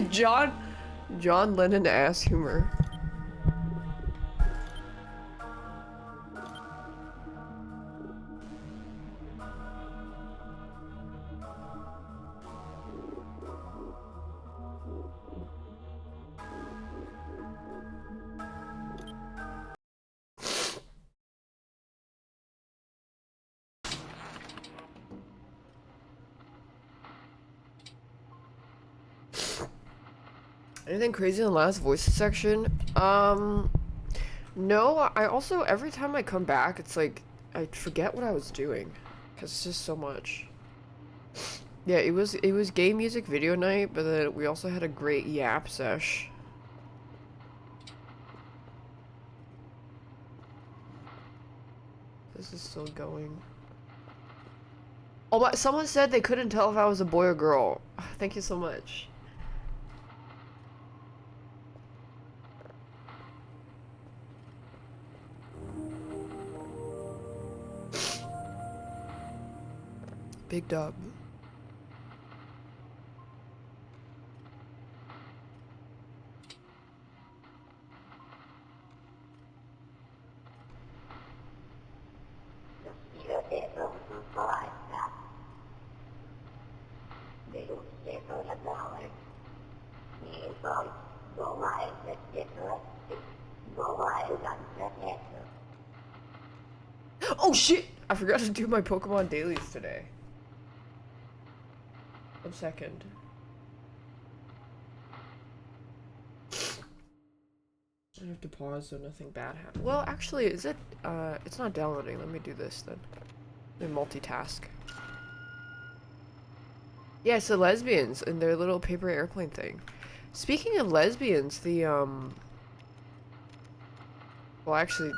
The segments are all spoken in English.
John Lennon ass humor. Anything crazy in the last voices section? No, I also, every time I come back, it's like, I forget what I was doing. Because it's just so much. Yeah, it was gay music video night, but then we also had a great yap sesh. This is still going. Oh, but someone said they couldn't tell if I was a boy or girl. Thank you so much. Big dub. Oh shit! I forgot to do my Pokemon dailies today. 1 second. I have to pause so nothing bad happens. Well, actually, is it? It's not downloading. Let me do this then. Let me multitask. Yeah, it's the lesbians and their little paper airplane thing. Speaking of lesbians, the well, actually,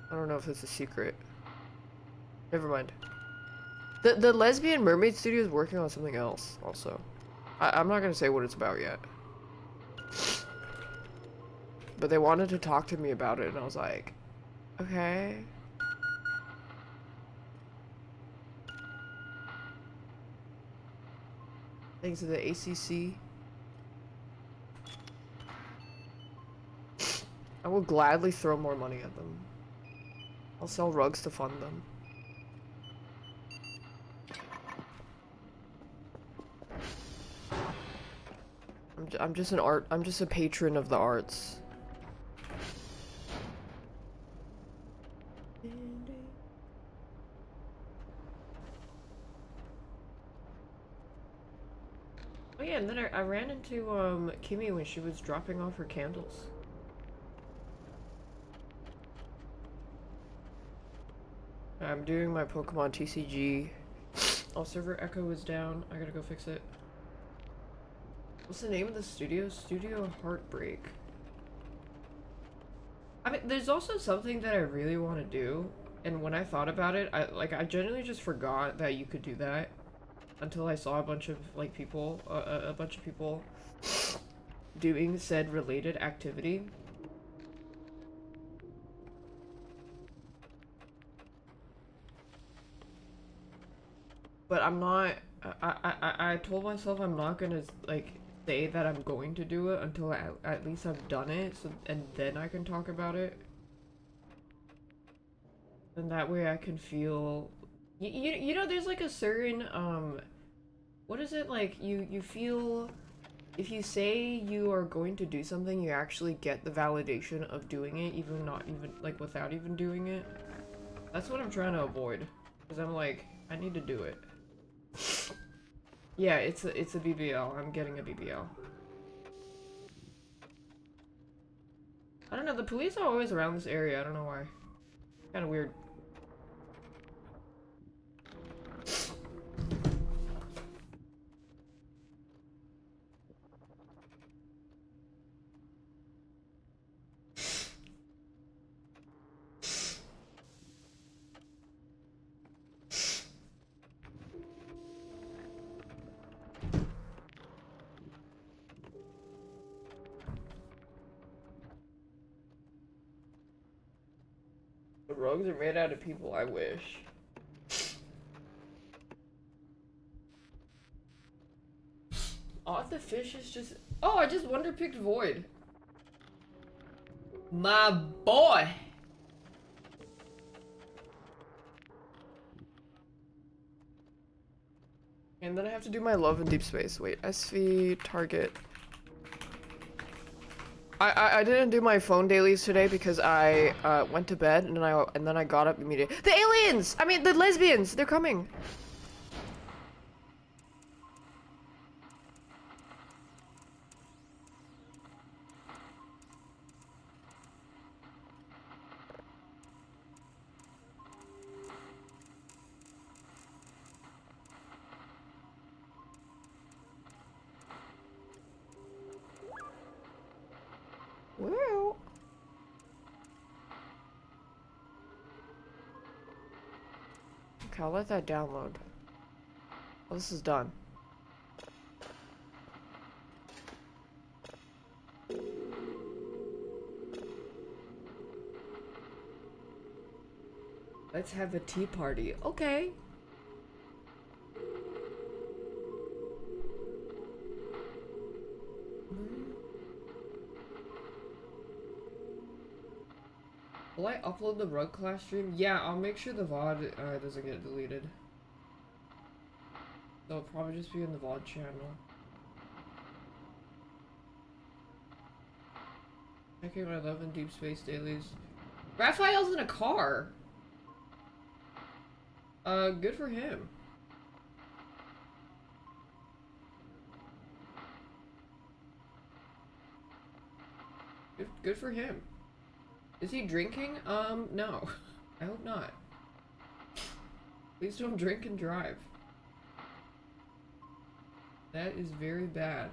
I don't know if it's a secret. Never mind. The lesbian mermaid studio is working on something else. Also, I'm not gonna say what it's about yet. But they wanted to talk to me about it, and I was like, okay. Thanks to the ACC. I will gladly throw more money at them. I'll sell rugs to fund them. I'm just I'm just a patron of the arts. Oh yeah, and then I ran into Kimmy when she was dropping off her candles. I'm doing my Pokemon TCG. Oh, server echo is down. I gotta go fix it. What's the name of the studio? Studio Heartbreak. I mean, there's also something that I really want to do, and when I thought about it, I genuinely just forgot that you could do that until I saw a bunch of like people, a bunch of people doing said related activity. But I'm not. I told myself I'm not gonna like say that I'm going to do it until at least I've done it, so and then I can talk about it. And that way I can feel. You know, there's like a certain what is it like? You feel. If you say you are going to do something, you actually get the validation of doing it, even not even like without even doing it. That's what I'm trying to avoid, because I'm like, I need to do it. Yeah, it's a BBL. I'm getting a BBL. I don't know, the police are always around this area. I don't know why. Kind of weird. The rugs are made out of people. I wish. Oh, the fish is just... Oh, I just wonder picked Void. My boy! And then I have to do my love in deep space. Wait, SV target. I didn't do my phone dailies today because I went to bed and then I got up immediately. The aliens! I mean the lesbians! They're coming! Well. Okay, I'll let that download. Oh, this is done. Let's have a tea party. Okay. Will I upload the rug class stream? Yeah, I'll make sure the VOD doesn't get deleted. It'll probably just be in the VOD channel. Checking my love in deep space dailies. Raphael's in a car! Good for him. Good for him. Is he drinking? No. I hope not. Please don't drink and drive. That is very bad.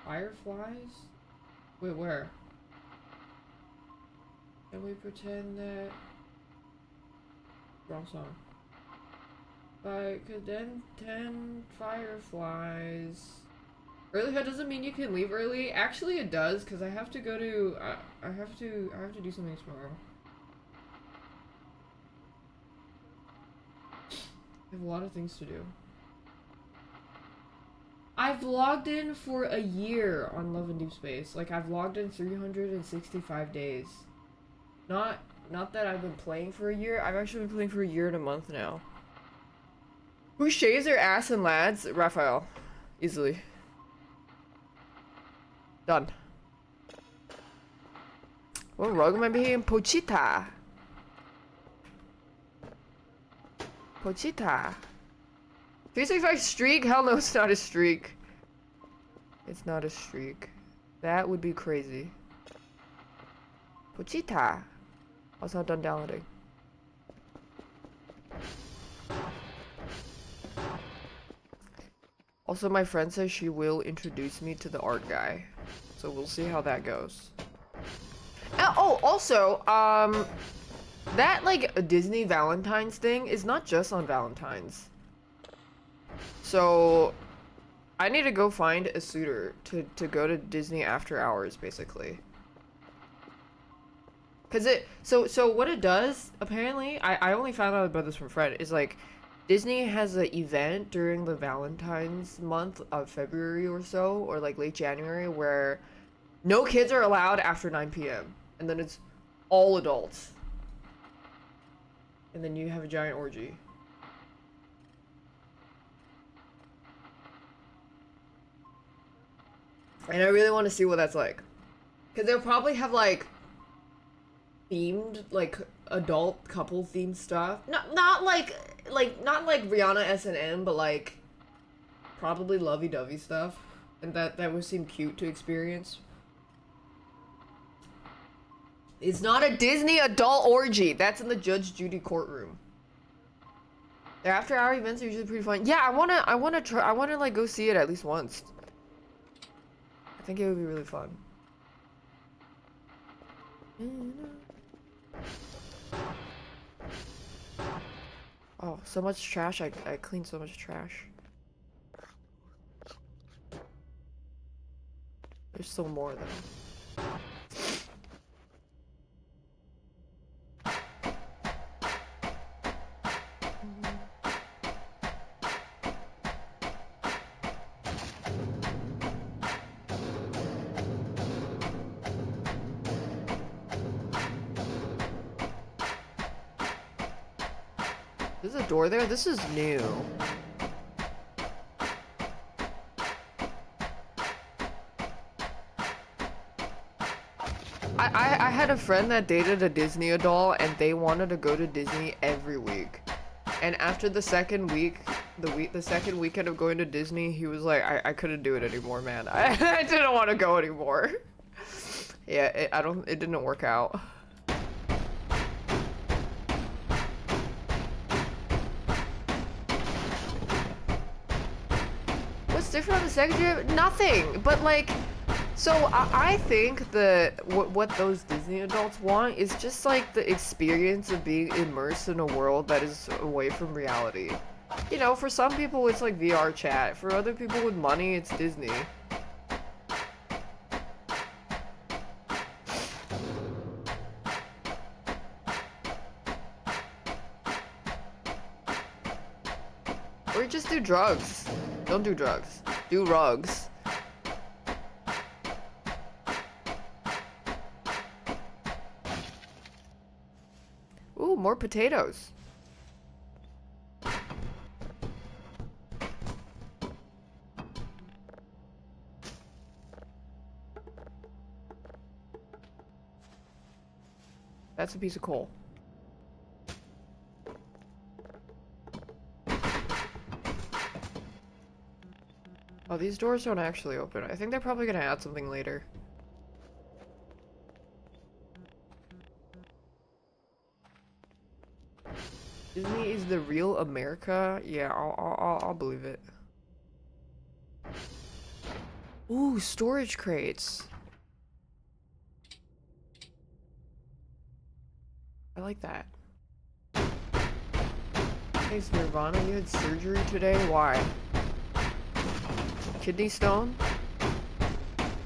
Fireflies? Wait, where? Can we pretend that... Wrong song. Could then 10 fireflies. Early doesn't mean you can leave early. Actually, it does, because I have to go to. I have to do something tomorrow. I have a lot of things to do. I've logged in for a year on Love and Deep Space. Like I've logged in 365 days. Not that I've been playing for a year. I've actually been playing for a year and a month now. Who shaves their ass and lads? Raphael. Easily. Done. What rug am I being? Pochita. Pochita. 365 streak? Hell no, it's not a streak. It's not a streak. That would be crazy. Pochita. I was not done downloading. Also, my friend says she will introduce me to the art guy. So we'll see how that goes. Oh, also, that, like, a Disney Valentine's thing is not just on Valentine's. So, I need to go find a suitor to go to Disney after hours, basically. Cause so what it does, apparently, I only found out about this from Fred, is like, Disney has an event during the Valentine's month of February or so, or like late January, where no kids are allowed after 9 p.m. And then it's all adults. And then you have a giant orgy. And I really want to see what that's like. Because they'll probably have like themed, like adult couple themed stuff. Not like Rihanna S&M, but like probably lovey-dovey stuff. And that would seem cute to experience. It's not a Disney adult orgy. That's in the Judge Judy courtroom. Their after-hour events are usually pretty fun. Yeah, I wanna like go see it at least once. I think it would be really fun. Oh, so much trash. I cleaned so much trash. There's still more though. There's a door there? This is new. I had a friend that dated a Disney adult and they wanted to go to Disney every week. And after the second week, the second weekend of going to Disney, he was like, I couldn't do it anymore, man. I didn't want to go anymore. Yeah, it didn't work out. What's different on the second trip? Nothing, but like, so I think that what those Disney adults want is just like the experience of being immersed in a world that is away from reality. You know, for some people it's like VR chat. For other people with money, it's Disney. Or just do drugs. Don't do drugs. Do rugs. Ooh, more potatoes. That's a piece of coal. Oh, these doors don't actually open. I think they're probably gonna add something later. Disney is the real America? Yeah, I'll believe it. Ooh, storage crates. I like that. Hey, Nirvana, you had surgery today? Why? Kidney stone?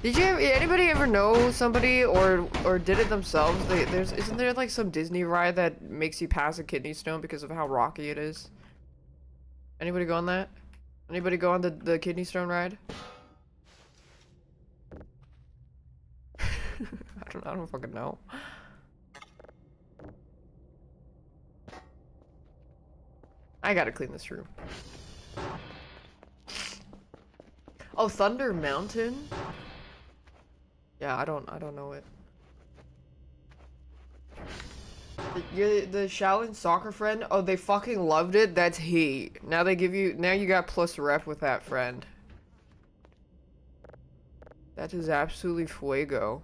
Did anybody ever know somebody or did it themselves? Isn't there like some Disney ride that makes you pass a kidney stone because of how rocky it is? Anybody go on that? Anybody go on the kidney stone ride? I don't fucking know. I gotta clean this room. Oh, Thunder Mountain? Yeah, I don't know it. The Shaolin soccer friend? Oh, they fucking loved it? That's heat. Now you got plus rep with that friend. That is absolutely fuego.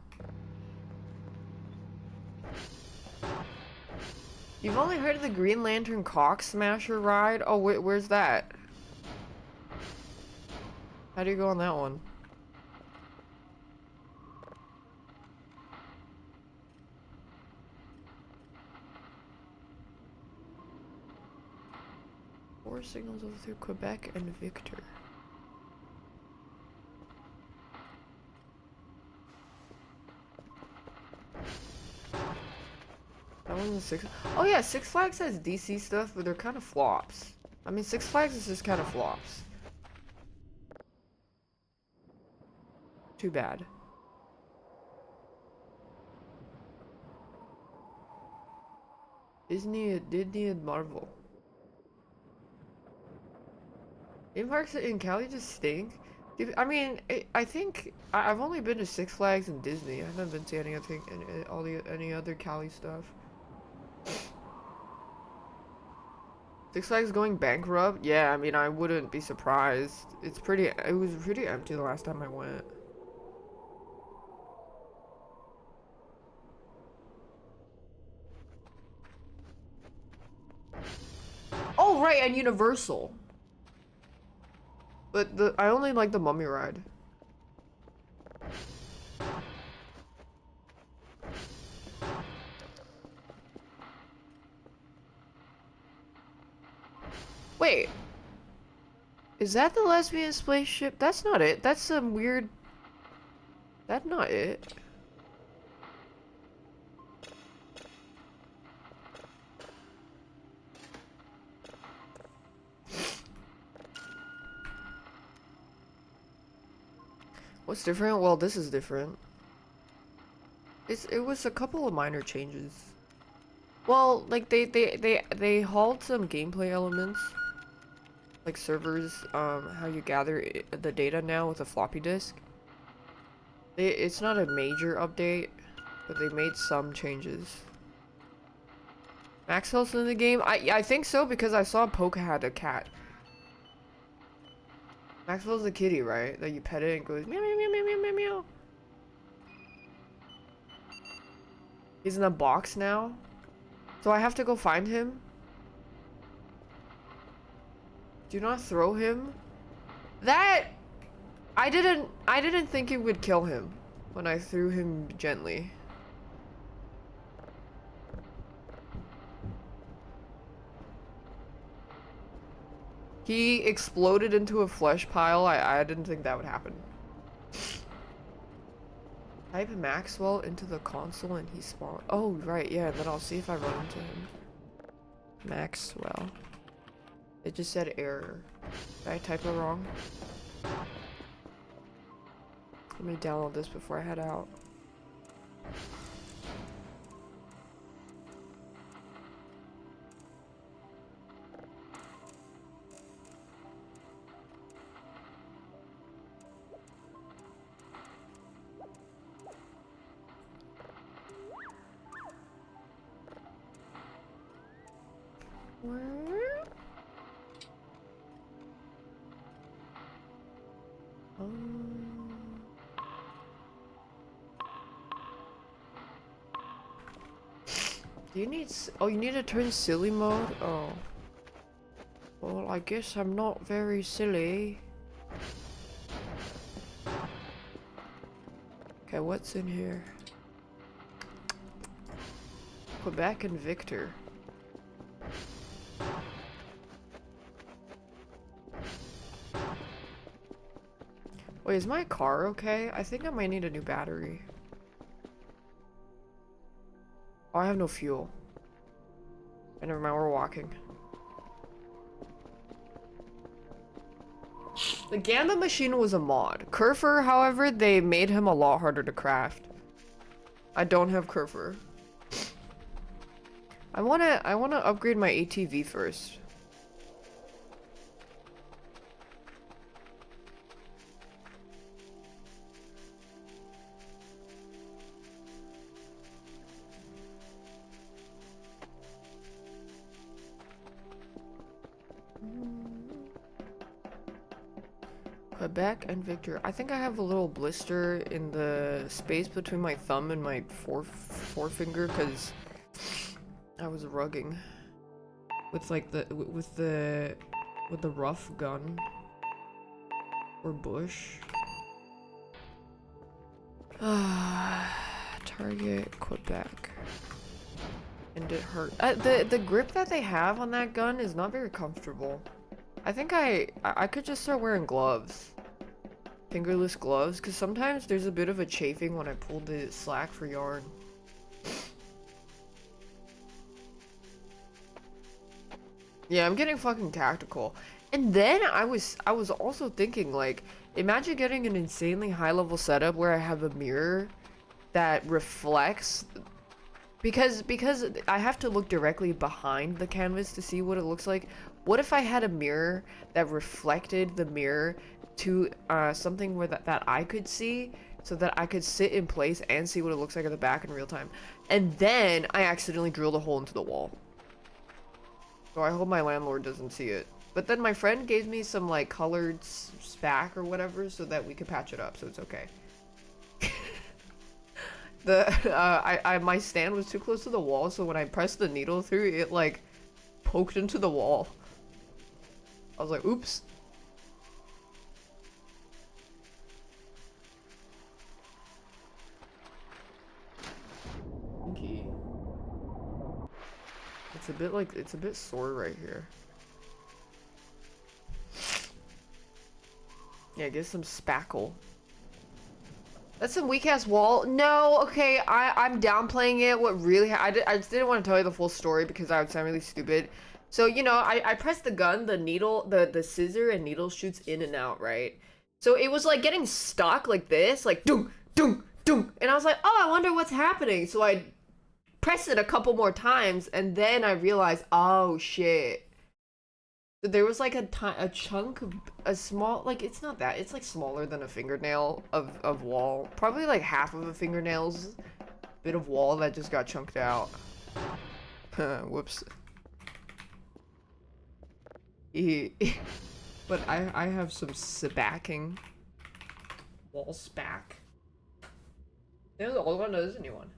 You've only heard of the Green Lantern Cock Smasher ride? Oh, where's that? How do you go on that one? Four signals over through Quebec and Victor. That one's Six. Oh yeah, Six Flags has DC stuff, but they're kind of flops. I mean, Six Flags is just kind of flops. Too bad. Disney and Marvel. Theme parks in Cali just stink. I mean, I think I've only been to Six Flags and Disney. I haven't been to any other Cali stuff. Six Flags going bankrupt? Yeah, I mean, I wouldn't be surprised. It was pretty empty the last time I went. Oh, right, and Universal. But I only like the Mummy ride. Wait. Is that the lesbian spaceship? That's not it. That's some weird... That's not it. What's different? Well, this is different. It was a couple of minor changes. Well, like they hauled some gameplay elements, like servers, how you gather the data now with a floppy disk. It's not a major update, but they made some changes. Max health in the game? I think so because I saw Poke had a cat. Maxwell's a kitty, right? That you pet it and goes meow meow meow meow meow meow meow. He's in a box now. So I have to go find him. Do not throw him. That I didn't think it would kill him when I threw him gently. He exploded into a flesh pile. I didn't think that would happen. Type Maxwell into the console and he spawned. Oh, right, yeah, then I'll see if I run into him. Maxwell. It just said error. Did I type it wrong? Let me download this before I head out. Where? Do you need oh, you need to turn silly mode? Oh. Well, I guess I'm not very silly. Okay, what's in here? Quebec and Victor. Wait, is my car okay? I think I might need a new battery. Oh, I have no fuel. And never mind, we're walking. The Gamba machine was a mod. Kerfer, however, they made him a lot harder to craft. I don't have Kerfer. I wanna upgrade my ATV first. Quebec and Victor. I think I have a little blister in the space between my thumb and my forefinger because I was rugging with like with the rough gun or bush. Target Quebec. And it hurt. The grip that they have on that gun is not very comfortable. I think I could just start wearing gloves. Fingerless gloves, because sometimes there's a bit of a chafing when I pull the slack for yarn. Yeah, I'm getting fucking tactical. And then I was also thinking, like, imagine getting an insanely high level setup where I have a mirror that reflects because I have to look directly behind the canvas to see what it looks like. What if I had a mirror that reflected the mirror to something where that I could see, so that I could sit in place and see what it looks like at the back in real time, and then I accidentally drilled a hole into the wall. So I hope my landlord doesn't see it. But then my friend gave me some like colored spack or whatever so that we could patch it up, so it's okay. My stand was too close to the wall, so when I pressed the needle through, it like poked into the wall. I was like, oops. Okay. It's a bit sore right here. Yeah, get some spackle. That's some weak ass wall. No, okay, I'm downplaying it. What really I just didn't want to tell you the full story because I would sound really stupid. So, you know, I pressed the gun, the needle, the scissor and needle shoots in and out, right? So it was like getting stuck like this, like dunk, dunk, dunk. And I was like, oh, I wonder what's happening. So I press it a couple more times, and then I realized, oh shit. There was like a chunk, a small, like, it's not that, it's like smaller than a fingernail of wall. Probably like half of a fingernail's bit of wall that just got chunked out. Whoops. But I have some spacking. Wall spack. There's the old one, there's a new one.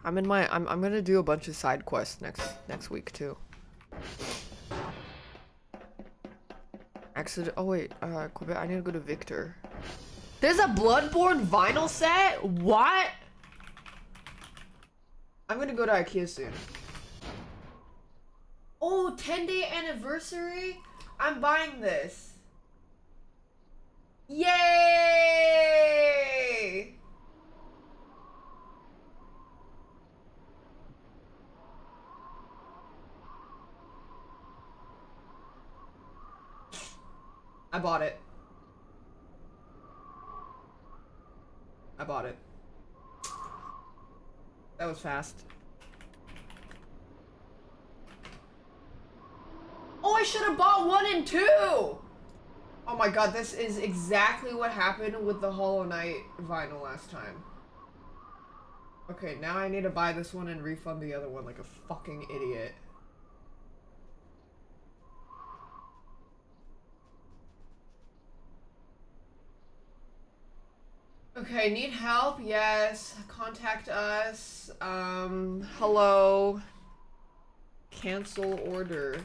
I'm gonna do a bunch of side quests next week too. Accident. Oh wait, Quebec. I need to go to Victor. There's a Bloodborne vinyl set. What? I'm gonna go to IKEA soon. Oh, 10-day anniversary. I'm buying this. Yay! I bought it. I bought it. That was fast. Oh, I should have bought 1 and 2! Oh my god, this is exactly what happened with the Hollow Knight vinyl last time. Okay, now I need to buy this one and refund the other one like a fucking idiot. Okay, need help? Yes. Contact us. Hello. Cancel order.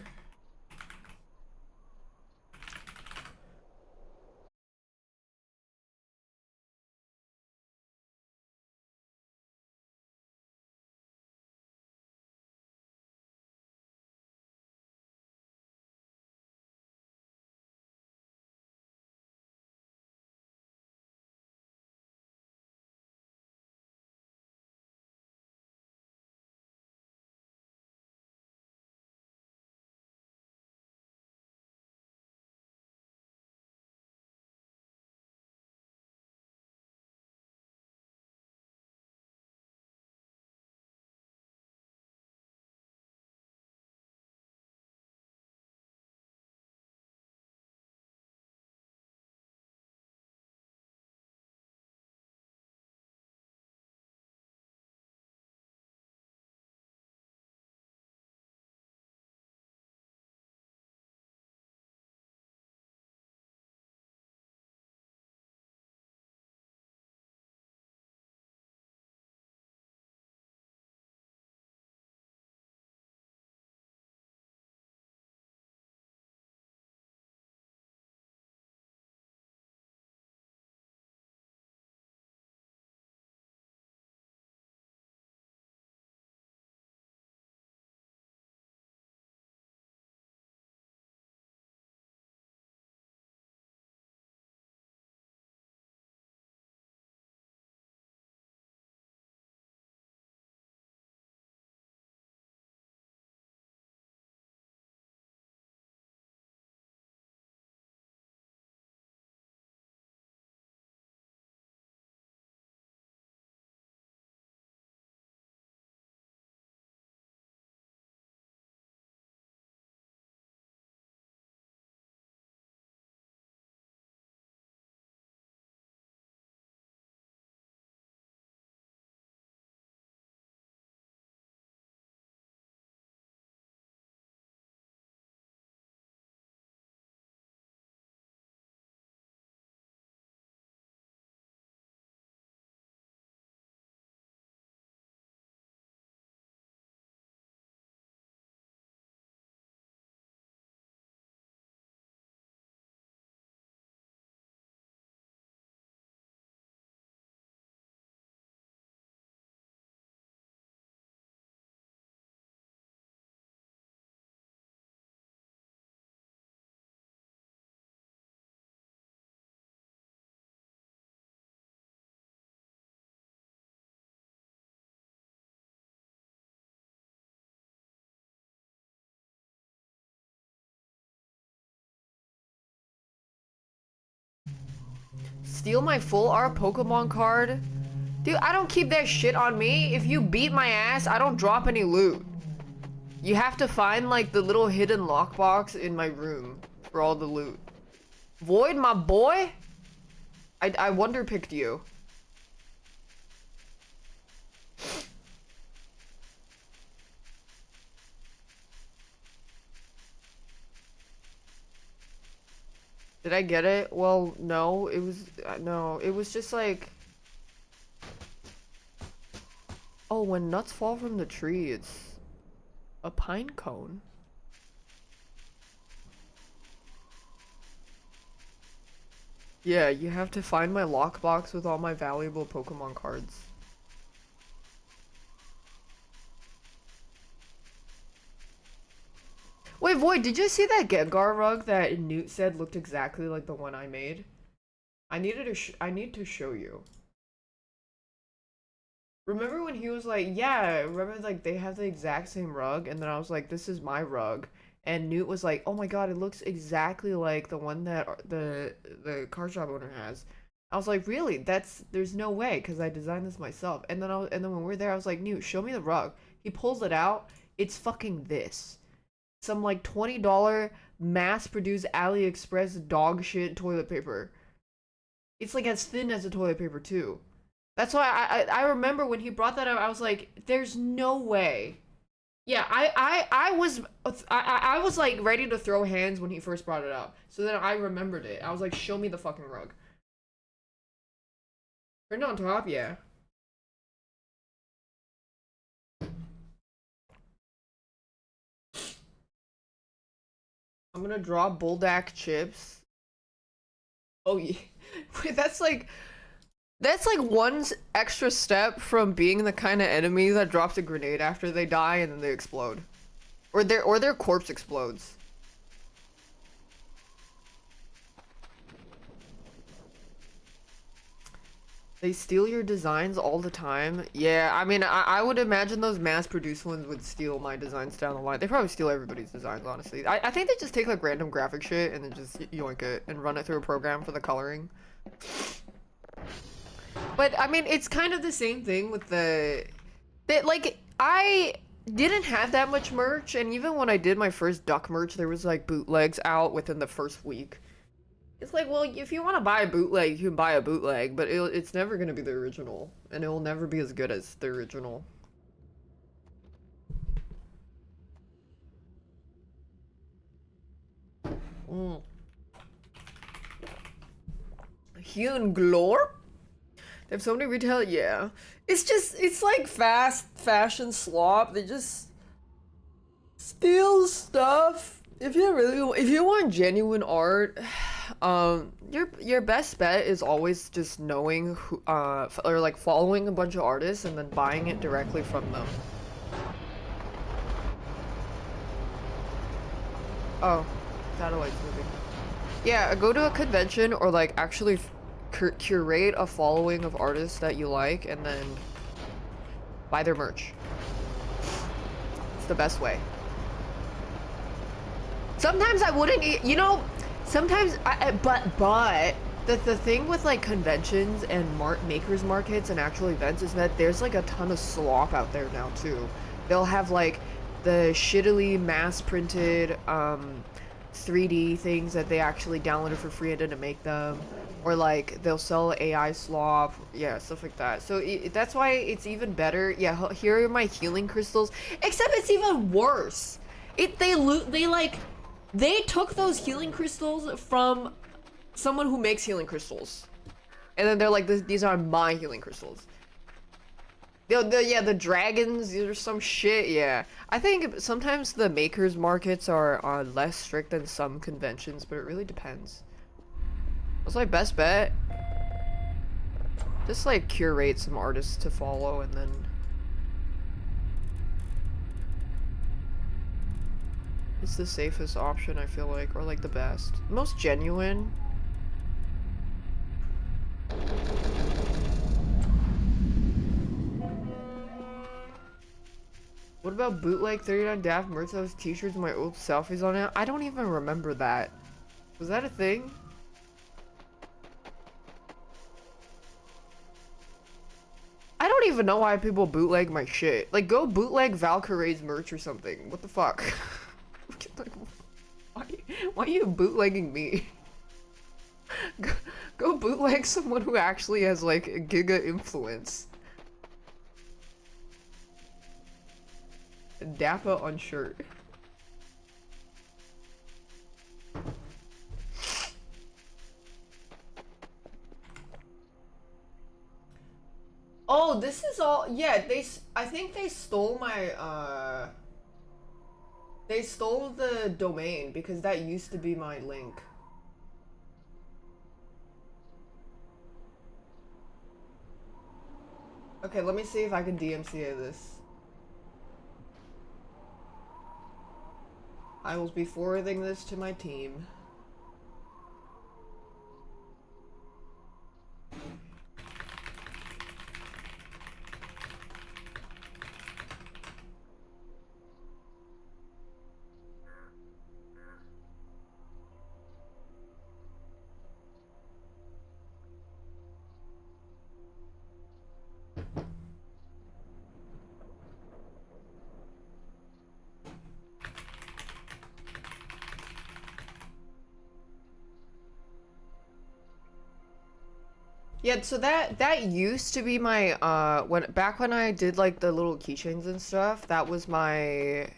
Steal my full art Pokemon card? Dude, I don't keep that shit on me. If you beat my ass, I don't drop any loot. You have to find like the little hidden lockbox in my room for all the loot. Void, my boy? I wonder picked you. Did I get it? Well, no, it was, no, it was just like, oh, when nuts fall from the tree, it's a pine cone. Yeah, you have to find my lockbox with all my valuable Pokemon cards. Wait, Void, did you see that Gengar rug that Newt said looked exactly like the one I made? I need to show you. Remember when he was like, yeah, remember like they have the exact same rug, and then I was like, this is my rug. And Newt was like, oh my god, it looks exactly like the one that the car shop owner has. I was like, really? There's no way, because I designed this myself. And then when we were there, I was like, Newt, show me the rug. He pulls it out. It's fucking this. Some like $20 mass-produced AliExpress dog shit toilet paper. It's like as thin as a toilet paper too. That's why I remember when he brought that up, I was like, there's no way. Yeah, I was like ready to throw hands when he first brought it up. So then I remembered it. I was like, show me the fucking rug. Turned on top, yeah. I'm gonna draw Buldak chips. Oh yeah. Wait, that's like one extra step from being the kind of enemy that drops a grenade after they die and then they explode. Or their corpse explodes. They steal your designs all the time. Yeah, I mean, I would imagine those mass-produced ones would steal my designs down the line. They probably steal everybody's designs, honestly. I think they just take like random graphic shit and then just yoink it and run it through a program for the coloring. But I mean, it's kind of the same thing with like I didn't have that much merch, and even when I did my first duck merch, there was like bootlegs out within the first week. It's like, well, if you want to buy a bootleg, you can buy a bootleg, but it's never going to be the original, and it will never be as good as the original. Hewn Glore? They have so many retail, yeah. It's like fast fashion slop. They just steal stuff. If you want genuine art, your best bet is always just knowing who, or like following a bunch of artists and then buying it directly from them. Oh, satellite's moving. Yeah, go to a convention or like actually curate a following of artists that you like and then buy their merch. It's the best way. Sometimes I wouldn't, you know, sometimes but the thing with like conventions and makers markets and actual events is that there's like a ton of slop out there now too. They'll have like the shittily mass printed 3D things that they actually downloaded for free and didn't make them, or like they'll sell AI slop, yeah, stuff like that. So that's why it's even better. Yeah, here are my healing crystals, except it's even worse. They took those healing crystals from someone who makes healing crystals, and then they're like, these are my healing crystals. Yeah, the dragons or some shit, yeah. I think sometimes the makers markets are less strict than some conventions, but it really depends. What's my best bet? Just like curate some artists to follow and then... It's the safest option, I feel like, or like the best. Most genuine. What about bootleg 39 daph merch that was t-shirts with my old selfies on it? I don't even remember that. Was that a thing? even know why people bootleg my shit. Like, go bootleg Valkyrie's merch or something. What the fuck? Like, why are you bootlegging me? Go bootleg someone who actually has, like, a giga influence. Daph on shirt. Oh, this is all. Yeah, I think they stole my. They stole the domain because that used to be my link. Okay, let me see if I can DMCA this. I will be forwarding this to my team. Yeah, so that used to be my back when I did like the little keychains and stuff, that was my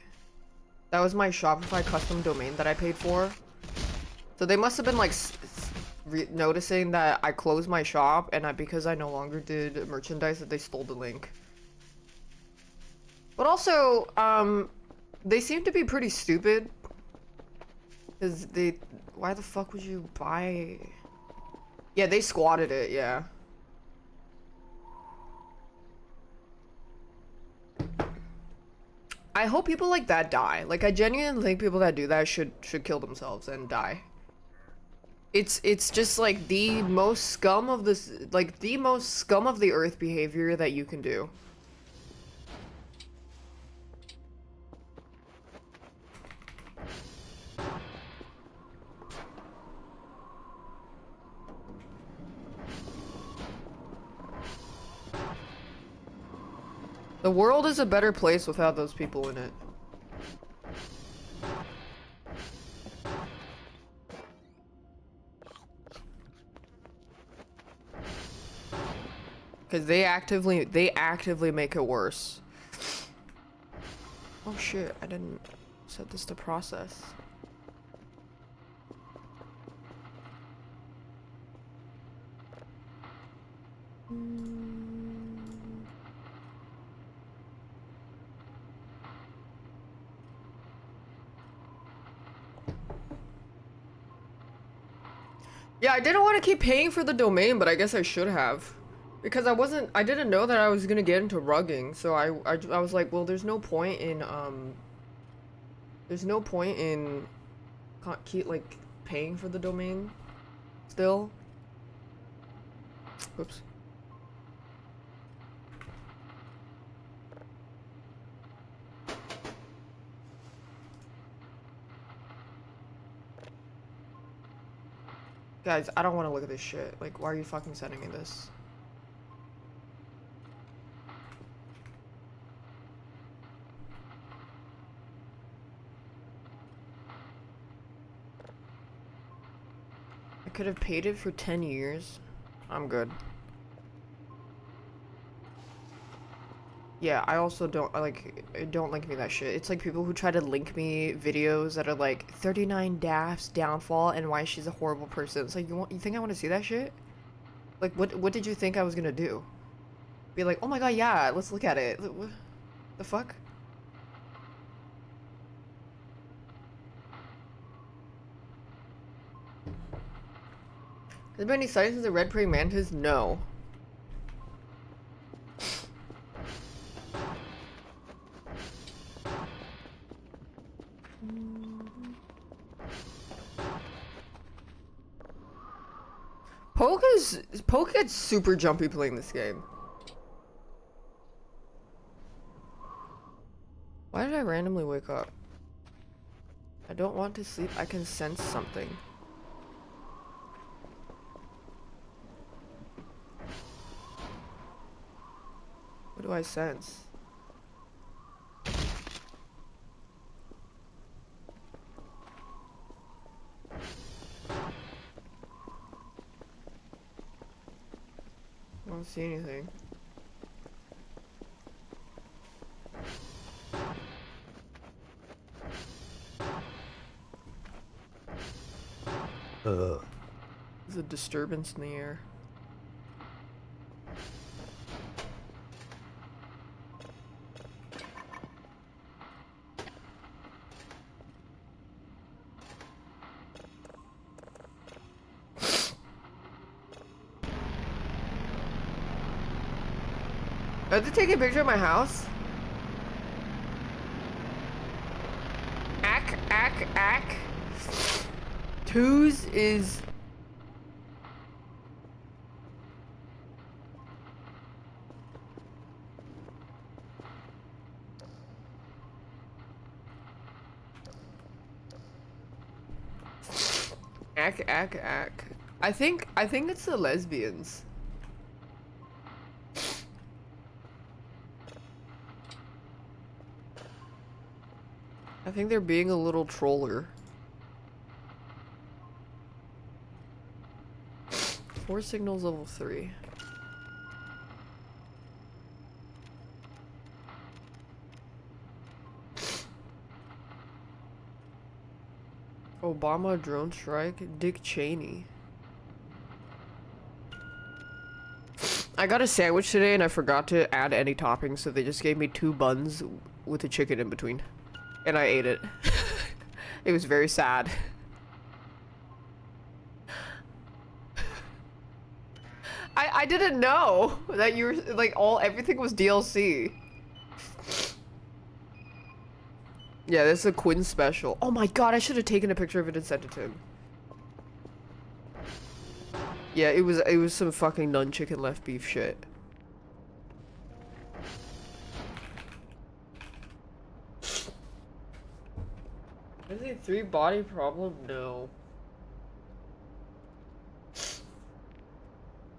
Shopify custom domain that I paid for. So they must have been like noticing that I closed my shop and because I no longer did merchandise that they stole the link. But also, they seem to be pretty stupid. Cause why the fuck would you buy? Yeah, they squatted it, yeah. I hope people like that die. Like, I genuinely think people that do that should kill themselves and die. It's just like the most scum of this, like the most scum of the earth behavior that you can do. The world is a better place without those people in it. Because they actively make it worse. Oh shit, I didn't set this to process. Yeah, I didn't want to keep paying for the domain, but I guess I should have. Because I didn't know that I was gonna get into rugging, so I was like, well, there's no point in, keep, like, paying for the domain still. Oops. Guys, I don't want to look at this shit. Like, why are you fucking sending me this? I could have paid it for 10 years. I'm good. Yeah, I also don't like me that shit. It's like people who try to link me videos that are like 39 daph's downfall and why she's a horrible person. It's like, you think I want to see that shit? Like, what did you think I was gonna do? Be like, oh my god, yeah, let's look at it. What the fuck? Has there been any sightings of the red praying mantis? No. Poke gets super jumpy playing this game. Why did I randomly wake up? I don't want to sleep. I can sense something. What do I sense? I don't see anything. There's a disturbance in the air. Are they taking a picture of my house? Ack. Twos is... Ack. I think it's the lesbians. I think they're being a little troller. 4 signals level 3. Obama drone strike. Dick Cheney. I got a sandwich today and I forgot to add any toppings, so they just gave me 2 buns with a chicken in between. And I ate it. It was very sad. I didn't know that you were like everything was DLC. Yeah, this is a Quinn special. Oh my god, I should have taken a picture of it and sent it to him. Yeah, it was some fucking nun chicken left beef shit. Is it 3 body problem? No.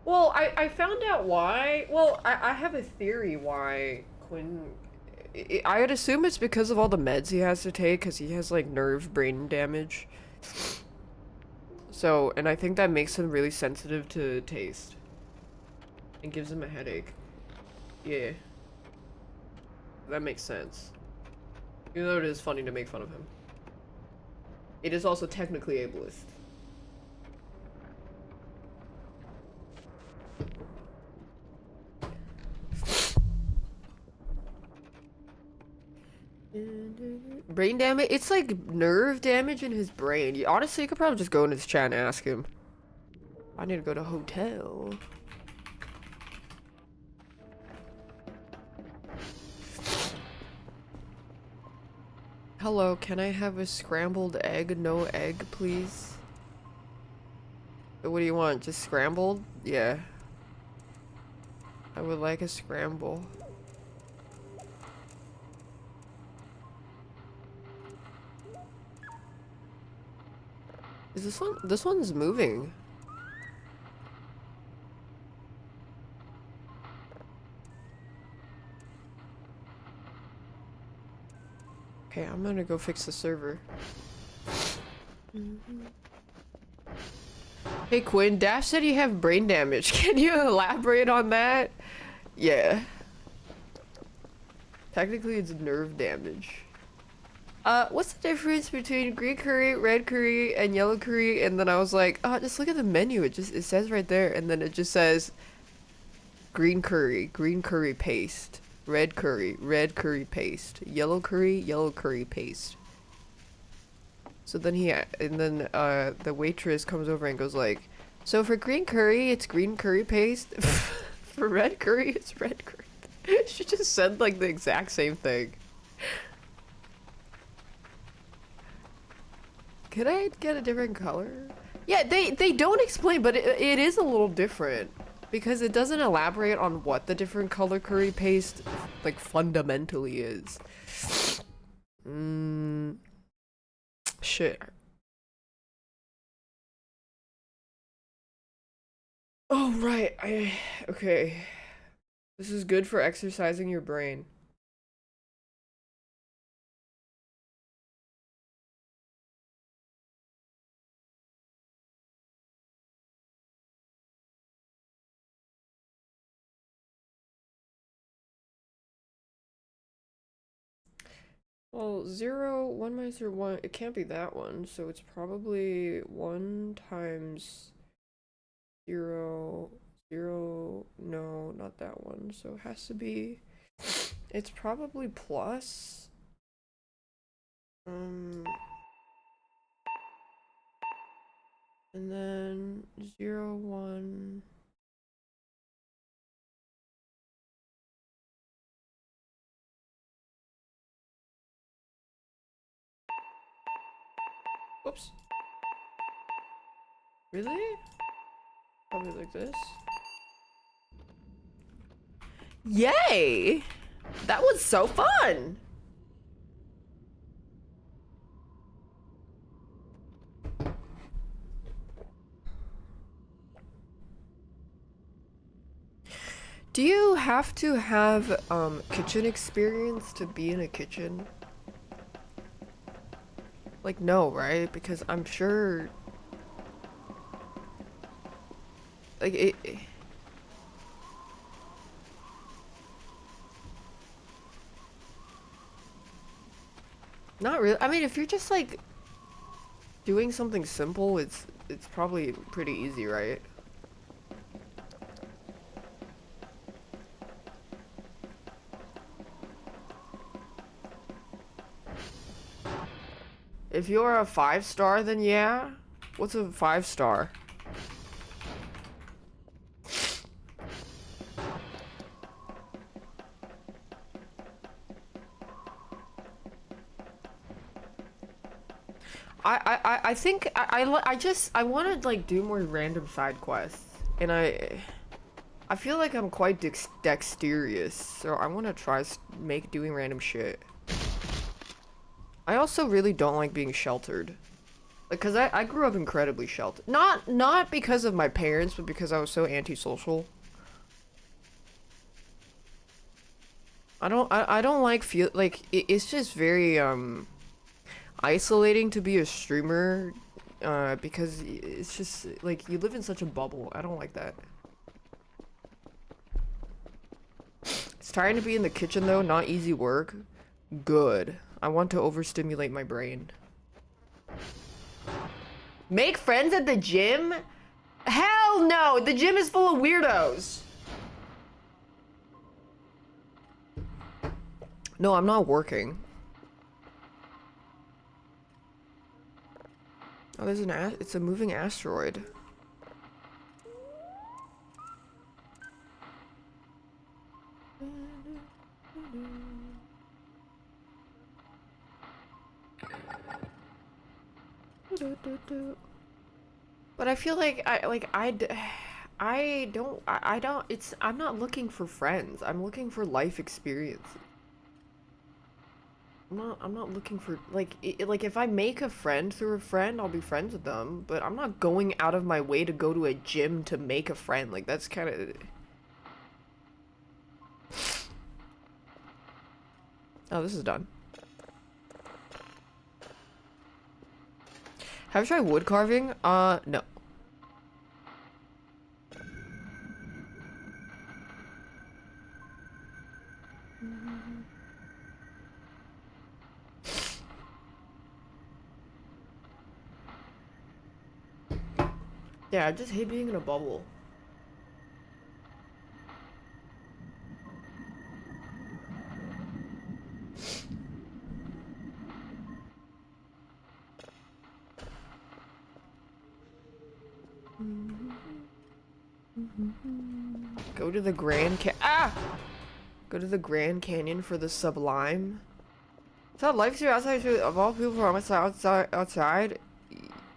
Well, I found out why. Well, I have a theory why Quinn... I'd assume it's because of all the meds he has to take, because he has, like, nerve brain damage. So, and I think that makes him really sensitive to taste. And gives him a headache. Yeah. That makes sense. Even though it is funny to make fun of him. It is also technically ableist. Brain damage? It's like nerve damage in his brain. Honestly, you could probably just go into his chat and ask him. I need to go to hotel. Hello, can I have a scrambled egg? No egg, please. What do you want? Just scrambled? Yeah. I would like a scramble. Is this one? This one's moving. Okay, I'm gonna go fix the server. Hey Quinn, Dash said you have brain damage. Can you elaborate on that? Yeah. Technically it's nerve damage. What's the difference between green curry, red curry, and yellow curry? And then I was like, oh, just look at the menu. It says right there. And then it just says green curry paste. Red curry paste. Yellow curry paste. So then the waitress comes over and goes like, so for green curry, it's green curry paste. For red curry, it's red curry. She just said like the exact same thing. Could I get a different color? Yeah, they don't explain, but it is a little different. Because it doesn't elaborate on what the different color curry paste, like, fundamentally is. Shit. Oh, right. Okay. This is good for exercising your brain. Well, 0, 1 minus 0, 1, it can't be that one, so it's probably 1 times 0, 0, no, not that one, so it has to be, it's probably plus, and then 0, 1, whoops, really? Probably like this. Yay! That was so fun! Do you have to have kitchen experience to be in a kitchen? Like no, right? Because I'm sure like it not really. I mean, if you're just like doing something simple, it's probably pretty easy, right? If you're a 5-star, then yeah. What's a 5-star? I think I want to like do more random side quests, and I feel like I'm quite dexterous, so I want to try doing random shit. I also really don't like being sheltered. Like, cause I grew up incredibly sheltered. Not because of my parents, but because I was so antisocial. I don't like feel like it's just very isolating to be a streamer, because it's just like you live in such a bubble. I don't like that. It's tiring to be in the kitchen though, not easy work. Good. I want to overstimulate my brain. Make friends at the gym? Hell no! The gym is full of weirdos! No, I'm not working. Oh, there's it's a moving asteroid. But I feel like I'm not looking for friends. I'm looking for life experience. I'm not looking for like like if I make a friend through a friend, I'll be friends with them, but I'm not going out of my way to go to a gym to make a friend. Like that's kind of. Oh, this is done. Have you tried wood carving? No. Yeah, I just hate being in a bubble. Go to the Go to the Grand Canyon for the Sublime. Is that life here outside of all people from outside?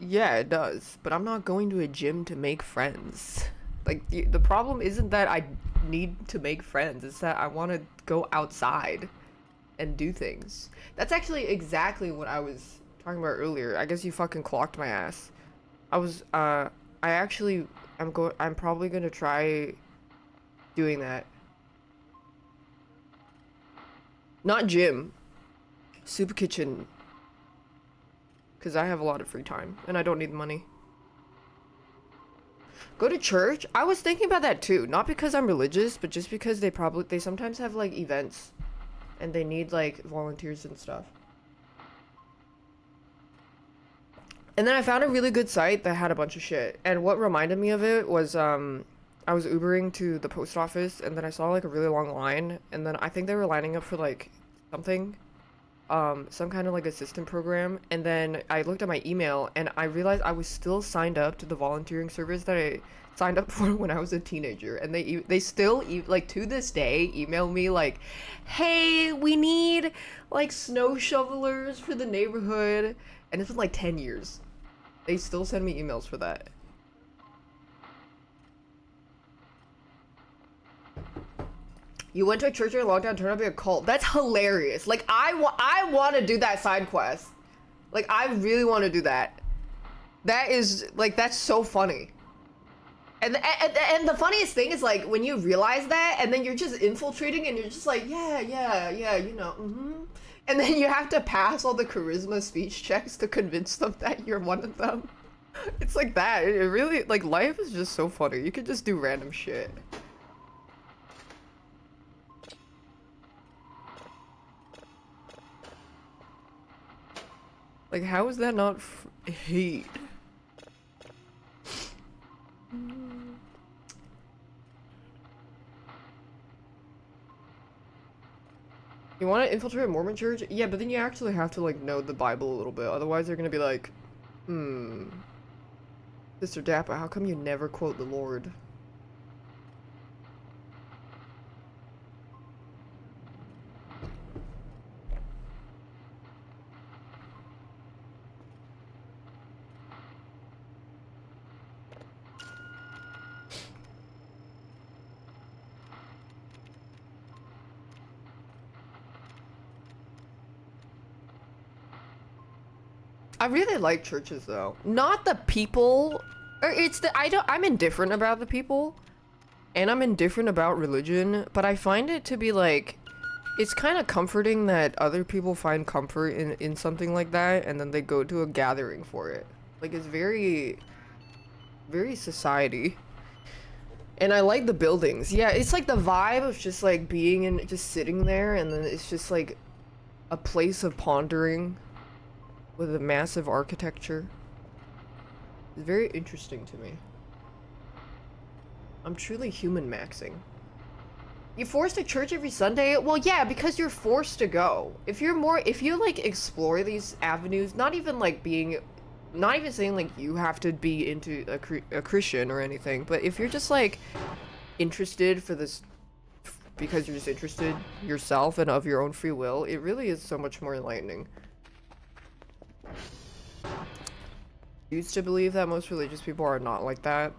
Yeah, it does. But I'm not going to a gym to make friends. Like, the problem isn't that I need to make friends. It's that I want to go outside and do things. That's actually exactly what I was talking about earlier. I guess you fucking clocked my ass. I actually, I'm probably gonna try doing that. Not gym. Soup kitchen. Because I have a lot of free time and I don't need money. Go to church? I was thinking about that too. Not because I'm religious, but just because they sometimes have like events and they need like volunteers and stuff. And then I found a really good site that had a bunch of shit. And what reminded me of it was I was Ubering to the post office and then I saw like a really long line and then I think they were lining up for like something. Some kind of like assistant program, and then I looked at my email and I realized I was still signed up to the volunteering service that I signed up for when I was a teenager, and they still like to this day email me like, hey, we need like snow shovelers for the neighborhood, and it's been like 10 years. They still send me emails for that. You went to a church in a lockdown, turned out to be a cult. That's hilarious. Like, I want to do that side quest. Like, I really want to do that. That is, like, that's so funny. And the funniest thing is, like, when you realize that, and then you're just infiltrating, and you're just like, yeah, you know, And then you have to pass all the charisma speech checks to convince them that you're one of them. It's like that. It really, like, life is just so funny. You can just do random shit. Like, how is that not hate? You want to infiltrate a Mormon church? Yeah, but then you actually have to, like, know the Bible a little bit. Otherwise, they're gonna be like, Sister Daph, how come you never quote the Lord? I really like churches though. Not the people, or it's the I'm indifferent about the people, and I'm indifferent about religion, but I find it to be like, it's kind of comforting that other people find comfort in something like that, and then they go to a gathering for it. Like, it's very society. And I like the buildings. Yeah, it's like the vibe of just like being in, just sitting there, and then it's just like a place of pondering with a massive architecture. It's very interesting to me. I'm truly human maxing. You forced to church every Sunday? Well, yeah, because you're forced to go. If you like explore these avenues, not even saying like you have to be into a Christian or anything, but if you're just like interested for this, because you're just interested yourself and of your own free will, it really is so much more enlightening. I used to believe that most religious people are not like that.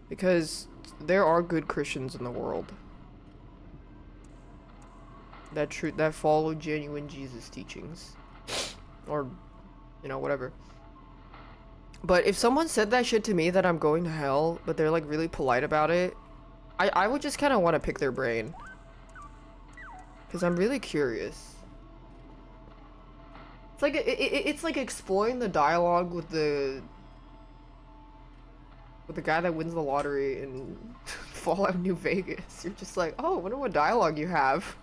Because there are good Christians in the world that follow genuine Jesus teachings, or, you know, whatever. But if someone said that shit to me, that I'm going to hell, but they're like really polite about it, I would just kind of want to pick their brain, because I'm really curious. It's like it's like exploring the dialogue with the guy that wins the lottery in Fallout New Vegas. You're just like, oh, I wonder what dialogue you have.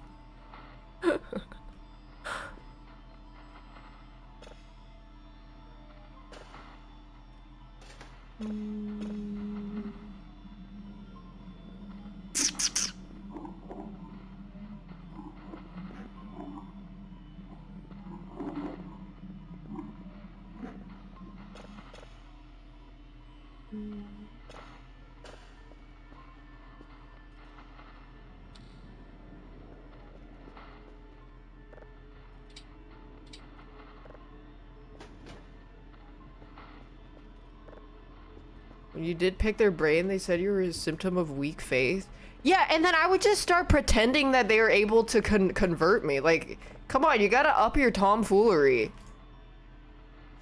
When you did pick their brain, they said you were a symptom of weak faith. Yeah, and then I would just start pretending that they were able to convert me. Like, come on, you gotta up your tomfoolery.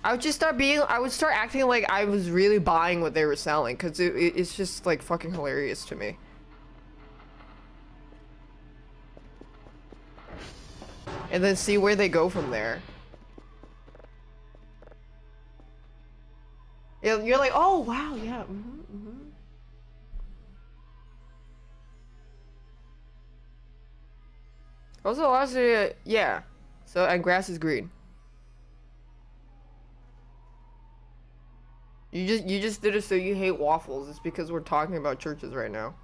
I would start acting like I was really buying what they were selling, because it's just like fucking hilarious to me. and then see where they go from there. You're like, oh wow, yeah. Also, honestly, yeah. So, and grass is green. You just did it so you hate waffles. It's because we're talking about churches right now.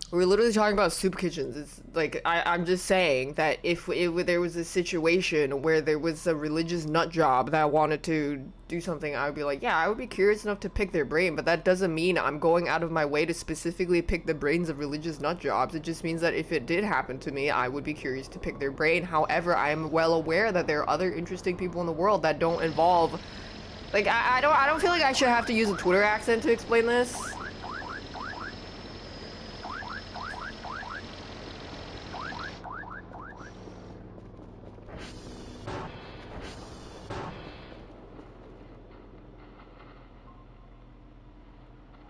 We're literally talking about soup kitchens. It's like I'm just saying that if there was a situation where there was a religious nut job that wanted to do something, I would be like, yeah, I would be curious enough to pick their brain. But that doesn't mean I'm going out of my way to specifically pick the brains of religious nut jobs. It just means that if it did happen to me, I would be curious to pick their brain. However, I am well aware that there are other interesting people in the world that don't involve. Like I don't feel like I should have to use a Twitter accent to explain this.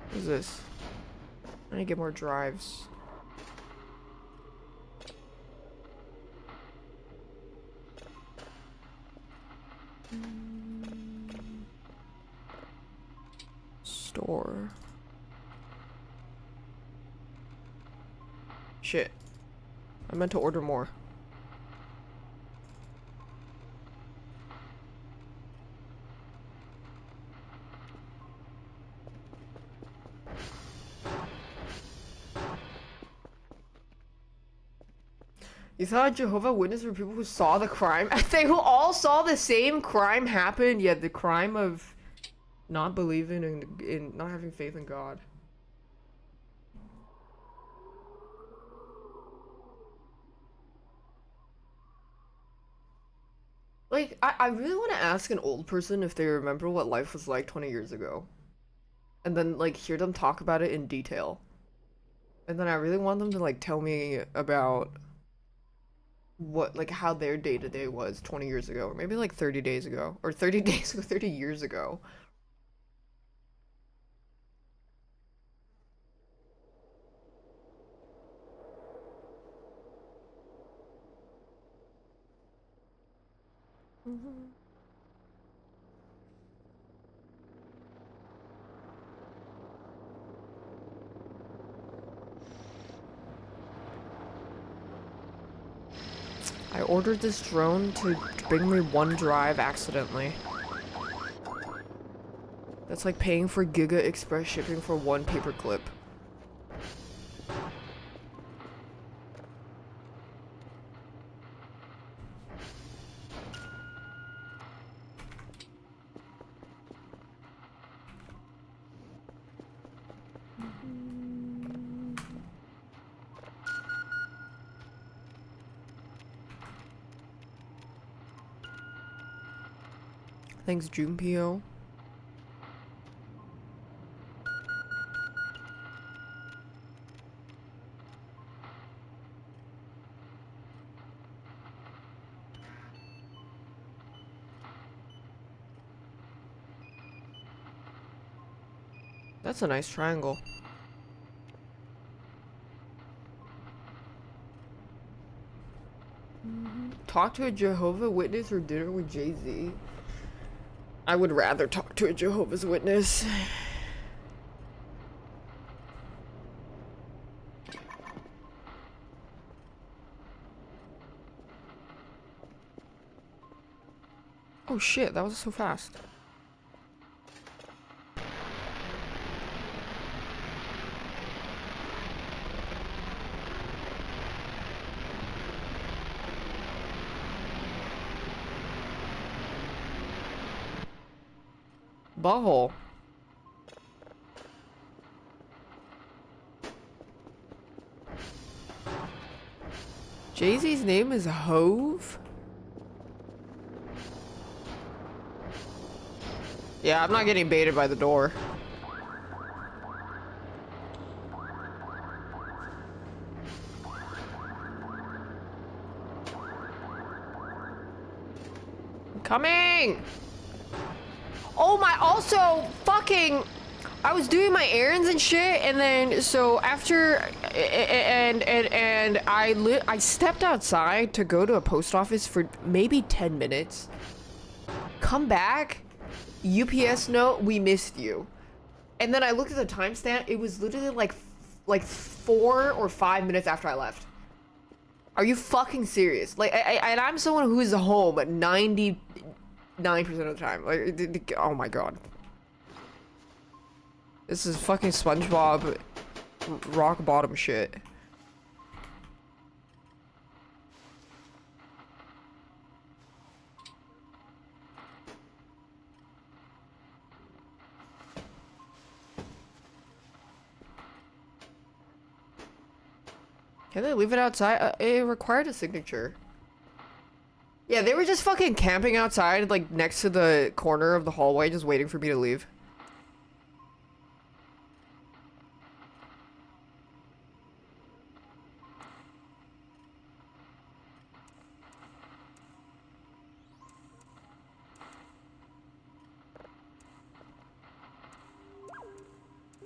What is this? I need to get more drives. Store. Shit. I meant to order more. You thought Jehovah's Witnesses were people who saw the crime? They who all saw the same crime happen, yet the crime of not believing in not having faith in God. Like, I really want to ask an old person if they remember what life was like 20 years ago. And then, like, hear them talk about it in detail. And then I really want them to, like, tell me about what, like, how their day-to-day was 20 years ago. Or maybe, like, 30 days ago. Or 30 days ago, 30 years ago. I ordered this drone to bring me one drive accidentally. That's like paying for Giga Express shipping for one paperclip. Thanks, Junpyo. That's a nice triangle. Talk to a Jehovah's Witness or dinner with Jay-Z? I would rather talk to a Jehovah's Witness. Oh shit, that was so fast. Butthole. Jay-Z's name is Hove? Yeah, I'm not getting baited by the door. I'm coming! Oh my, also, fuck! fucking, I was doing my errands and shit, and then so after, and I stepped outside to go to a post office for maybe 10 minutes. Come back, UPS note, we missed you. And then I looked at the timestamp, it was literally like 4 or 5 minutes after I left. Are you fucking serious? Like, and I'm someone who is home at 99% of the time. Like, oh my god. This is fucking SpongeBob rock bottom shit. Can they leave it outside? It required a signature. Yeah, they were just fucking camping outside, like, next to the corner of the hallway, just waiting for me to leave.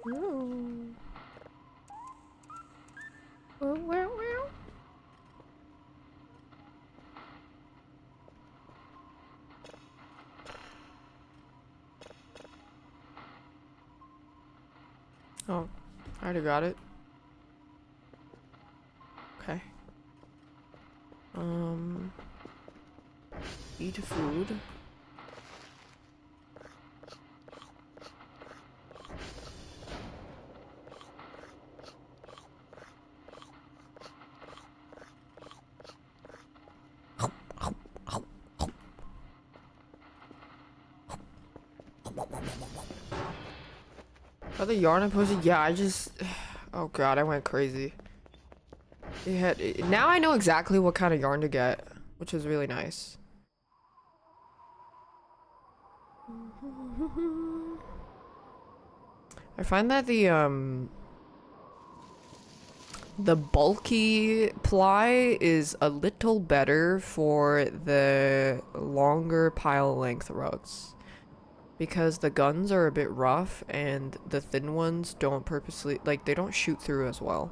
Ooh. Well. Oh, I already got it. Okay. Eat food. Are the yarn I posted? Yeah, I just... Oh god, I went crazy. Now I know exactly what kind of yarn to get, which is really nice. I find that the bulky ply is a little better for the longer pile length rugs. Because the guns are a bit rough and the thin ones don't purposely, like, they don't shoot through as well.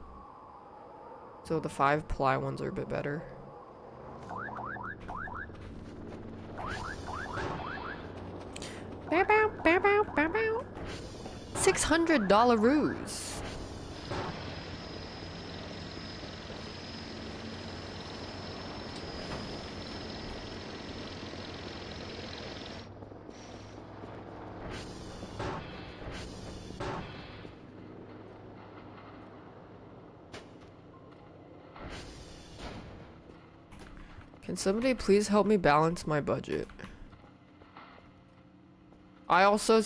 So the 5-ply ones are a bit better. Bow bow, bow bow, bow bow. $600 ruse. Can somebody please help me balance my budget? I also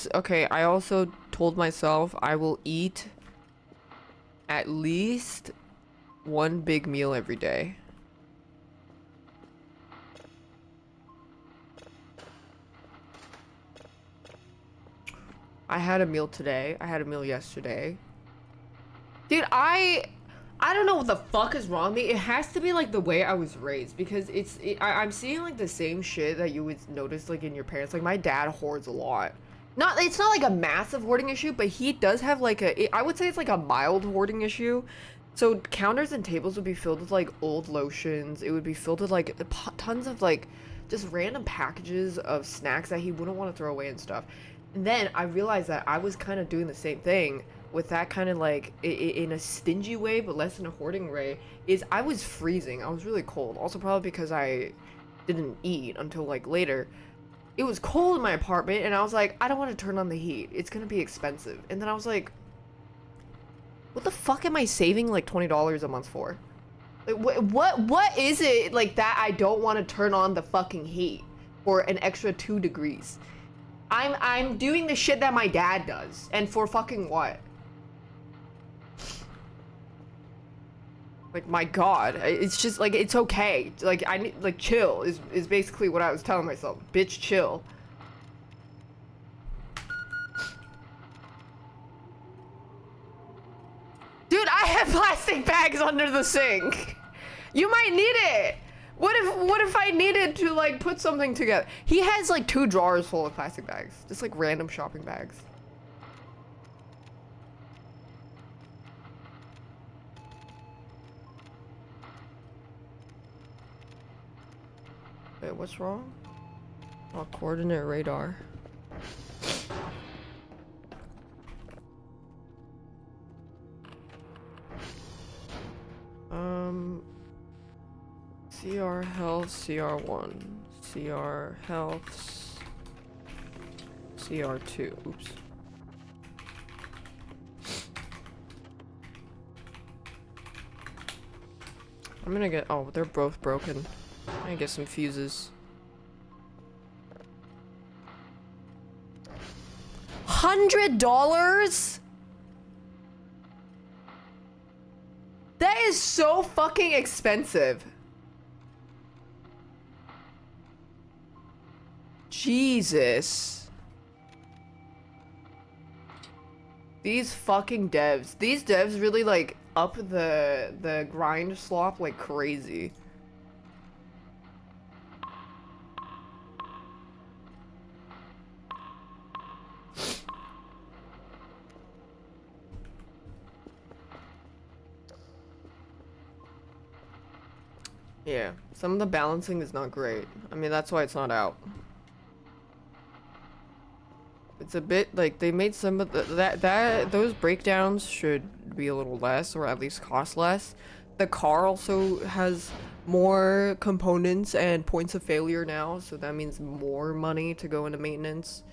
told myself I will eat at least one big meal every day. I had a meal today. I had a meal yesterday. Dude, I don't know what the fuck is wrong with me. It has to be like the way I was raised, because I'm seeing like the same shit that you would notice like in your parents. Like my dad hoards a lot. It's not like a massive hoarding issue, but he does have like I would say it's like a mild hoarding issue. So counters and tables would be filled with like old lotions. It would be filled with like tons of like just random packages of snacks that he wouldn't want to throw away and stuff. And then I realized that I was kind of doing the same thing with that kind of like in a stingy way, but less in a hoarding way. Is I was freezing. I was really cold. Also probably because I didn't eat until like later. It was cold in my apartment and I was like, I don't want to turn on the heat. It's gonna be expensive. And then I was like, what the fuck am I saving like $20 a month for? Like, what is it like that I don't want to turn on the fucking heat for an extra 2 degrees? I'm doing the shit that my dad does, and for fucking what? Like, my god, it's just like, it's okay. Like, I need, like, chill is basically what I was telling myself. Bitch, chill. Dude, I have plastic bags under the sink. You might need it. What if I needed to like put something together? He has like 2 drawers full of plastic bags, just like random shopping bags. Wait, what's wrong? Oh, coordinate radar. CR health, CR1, CR health, CR2. Oops. I'm gonna get. Oh, they're both broken. I'm gonna get some fuses. $100? That is so fucking expensive. Jesus. These fucking devs. These devs really like up the grind slop like crazy. Yeah, some of the balancing is not great. I mean, that's why it's not out. It's a bit like they made some of those breakdowns should be a little less, or at least cost less. The car also has more components and points of failure now, so that means more money to go into maintenance.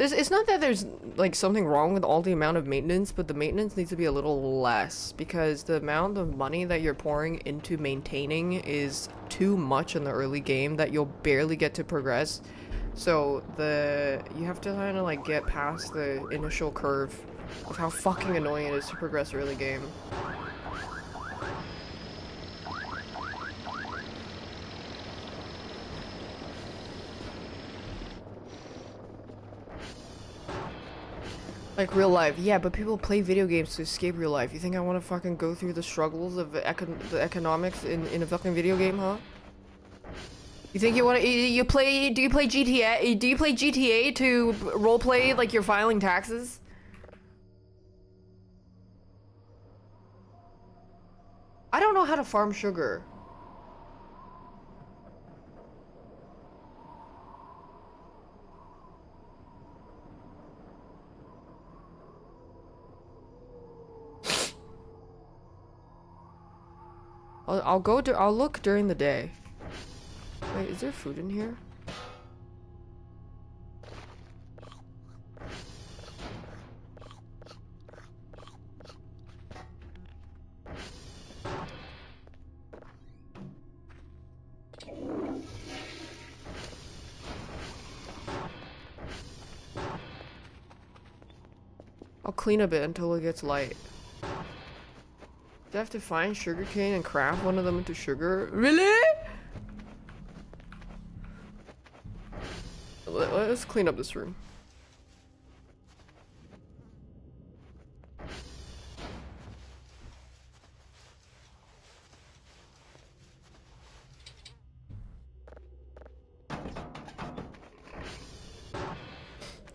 It's not that there's like something wrong with all the amount of maintenance, but the maintenance needs to be a little less because the amount of money that you're pouring into maintaining is too much in the early game that you'll barely get to progress. So you have to kind of like get past the initial curve of how fucking annoying it is to progress early game. Like real life, yeah, but people play video games to escape real life. You think I want to fucking go through the struggles of the economics in a fucking video game, huh? You think you want to? You play? Do you play GTA? Do you play GTA to roleplay like you're filing taxes? I don't know how to farm sugar. I'll look during the day. Wait, is there food in here? I'll clean a bit until it gets light. Do I have to find sugarcane and craft one of them into sugar? Really? Let's clean up this room.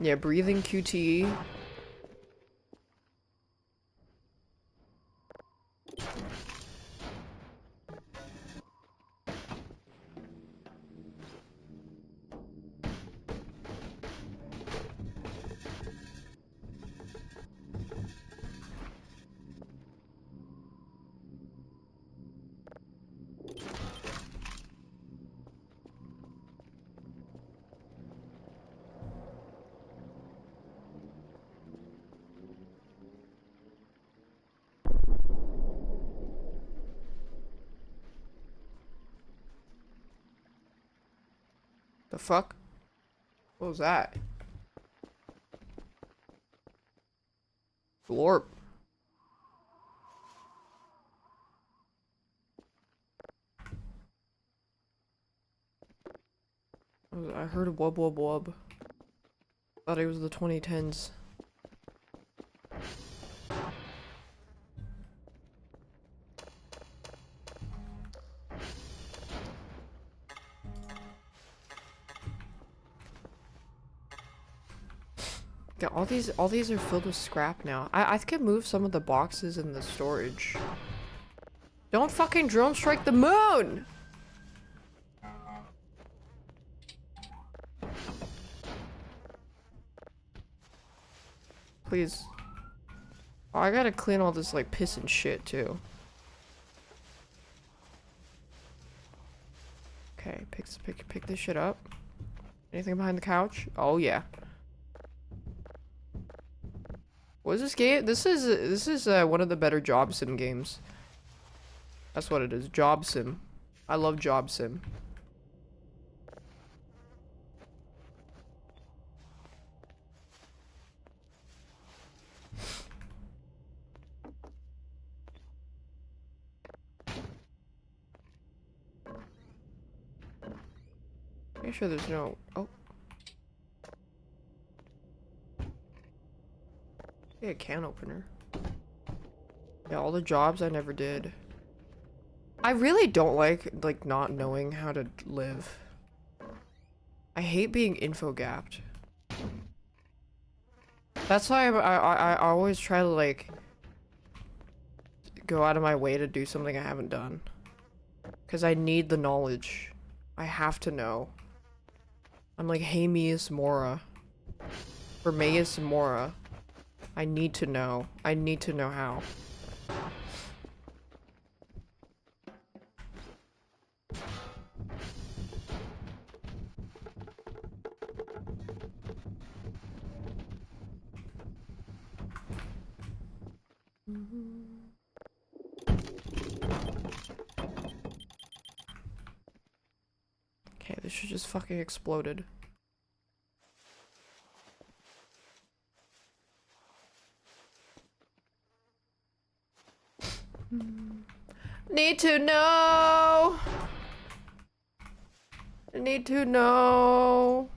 Yeah, breathing QTE. The fuck? What was that? Glorp. I heard a wub wub wub. Thought it was the 2010s. Yeah, all these are filled with scrap now. I could move some of the boxes in the storage. Don't fucking drone strike the moon! Please. Oh, I gotta clean all this, like, piss and shit, too. Okay, pick this shit up. Anything behind the couch? Oh, yeah. What is this game? This is one of the better job sim games. That's what it is. Job sim. I love job sim. Make sure there's no... Oh. Yeah, a can opener. Yeah, all the jobs I never did. I really don't like not knowing how to live. I hate being info-gapped. That's why I always try to, like, go out of my way to do something I haven't done. Because I need the knowledge. I have to know. I'm like, hey, Mias Mora. For Mias Mora. I need to know. I need to know how. Okay, this should just fucking exploded. Need to know. Need to know.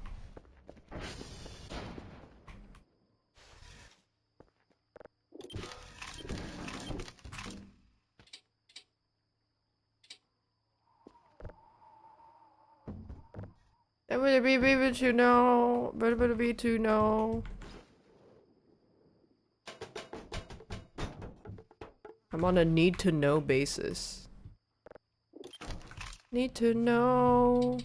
Better to know. Better be to know. I'm on a need to know basis. Need to know.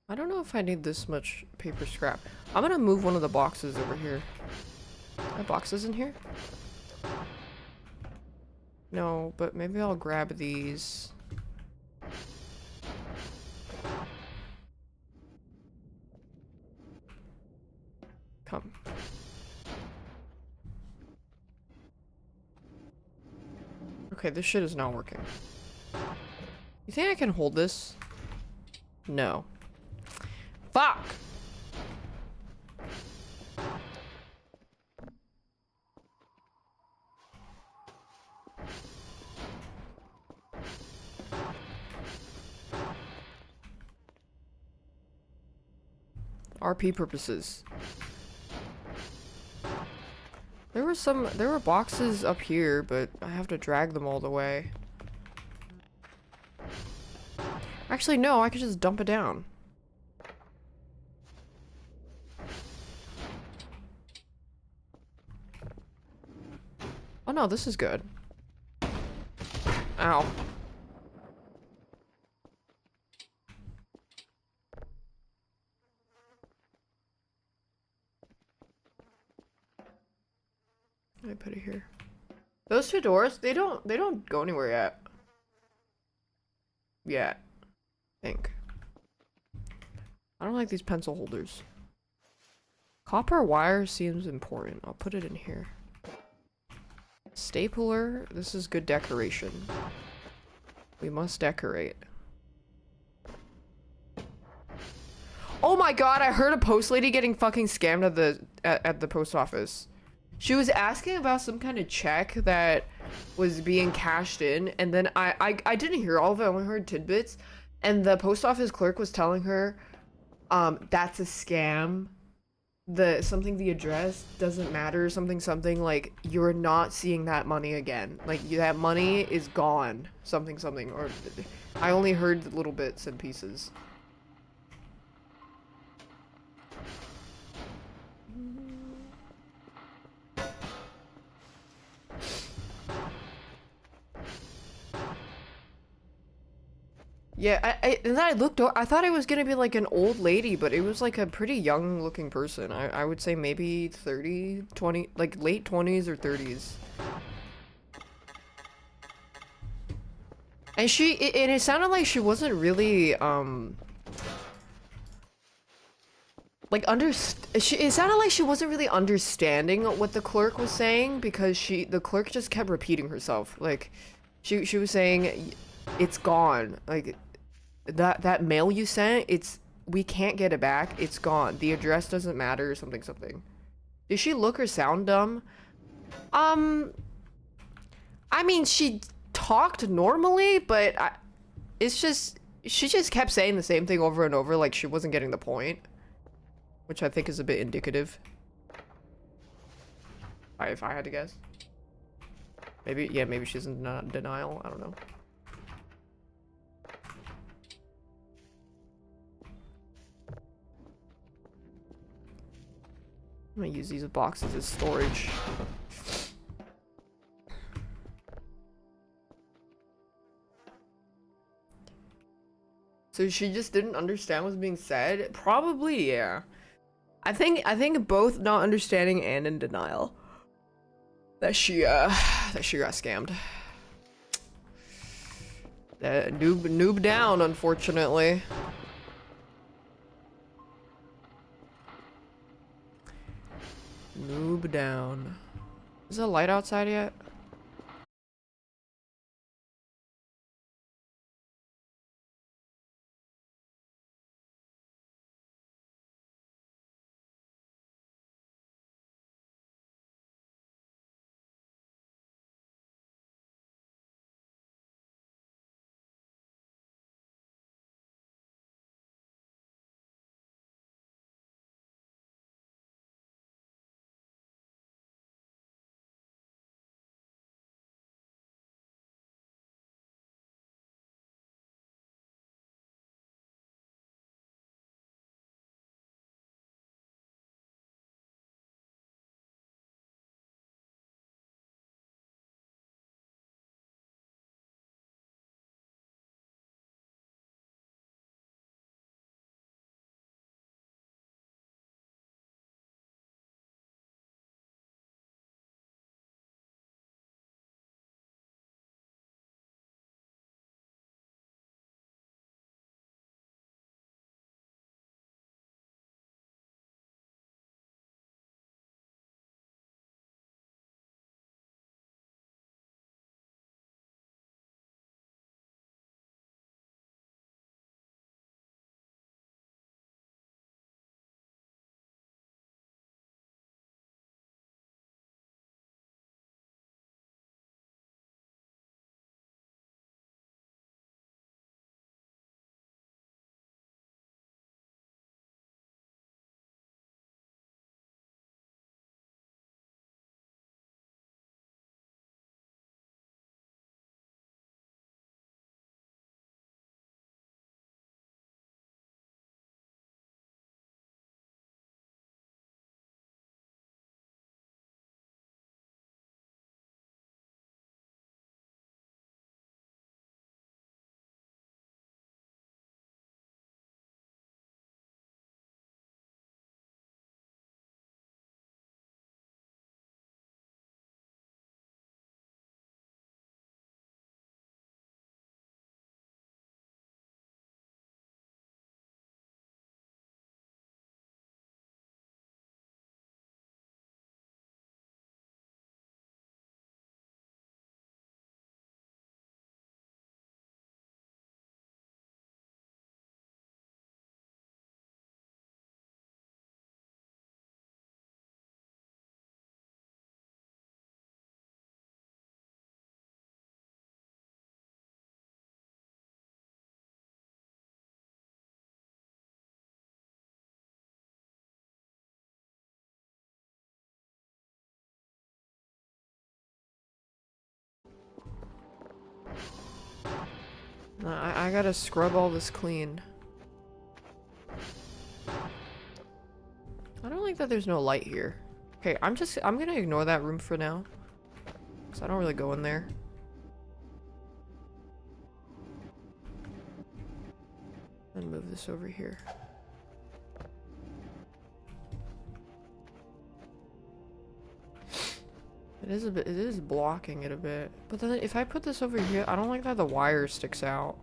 I don't know if I need this much paper scrap. I'm gonna move one of the boxes over here. Are boxes in here? No, but maybe I'll grab these. Come. Okay, this shit is not working. You think I can hold this? No. Fuck! RP purposes. There were boxes up here, but I have to drag them all the way. Actually, no, I could just dump it down. Oh no, this is good. Ow. Let me put it here. Those two doors, they don't go anywhere yet. Yet. I think. I don't like these pencil holders. Copper wire seems important. I'll put it in here. Stapler, this is good decoration. We must decorate. Oh my god, I heard a post lady getting fucking scammed at the post office. She was asking about some kind of check that was being cashed in, and then I didn't hear all of it, I only heard tidbits, and the post office clerk was telling her, that's a scam. the address doesn't matter, something, like you're not seeing that money again. Like that money is gone. Something, or I only heard little bits and pieces. Yeah, and then I looked over, I thought it was gonna be like an old lady, but it was like a pretty young looking person. I would say maybe 30, 20, like late 20s or 30s. And and it sounded like she wasn't really, like it sounded like she wasn't really understanding what the clerk was saying because the clerk just kept repeating herself. Like, she was saying, it's gone. Like, that mail you sent, we can't get it back. It's gone. The address doesn't matter, something. Did she look or sound dumb? Um, I mean, she talked normally, but it's just, she just kept saying the same thing over and over, like she wasn't getting the point, which I think is a bit indicative. If I had to guess. Maybe, yeah, maybe she's in denial. I don't know. I'm gonna use these boxes as storage. So she just didn't understand what's being said? Probably, yeah. I think both not understanding and in denial. That she got scammed. Noob down, unfortunately. Noob down. Is the light outside yet? I gotta scrub all this clean. I don't like that there's no light here. Okay, I'm gonna ignore that room for now. Cause I don't really go in there. And move this over here. It is blocking it a bit. But then if I put this over here, I don't like that the wire sticks out.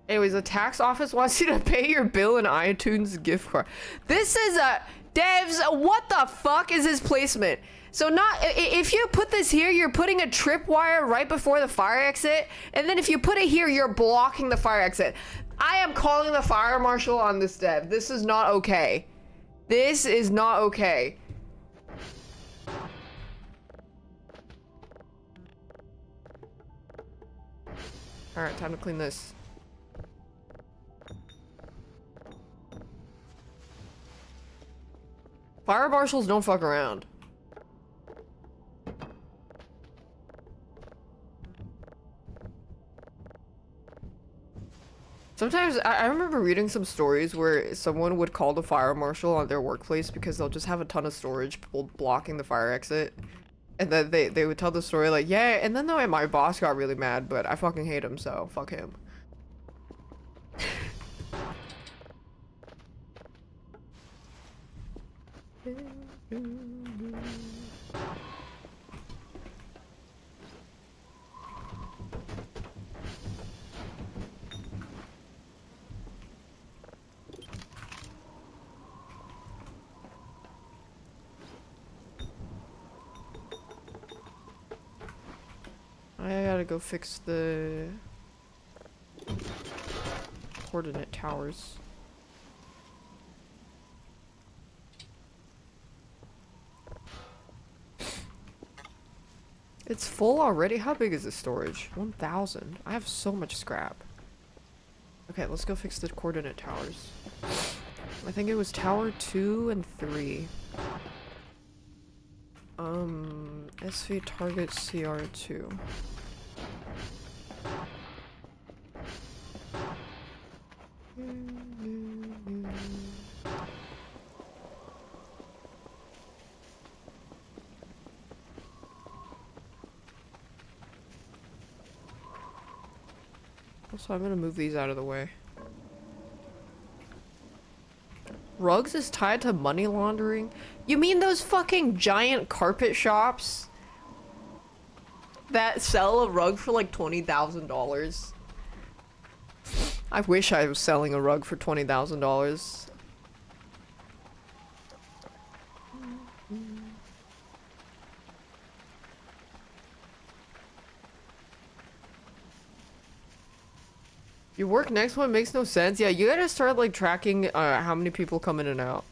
Anyways, the tax office wants you to pay your bill in iTunes gift card. This is a devs. What the fuck is this placement? So if you put this here, you're putting a tripwire right before the fire exit, and then if you put it here, you're blocking the fire exit. I am calling the fire marshal on this dev. This is not okay. This is not okay. Alright, time to clean this. Fire marshals don't fuck around. Sometimes, I remember reading some stories where someone would call the fire marshal at their workplace because they'll just have a ton of storage blocking the fire exit. And then they would tell the story like, yeah, and then my boss got really mad, but I fucking hate him, so fuck him. I gotta go fix the coordinate towers. It's full already? How big is this storage? 1,000. I have so much scrap. Okay, let's go fix the coordinate towers. I think it was tower 2 and 3. SV target CR2. Also, I'm gonna move these out of the way. Rugs is tied to money laundering? You mean those fucking giant carpet shops that sell a rug for like $20,000? I wish I was selling a rug for $20,000. Your work next one makes no sense. Yeah, you gotta start like tracking how many people come in and out.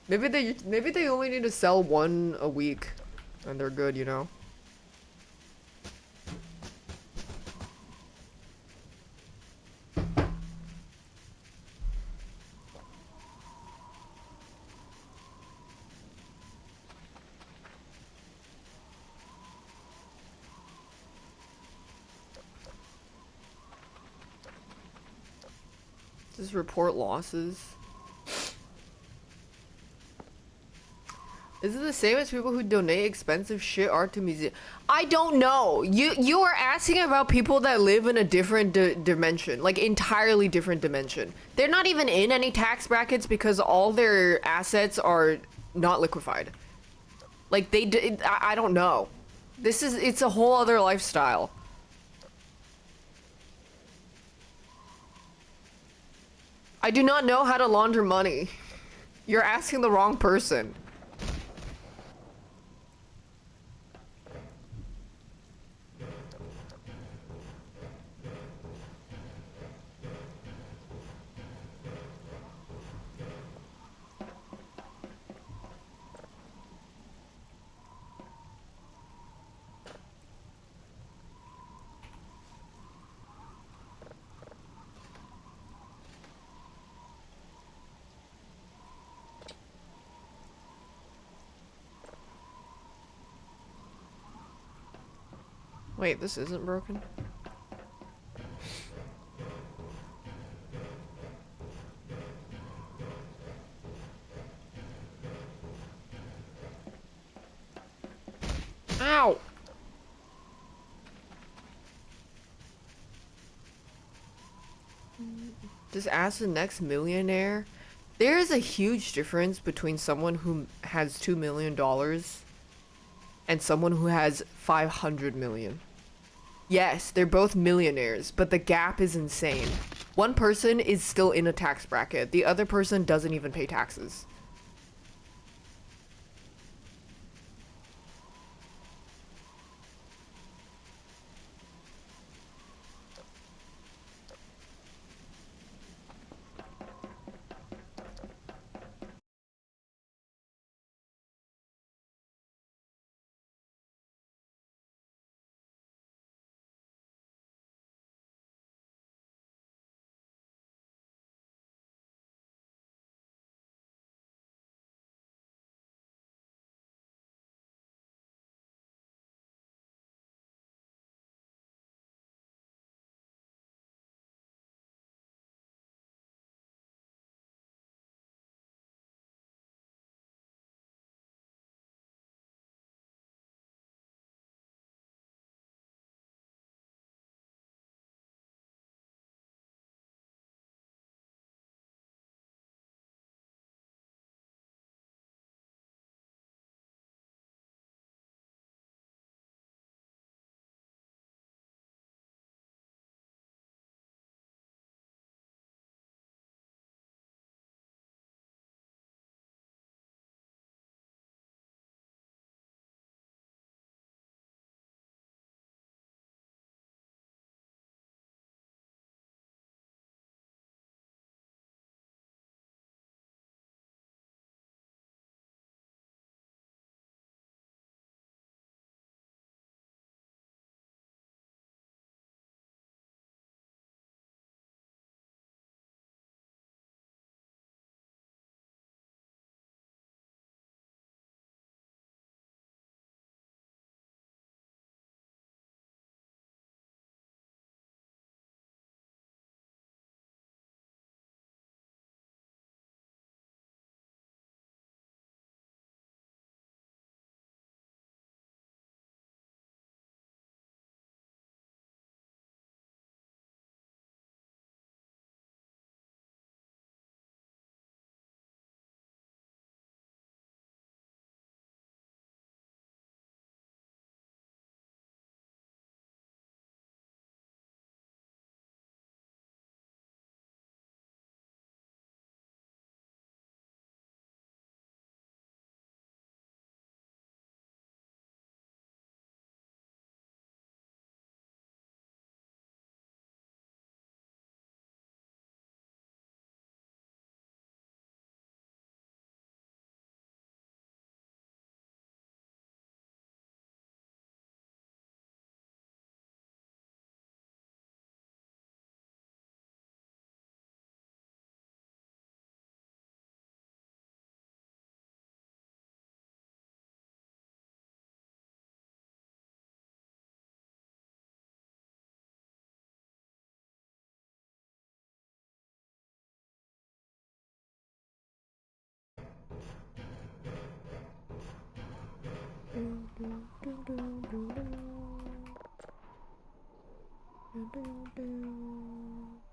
Maybe they only need to sell one a week and they're good, you know. Just report losses. Is it the same as people who donate expensive shit art to museums? I don't know. You are asking about people that live in a different dimension, like entirely different dimension. They're not even in any tax brackets because all their assets are not liquefied. Like I don't know. It's a whole other lifestyle. I do not know how to launder money. You're asking the wrong person. Wait, this isn't broken? Ow! Just ask the next millionaire. There is a huge difference between someone who has $2 million and someone who has 500 million. Yes, they're both millionaires, but the gap is insane. One person is still in a tax bracket. The other person doesn't even pay taxes.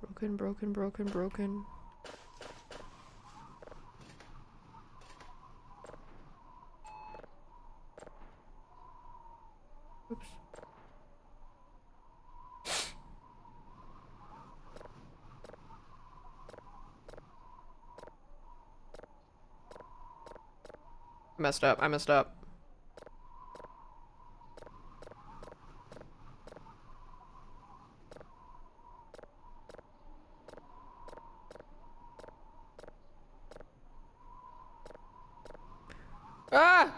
Broken, broken, broken, broken. Oops. Messed up. I messed up. Ah!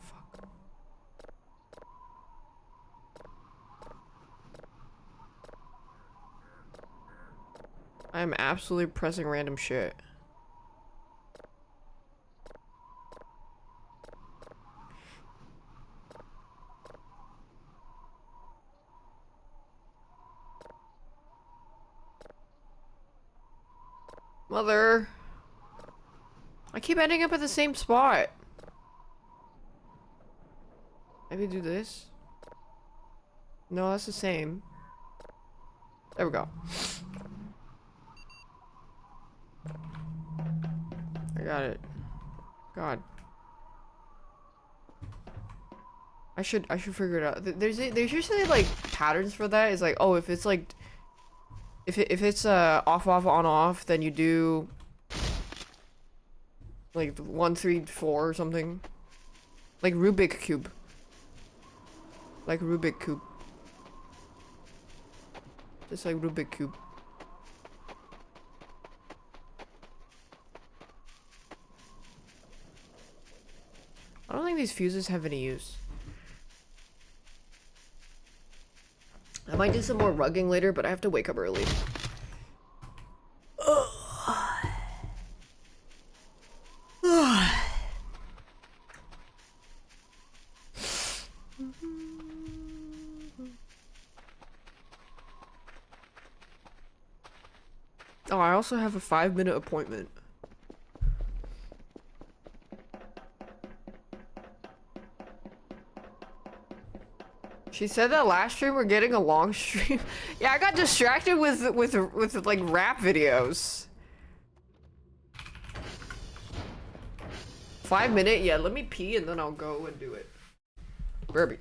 Fuck. I'm absolutely pressing random shit. Mother. I keep ending up at the same spot. Maybe do this? No, that's the same. There we go. I got it. God. I should figure it out. There's usually like patterns for that. It's like, oh, if it's like if it's off on, then you do like 1 3 4 or something. Like Rubik cube. Like Rubik cube. Just like Rubik cube. I don't think these fuses have any use. I might do some more rugging later, but I have to wake up early. Oh, I also have a 5-minute appointment. She said that last stream we're getting a long stream. Yeah, I got distracted with like rap videos. 5 minute? Yeah, let me pee and then I'll go and do it. Burby.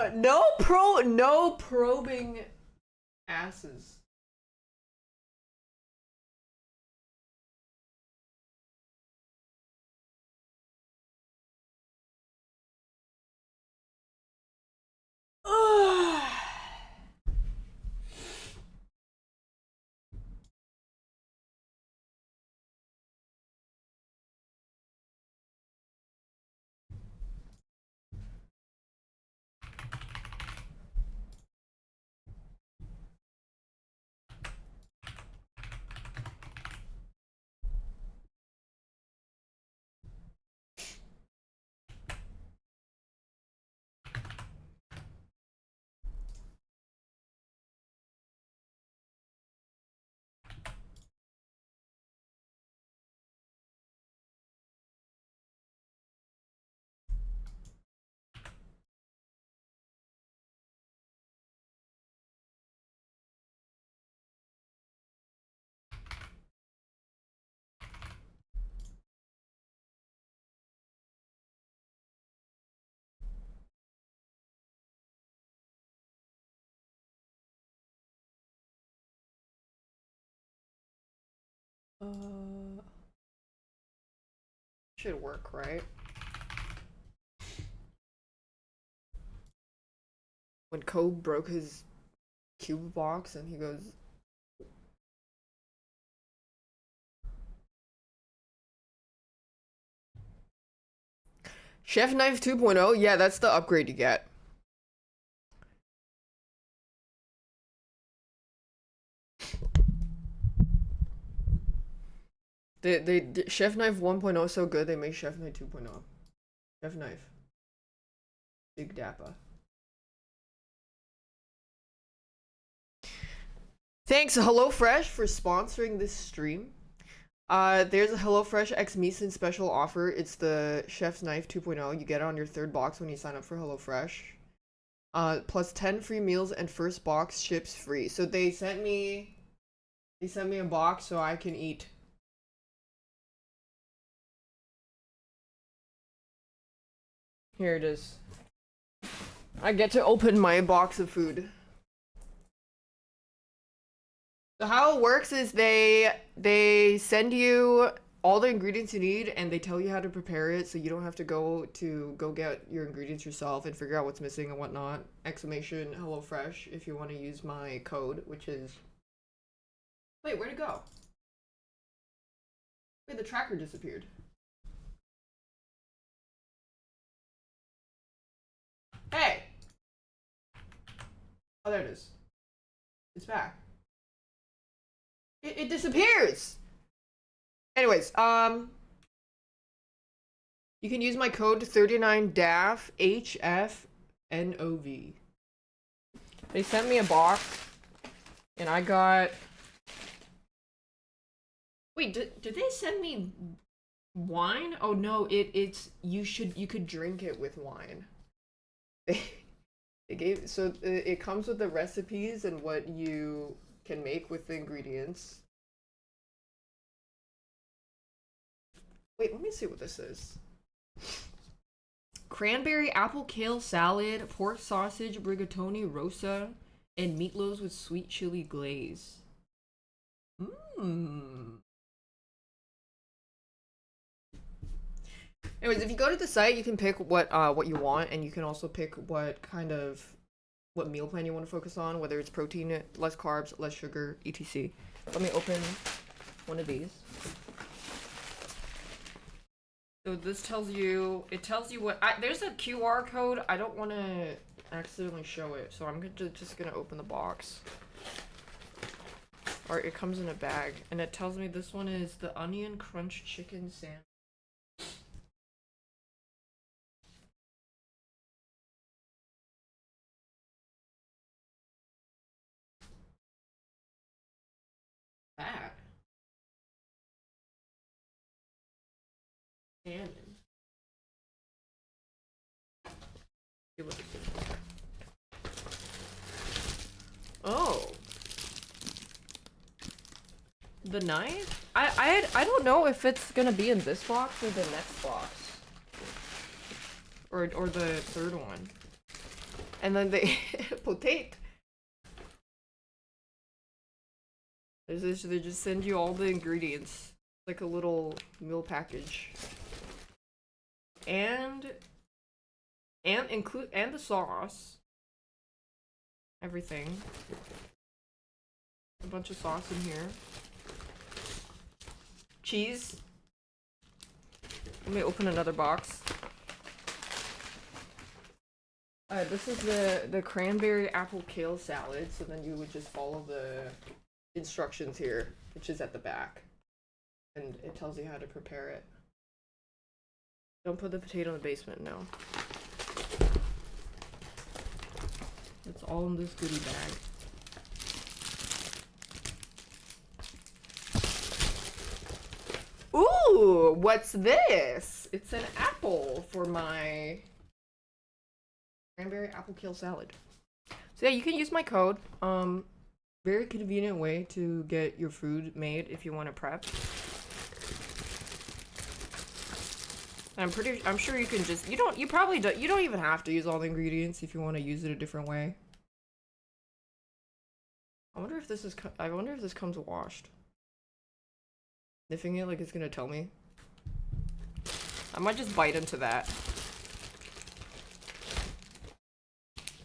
No probing asses. Should work, right? When Kobe broke his cube box and he goes, Chef Knife 2.0? Yeah, that's the upgrade you get. They Chef Knife 1.0 is so good they make Chef Knife 2.0. Chef Knife. Big Dappa. Thanks HelloFresh for sponsoring this stream. There's a HelloFresh X Meeson special offer. It's the Chef's Knife 2.0. You get it on your third box when you sign up for HelloFresh. Plus 10 free meals and first box ships free. So they sent me a box so I can eat. Here it is. I get to open my box of food. So how it works is they send you all the ingredients you need and they tell you how to prepare it so you don't have to go get your ingredients yourself and figure out what's missing and whatnot. Exclamation HelloFresh if you want to use my code, which is wait, where'd it go? Wait, the tracker disappeared. Hey! Oh, there it is. It's back. It disappears! Anyways, you can use my code 39daph HFNOV. They sent me a box, and I got. Wait, did they send me wine? Oh no, it's you could drink it with wine. They gave so it comes with the recipes and what you can make with the ingredients. Wait, let me see what this is. Cranberry apple kale salad, pork sausage, rigatoni rosa, and meatloaves with sweet chili glaze. Mmm. Anyways, if you go to the site, you can pick what you want, and you can also pick what meal plan you want to focus on, whether it's protein, less carbs, less sugar, etc. Let me open one of these. So this tells you what there's a QR code. I don't want to accidentally show it, so I'm just gonna open the box. Or it comes in a bag, and it tells me this one is the onion crunch chicken sandwich. That salmon. See what this is. Oh. The knife? I don't know if it's gonna be in this box or the next box. Or the third one. And then they potato. They just send you all the ingredients. Like a little meal package. And the sauce. Everything. A bunch of sauce in here. Cheese. Let me open another box. This is the cranberry apple kale salad, so then you would just follow the instructions here, which is at the back. And it tells you how to prepare it. Don't put the potato in the basement, no. It's all in this goodie bag. Ooh, what's this? It's an apple for my cranberry apple kale salad. So yeah, you can use my code. Very convenient way to get your food made if you want to prep. I'm sure you can just, you don't even have to use all the ingredients if you want to use it a different way. I wonder if this comes washed. Sniffing it like it's gonna tell me. I might just bite into that.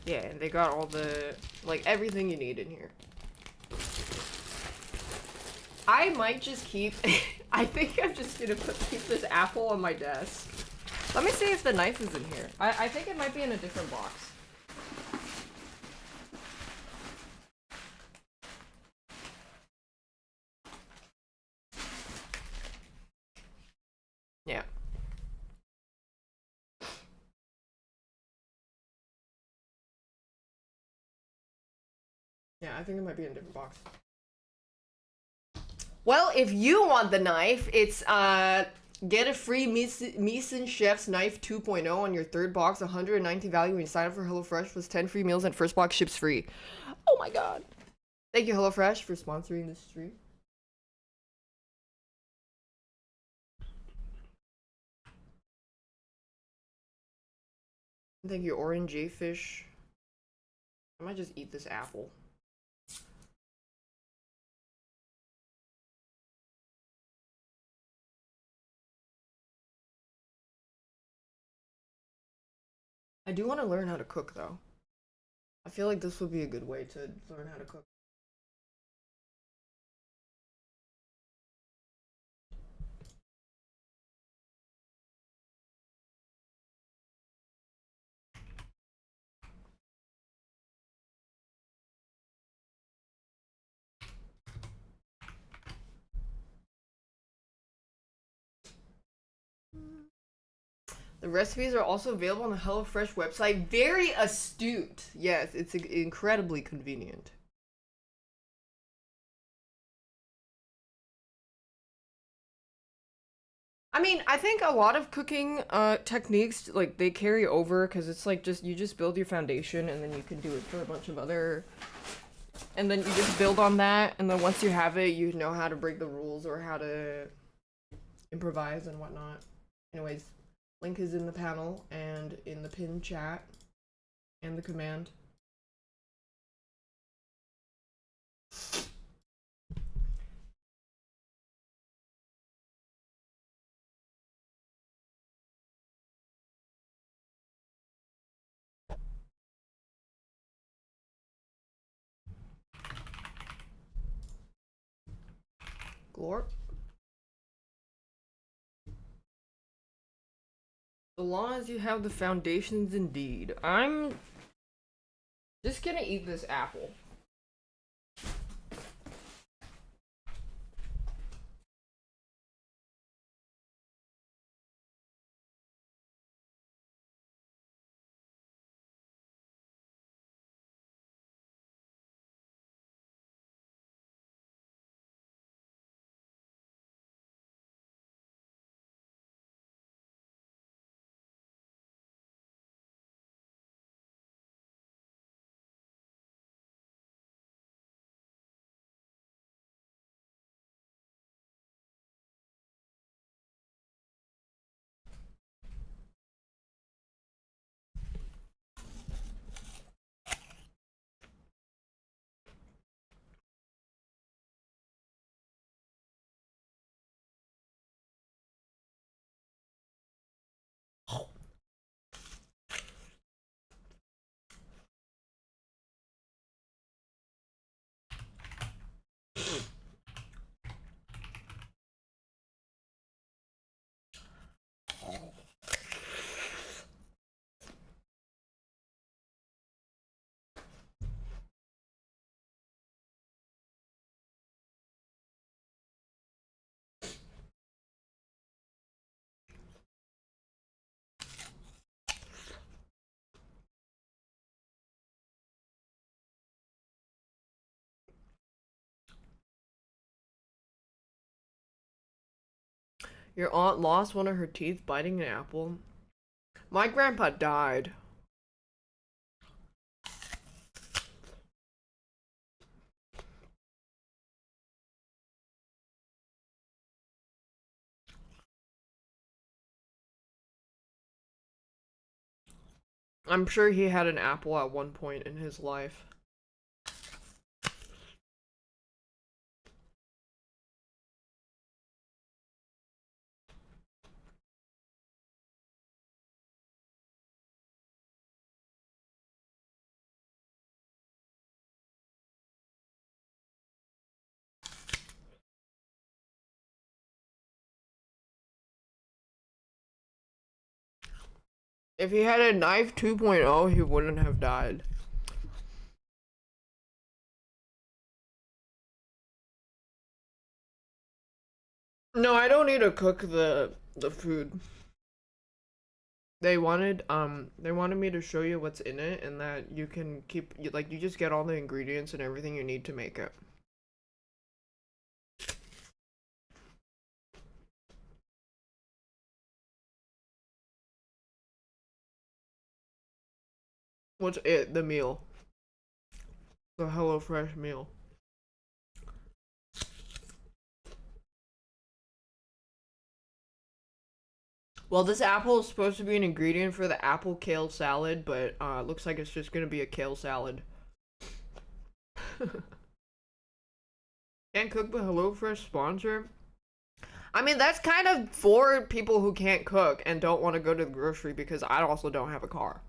Yeah, and they got all the, like, everything you need in here. I might just keep, I think I'm just gonna keep this apple on my desk. Let me see if the knife is in here. I think it might be in a different box. Yeah. Yeah, I think it might be in a different box. Well, if you want the knife, it's get a free Mise Chef's Knife 2.0 on your third box, 190 value when you sign up for HelloFresh plus 10 free meals and first box ships free. Oh my god. Thank you, HelloFresh, for sponsoring this stream. Thank you, Orange Fish. I might just eat this apple. I do want to learn how to cook, though. I feel like this would be a good way to learn how to cook. The recipes are also available on the HelloFresh website. Very astute. Yes, it's incredibly convenient. I mean, I think a lot of cooking techniques like they carry over because it's like just you just build your foundation and then you can do it for a bunch of other and then you just build on that and then once you have it, you know how to break the rules or how to improvise and whatnot. Anyways, link is in the panel and in the pinned chat and the command. Glorp. So long as you have the foundations, indeed. I'm just gonna eat this apple. Your aunt lost one of her teeth biting an apple. My grandpa died. I'm sure he had an apple at one point in his life. If he had a knife 2.0, he wouldn't have died. No, I don't need to cook the food. They wanted me to show you what's in it and that you can keep like you just get all the ingredients and everything you need to make it. What's it? The meal. The HelloFresh meal. Well, this apple is supposed to be an ingredient for the apple kale salad, but looks like it's just gonna be a kale salad. Can't cook but HelloFresh sponsor? I mean, that's kind of for people who can't cook and don't want to go to the grocery, because I also don't have a car.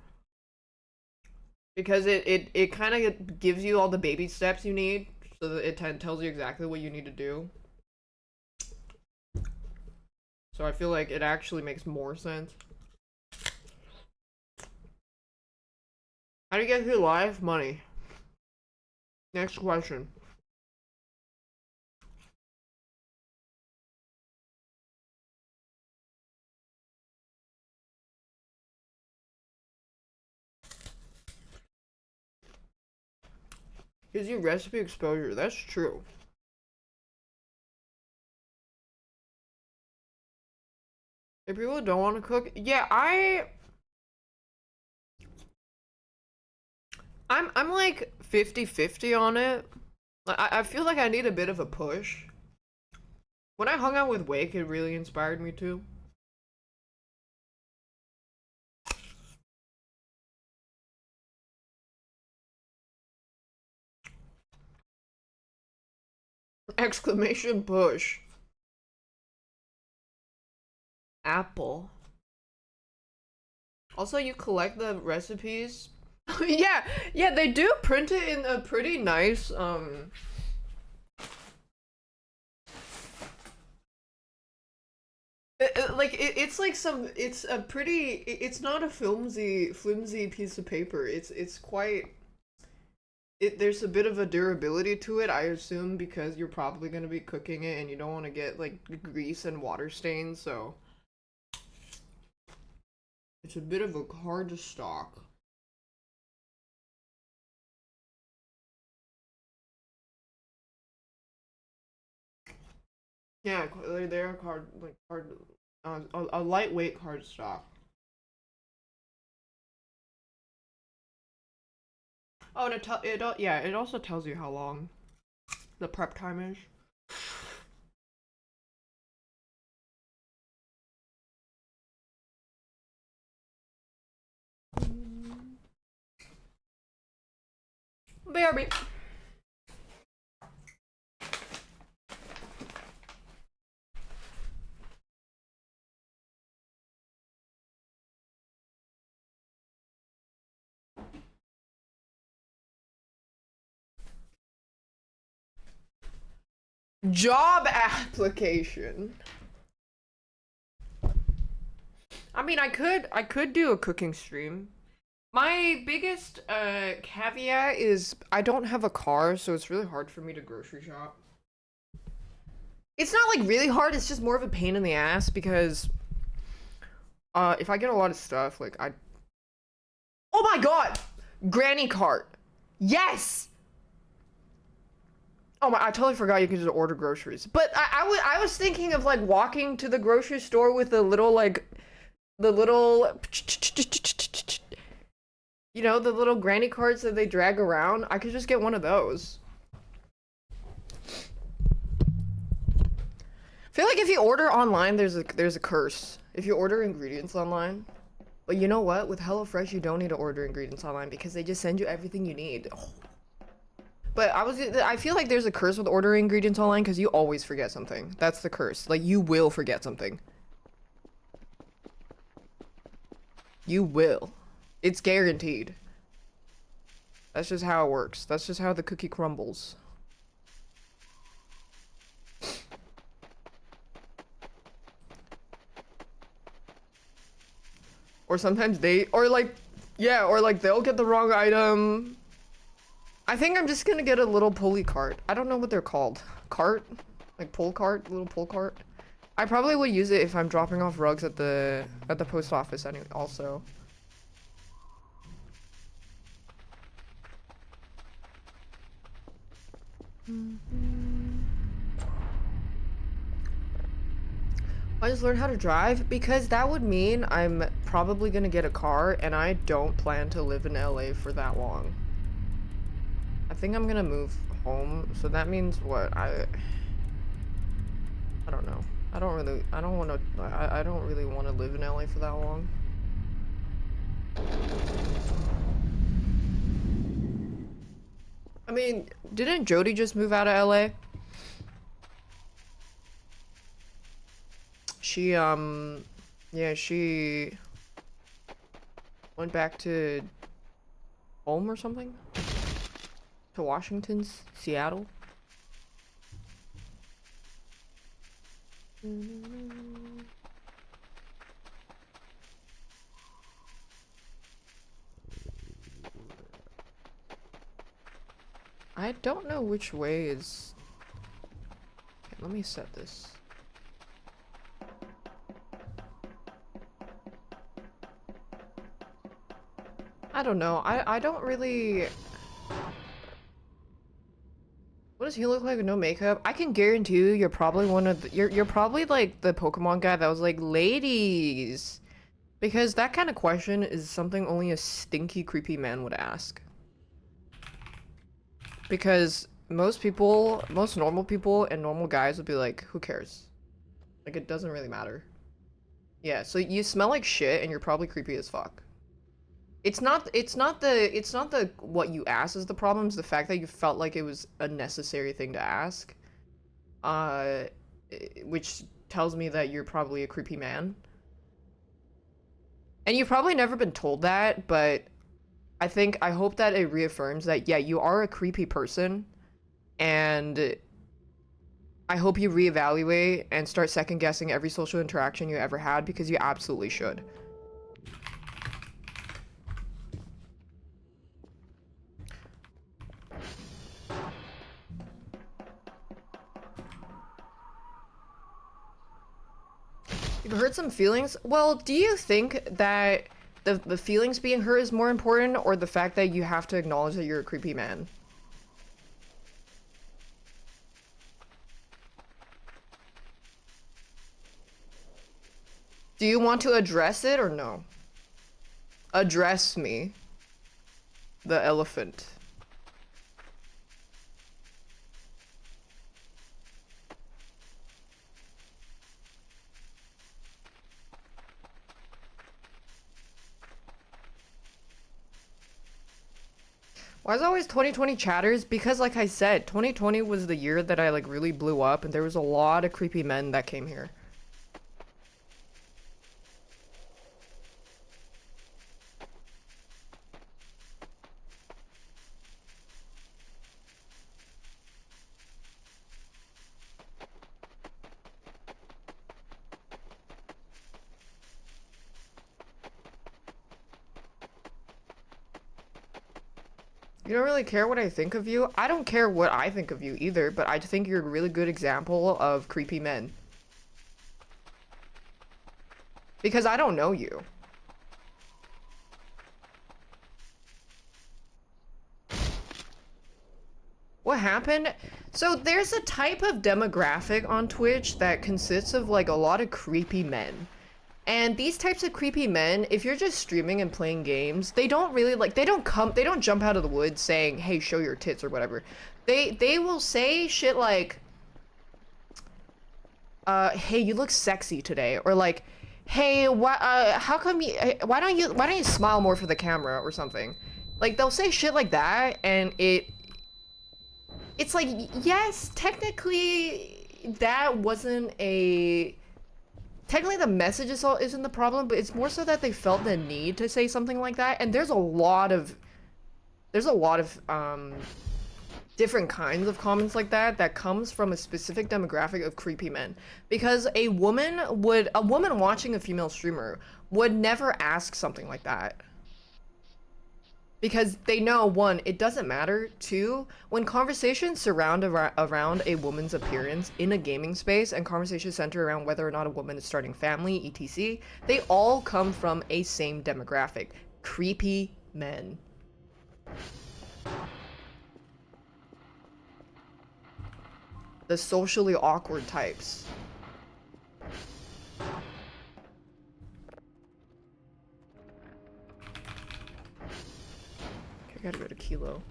Because it kind of gives you all the baby steps you need, so that it tells you exactly what you need to do. So I feel like it actually makes more sense. How do you get through life? Money. Next question. Gives you recipe exposure. That's true. If people don't want to cook, yeah, I'm like 50-50 on it. I feel like I need a bit of a push. When I hung out with Wake, it really inspired me too. Exclamation push. Apple. Also, you collect the recipes. Yeah, yeah, they do print it in a pretty nice, it's like it's a pretty, it's not a flimsy piece of paper. It's quite, there's a bit of a durability to it, I assume, because you're probably gonna be cooking it and you don't want to get like grease and water stains, so it's a bit of a hard stock. Yeah, they're a lightweight card stock. Oh, and it also tells you how long the prep time is. Baby. Job application. I mean, I could do a cooking stream. My biggest caveat is I don't have a car, so it's really hard for me to grocery shop. It's not like really hard, it's just more of a pain in the ass, because if I get a lot of stuff, like oh my god! Granny cart. Yes! Oh my, I totally forgot you could just order groceries. But I was thinking of like walking to the grocery store with the little the little, you know, the little granny carts that they drag around. I could just get one of those. I feel like if you order online, there's a curse. If you order ingredients online. But you know what? With HelloFresh, you don't need to order ingredients online because they just send you everything you need. Oh. But I feel like there's a curse with ordering ingredients online because you always forget something. That's the curse. Like, you will forget something. You will. It's guaranteed. That's just how it works. That's just how the cookie crumbles. Or sometimes or like they'll get the wrong item. I think I'm just gonna get a little pulley cart. I don't know what they're called. Cart? Like pull cart? Little pull cart? I probably would use it if I'm dropping off rugs at the post office anyway, also. I just learned how to drive because that would mean I'm probably gonna get a car, and I don't plan to live in LA for that long. I think I'm gonna move home, so that means what? I don't know. I don't really want to live in LA for that long. I mean, didn't Jody just move out of LA? She, yeah, she went back to home or something? To Washington, Seattle? I don't know which way is... Okay, let me set this. I don't know. I don't really... What does he look like with no makeup? I can guarantee you, you're probably one of the, you're probably like the Pokemon guy that was like, ladies, because that kind of question is something only a stinky, creepy man would ask. Because most people, most normal people and normal guys would be like, who cares? Like, it doesn't really matter. Yeah, so you smell like shit and you're probably creepy as fuck. It's not the what you ask is the problem, it's the fact that you felt like it was a necessary thing to ask. Uh, which tells me that you're probably a creepy man. And you've probably never been told that, but I hope that it reaffirms that, yeah, you are a creepy person, and I hope you reevaluate and start second guessing every social interaction you ever had, because you absolutely should. You've hurt some feelings? Well, do you think that the feelings being hurt is more important, or the fact that you have to acknowledge that you're a creepy man? Do you want to address it or no? Address me. The elephant. Why is it always 2020 chatters? Because like I said, 2020 was the year that I like really blew up, and there was a lot of creepy men that came here. You don't really care what I think of you? I don't care what I think of you either, but I think you're a really good example of creepy men. Because I don't know you. What happened? So there's a type of demographic on Twitch that consists of like a lot of creepy men. And these types of creepy men, if you're just streaming and playing games, they don't really like, they don't jump out of the woods saying, hey, show your tits or whatever. They will say shit like, hey, you look sexy today, or like, hey, how come you, why don't you smile more for the camera or something? Like, they'll say shit like that, and it's like, yes, technically that wasn't a, technically the message isn't the problem, but it's more so that they felt the need to say something like that, and there's a lot of different kinds of comments like that comes from a specific demographic of creepy men. Because a woman watching a female streamer would never ask something like that. Because they know, one, it doesn't matter. Two, when conversations surround around a woman's appearance in a gaming space, and conversations center around whether or not a woman is starting family, etc., they all come from a same demographic. Creepy men. The socially awkward types. kilo.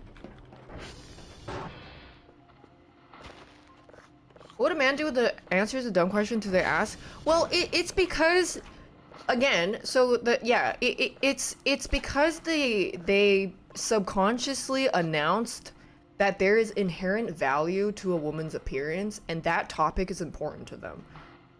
What would a man do with the answers a dumb question to they ask? Well, it's because, again, so it's because they subconsciously announced that there is inherent value to a woman's appearance, and that topic is important to them.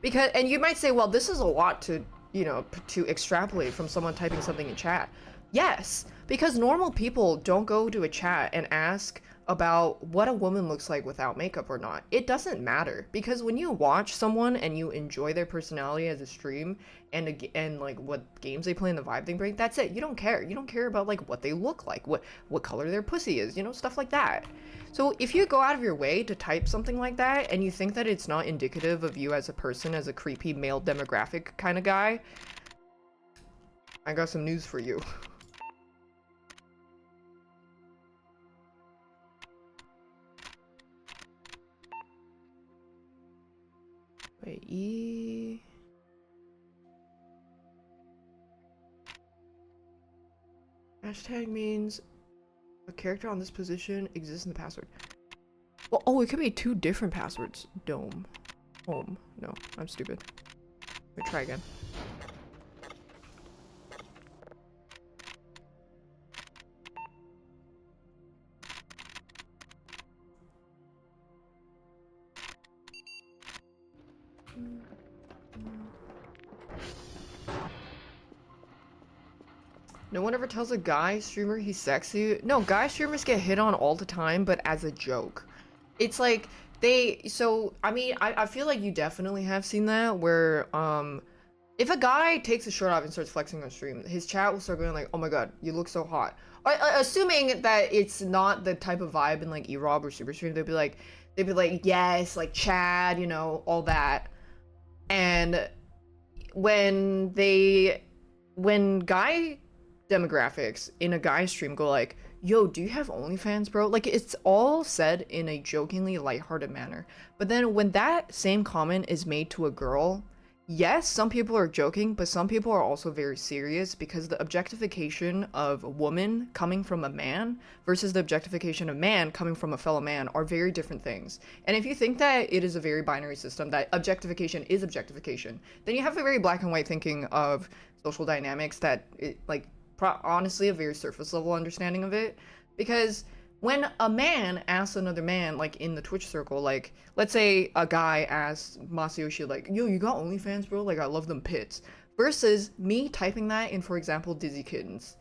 Because, and you might say, well, this is a lot to, to extrapolate from someone typing something in chat. Yes, because normal people don't go to a chat and ask about what a woman looks like without makeup or not. It doesn't matter, because when you watch someone and you enjoy their personality as a stream and like what games they play and the vibe they bring, that's it. You don't care. You don't care about like what they look like, what color their pussy is, stuff like that. So if you go out of your way to type something like that and you think that it's not indicative of you as a person, as a creepy male demographic kind of guy, I got some news for you. Wait, E... Hashtag means a character on this position exists in the password. Well, oh, it could be two different passwords. Dome. Home. No, I'm stupid. Wait, try again. No one ever tells a guy streamer he's sexy. No, guy streamers get hit on all the time, but as a joke. It's like, I mean, I feel like you definitely have seen that, where, if a guy takes his shirt off and starts flexing on stream, his chat will start going like, oh my god, you look so hot. Assuming that it's not the type of vibe in like eRob or Superstream, they'd be like, yes, like Chad, all that. And when guy demographics in a guy stream go like, yo, do you have OnlyFans, bro? Like, it's all said in a jokingly lighthearted manner. But then when that same comment is made to a girl, yes, some people are joking, but some people are also very serious, because the objectification of a woman coming from a man versus the objectification of man coming from a fellow man are very different things. And if you think that it is a very binary system, that objectification is objectification, then you have a very black and white thinking of social dynamics that, honestly, a very surface level understanding of it. Because when a man asks another man, like in the Twitch circle, like, let's say a guy asks Masayoshi, like, yo, you got OnlyFans, bro? Like, I love them pits. Versus me typing that in, for example, Dizzy Kittens.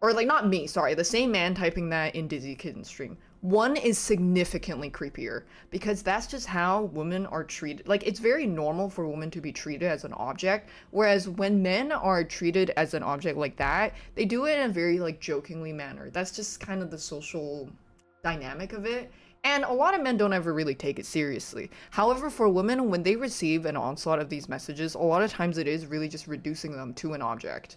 Or, like, not me, sorry, the same man typing that in Dizzy Kittens stream. One is significantly creepier, because that's just how women are treated. Like, it's very normal for women to be treated as an object, whereas when men are treated as an object like that, they do it in a very, like, jokingly manner. That's just kind of the social dynamic of it. And a lot of men don't ever really take it seriously. However, for women, when they receive an onslaught of these messages, a lot of times it is really just reducing them to an object.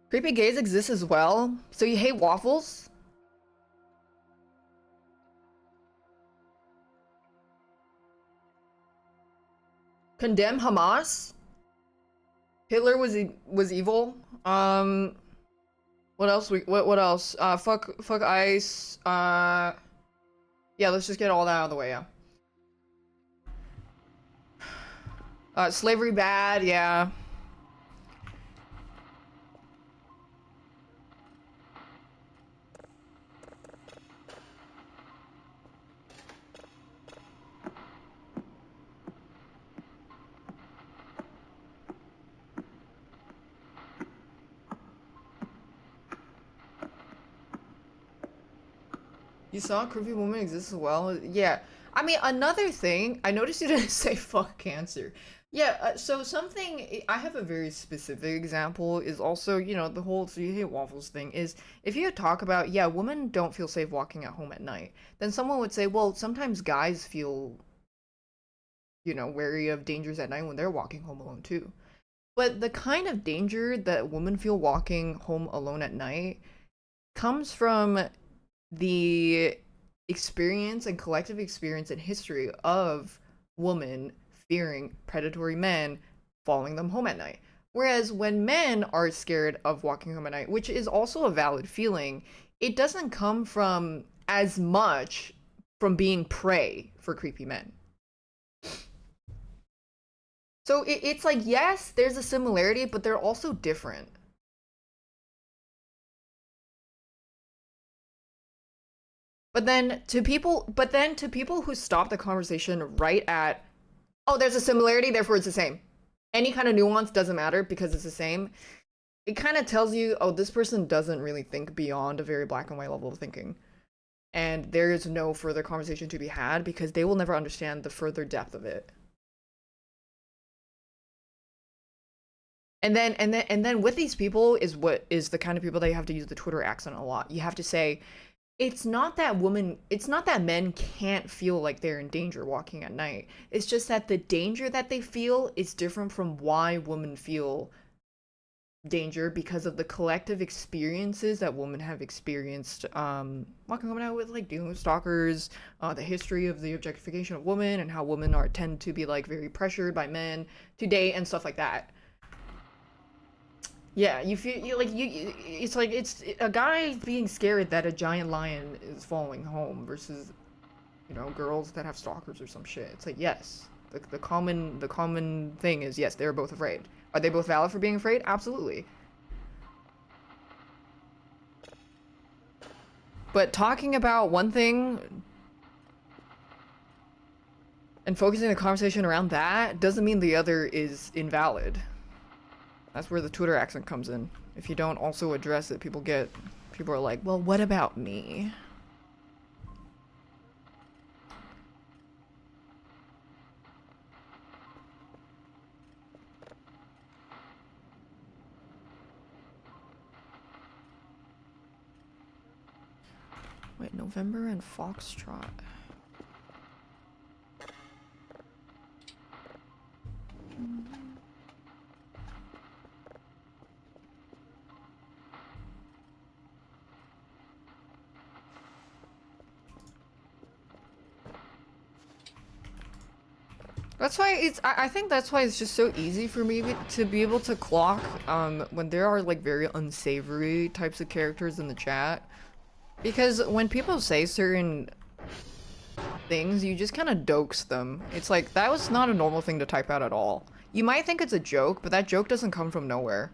Creepy gays exist as well. So you hate waffles? Condemn Hamas? Hitler was evil. What else? What else? Fuck ICE. Yeah, let's just get all that out of the way. Yeah. Slavery bad. Yeah. You saw creepy woman exists as well? Yeah. I mean, another thing, I noticed you didn't say fuck cancer. Yeah, so something, I have a very specific example, is also, the whole so you hate waffles thing, is if you talk about, yeah, women don't feel safe walking at home at night, then someone would say, well, sometimes guys feel, wary of dangers at night when they're walking home alone too. But the kind of danger that women feel walking home alone at night comes from the experience and collective experience and history of women fearing predatory men following them home at night. Whereas when men are scared of walking home at night, which is also a valid feeling, it doesn't come from as much from being prey for creepy men. So it's like, yes, there's a similarity, but they're also different. But then to people who stop the conversation right at, oh, there's a similarity, therefore it's the same. Any kind of nuance doesn't matter because it's the same. It kind of tells you, oh, this person doesn't really think beyond a very black and white level of thinking. And there is no further conversation to be had because they will never understand the further depth of it. And then with these people is what is the kind of people that you have to use the Twitter accent a lot. You have to say, it's not that men can't feel like they're in danger walking at night. It's just that the danger that they feel is different from why women feel danger because of the collective experiences that women have experienced walking home at night with, like dealing with stalkers, the history of the objectification of women and how women tend to be like very pressured by men to date and stuff like that. Yeah, you feel it's like it's a guy being scared that a giant lion is following home versus, girls that have stalkers or some shit. It's like, yes, the common thing is, yes, they're both afraid. Are they both valid for being afraid? Absolutely. But talking about one thing and focusing the conversation around that doesn't mean the other is invalid. That's where the Twitter accent comes in. If you don't also address it, people are like, well, what about me? Wait, November and Foxtrot. That's why I think that's why it's just so easy for me to be able to clock when there are like very unsavory types of characters in the chat. Because when people say certain things, you just kind of dokes them. It's like, that was not a normal thing to type out at all. You might think it's a joke, but that joke doesn't come from nowhere.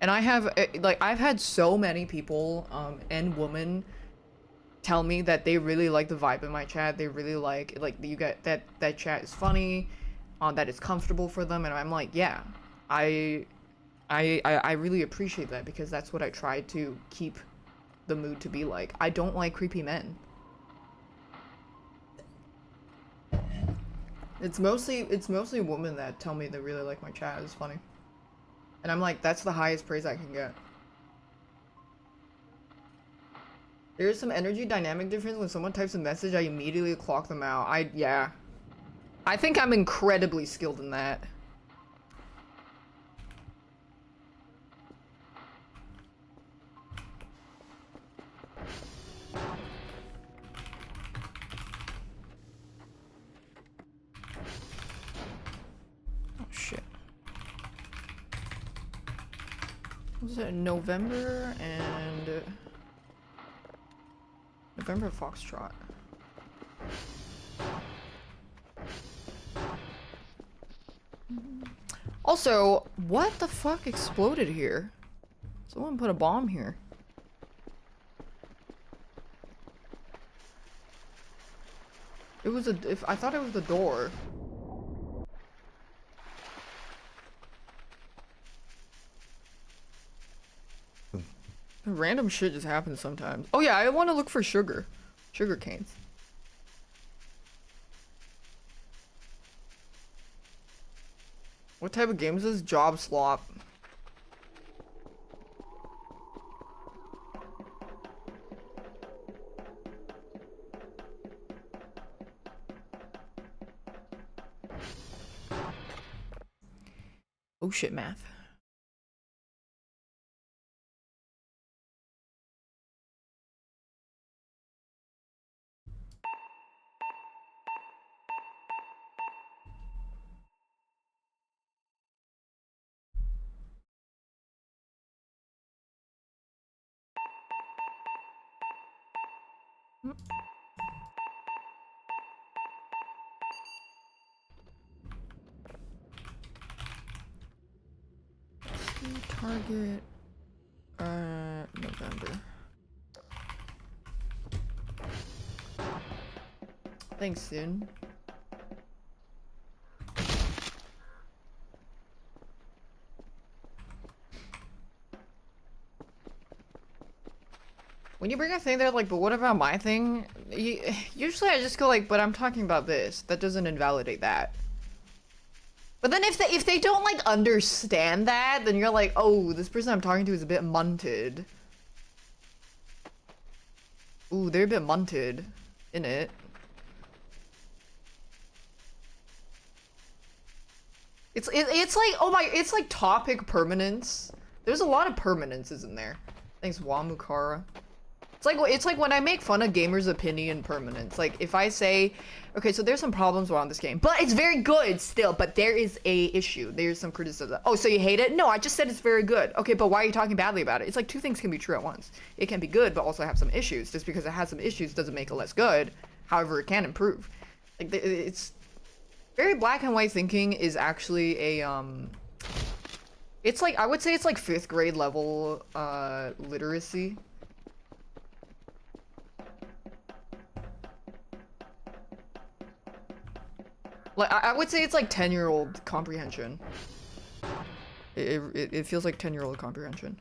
And I've had so many people and women tell me that they really like the vibe in my chat. They really like you get that chat is funny, that it's comfortable for them, and I'm like, yeah, I really appreciate that because that's what I try to keep the mood to be like. I don't like creepy men. It's mostly women that tell me they really like my chat. It's funny. And I'm like, that's the highest praise I can get. There is some energy dynamic difference when someone types a message, I immediately clock them out. Yeah. I think I'm incredibly skilled in that. Oh shit. Was it November and November Foxtrot? Also, what the fuck exploded here? Someone put a bomb here. It was I thought it was the door. Random shit just happens sometimes. Oh yeah, I want to look for sugar. Sugar canes. What type of game is this? Job slop. Oh shit, math. Target November. Thanks, Soon. When you bring a thing, they're like, but what about my thing? Usually I just go like, but I'm talking about this. That doesn't invalidate that. But then if they don't like understand that, then you're like, oh, this person I'm talking to is a bit munted. Ooh, they're a bit munted, innit? It's like, oh my, it's like topic permanence. There's a lot of permanences in there. Thanks, Wamukara. It's like when I make fun of gamers' opinion permanence. Like if I say, okay, so there's some problems around this game, but it's very good still, but there is a issue. There's some criticism. Oh, so you hate it? No, I just said it's very good. Okay, but why are you talking badly about it? It's like two things can be true at once. It can be good, but also have some issues. Just because it has some issues doesn't make it less good. However, it can improve. Like it's very black and white thinking is actually a it's like, I would say it's like 5th grade level literacy. Like, I would say it's like 10-year-old comprehension. It feels like 10-year-old comprehension.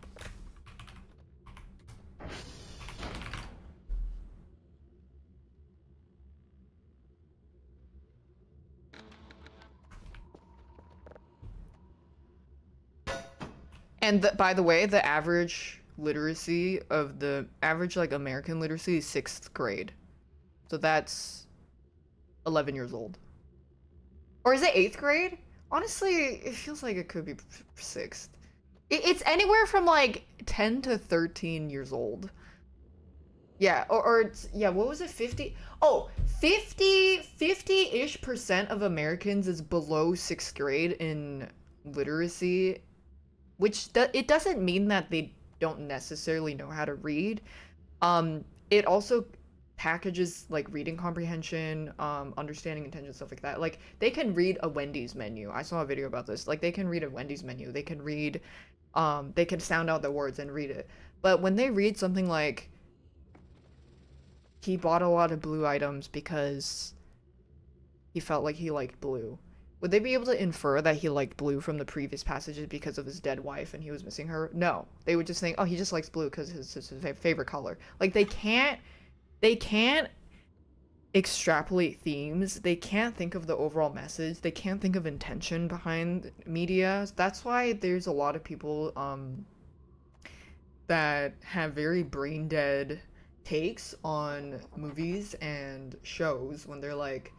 And by the way, the average literacy of the average like American literacy is 6th grade. So that's 11 years old. Or is it 8th grade? Honestly, it feels like it could be 6th. It's anywhere from like 10 to 13 years old. Yeah, or it's, yeah, what was it? 50? Oh, 50-ish% of Americans is below 6th grade in literacy, which it doesn't mean that they don't necessarily know how to read. It also packages like reading comprehension, understanding intention, stuff like that. Like they can read a Wendy's menu. I saw a video about this. Like they can read a Wendy's menu. They can read, they can sound out the words and read it. But when they read something like, he bought a lot of blue items because he felt like he liked blue, would they be able to infer that he liked blue from the previous passages because of his dead wife and he was missing her? No. They would just think, oh, he just likes blue because it's his favorite color. Like they can't extrapolate themes. They can't think of the overall message. They can't think of intention behind media. That's why there's a lot of people that have very brain dead takes on movies and shows when they're like,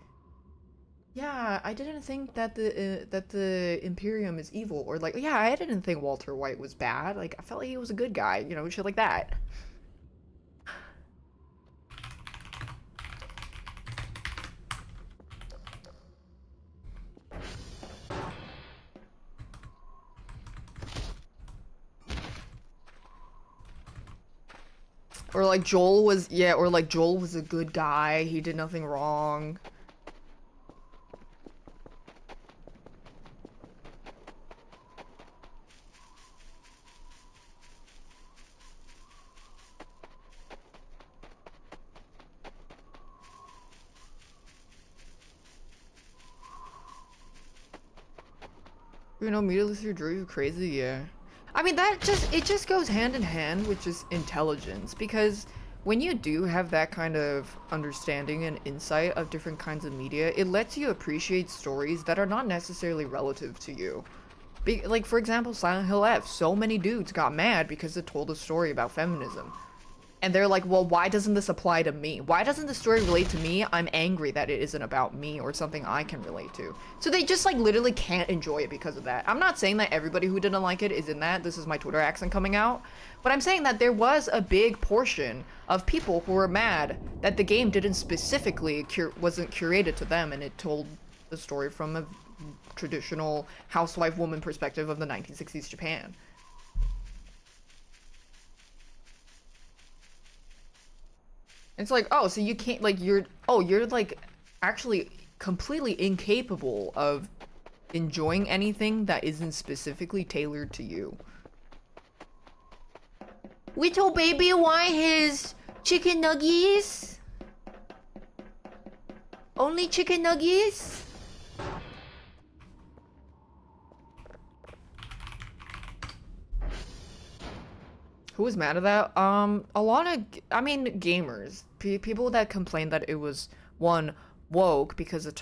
yeah, I didn't think that the Imperium is evil, or like, yeah, I didn't think Walter White was bad. Like I felt like he was a good guy, you know, shit like that. Or like Joel was, yeah, or like Joel was a good guy. He did nothing wrong. You know, media literacy drove you crazy, yeah. I mean, it just goes hand in hand with just intelligence, because when you do have that kind of understanding and insight of different kinds of media, it lets you appreciate stories that are not necessarily relative to you. Like, for example, Silent Hill F, so many dudes got mad because it told a story about feminism. And they're like, well, why doesn't this apply to me? Why doesn't the story relate to me? I'm angry that it isn't about me or something I can relate to. So they just like literally can't enjoy it because of that. I'm not saying that everybody who didn't like it is in that. This is my Twitter accent coming out. But I'm saying that there was a big portion of people who were mad that the game didn't specifically wasn't curated to them, and it told the story from a traditional housewife woman perspective of the 1960s Japan. It's like, oh, so you can't, like, you're like actually completely incapable of enjoying anything that isn't specifically tailored to you. Little baby want his chicken nuggets? Only chicken nuggets? Who was mad at that? A lot of, I mean, gamers. People that complained that it was, one, woke because it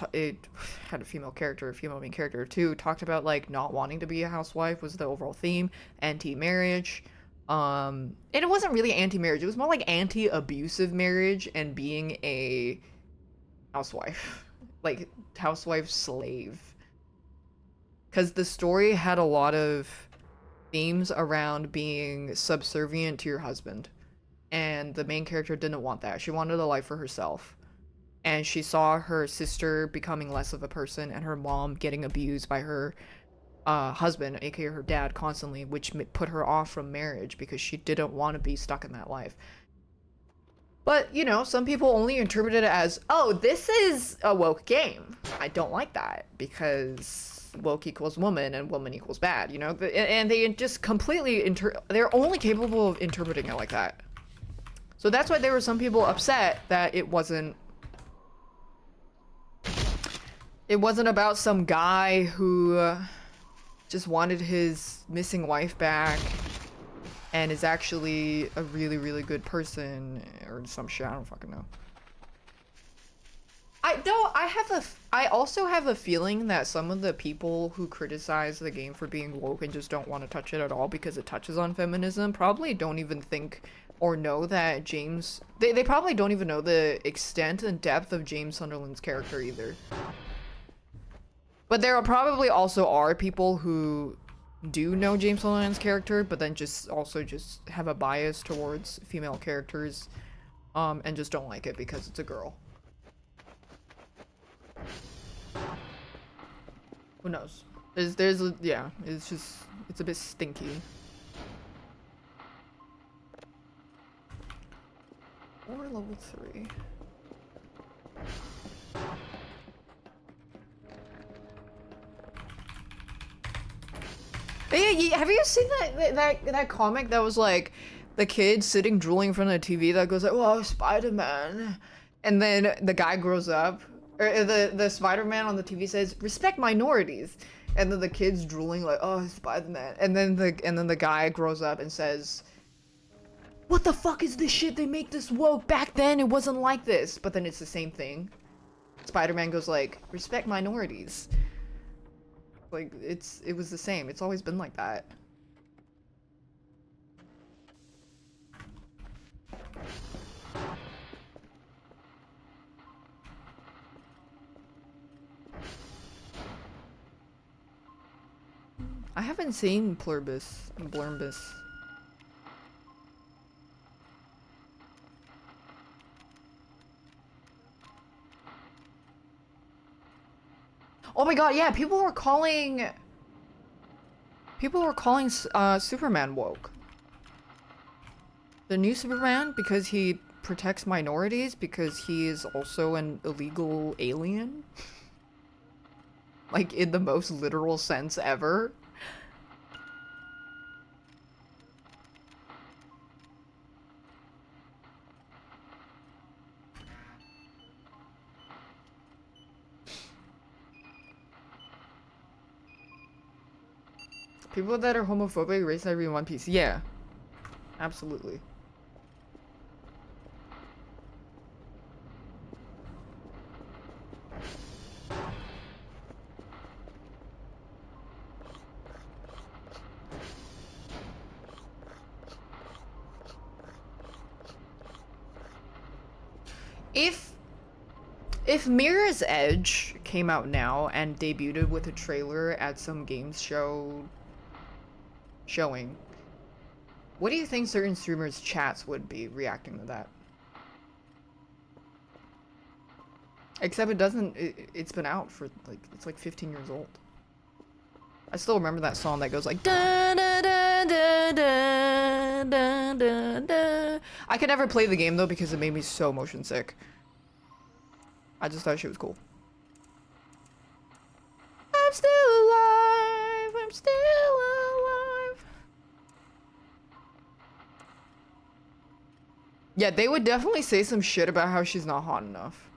had a female character, a female main character. Two, talked about, like, not wanting to be a housewife was the overall theme. Anti-marriage. And it wasn't really anti-marriage. It was more like anti-abusive marriage and being a housewife. Like, housewife slave. Because the story had a lot of themes around being subservient to your husband. And the main character didn't want that. She wanted a life for herself. And she saw her sister becoming less of a person and her mom getting abused by her husband, aka her dad, constantly, which put her off from marriage because she didn't want to be stuck in that life. But, you know, some people only interpret it as, oh, this is a woke game. I don't like that because woke equals woman and woman equals bad, you know? And they just completely they're only capable of interpreting it like that. So that's why there were some people upset that it wasn't about some guy who just wanted his missing wife back and is actually a really, really good person or some shit. I don't fucking know. I also have a feeling that some of the people who criticize the game for being woke and just don't want to touch it at all because it touches on feminism probably don't even think or know that James... They probably don't even know the extent and depth of James Sunderland's character either. But there are probably also are people who do know James Sunderland's character, but then just have a bias towards female characters, and just don't like it because it's a girl. Who knows? Yeah, it's a bit stinky. Or level 3. Yeah, have you seen that comic that was like the kid sitting drooling in front of the TV that goes like, "Oh, Spider-Man," and then the guy grows up, or the Spider-Man on the TV says, "Respect minorities," and then the kid's drooling like, "Oh, Spider-Man," and then the guy grows up and says, "What the fuck is this shit? They make this woke. Back then it wasn't like this," but then it's the same thing. Spider-Man goes like, "Respect minorities." Like, it was the same. It's always been like that. I haven't seen Blurbus. Oh my god, yeah, people were calling Superman woke. The new Superman, because he protects minorities, because he is also an illegal alien. Like, in the most literal sense ever. People that are homophobic race every One Piece. Yeah. Absolutely. If Mirror's Edge came out now and debuted with a trailer at some games showing, what do you think certain streamers' chats would be reacting to that? Except it's been out for like, it's like 15 years old. I still remember that song that goes like da da da da da da da da. I could never play the game though because it made me so motion sick. I just thought she was cool. I'm still alive. I'm still alive. Yeah, they would definitely say some shit about how she's not hot enough.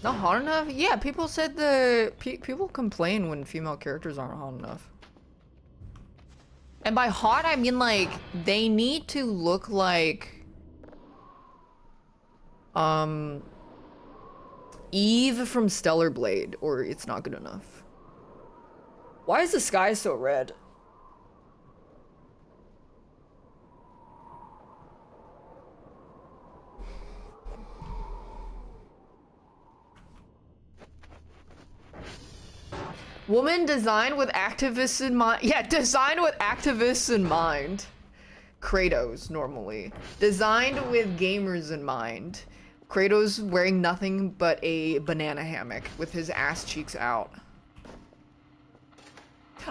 Not hot enough? Yeah, people said people complain when female characters aren't hot enough. And by hot, I mean like they need to look like Eve from Stellar Blade, or it's not good enough. Why is the sky so red? Woman designed with activists in mind. Yeah, designed with activists in mind. Kratos, normally. Designed with gamers in mind. Kratos wearing nothing but a banana hammock with his ass cheeks out.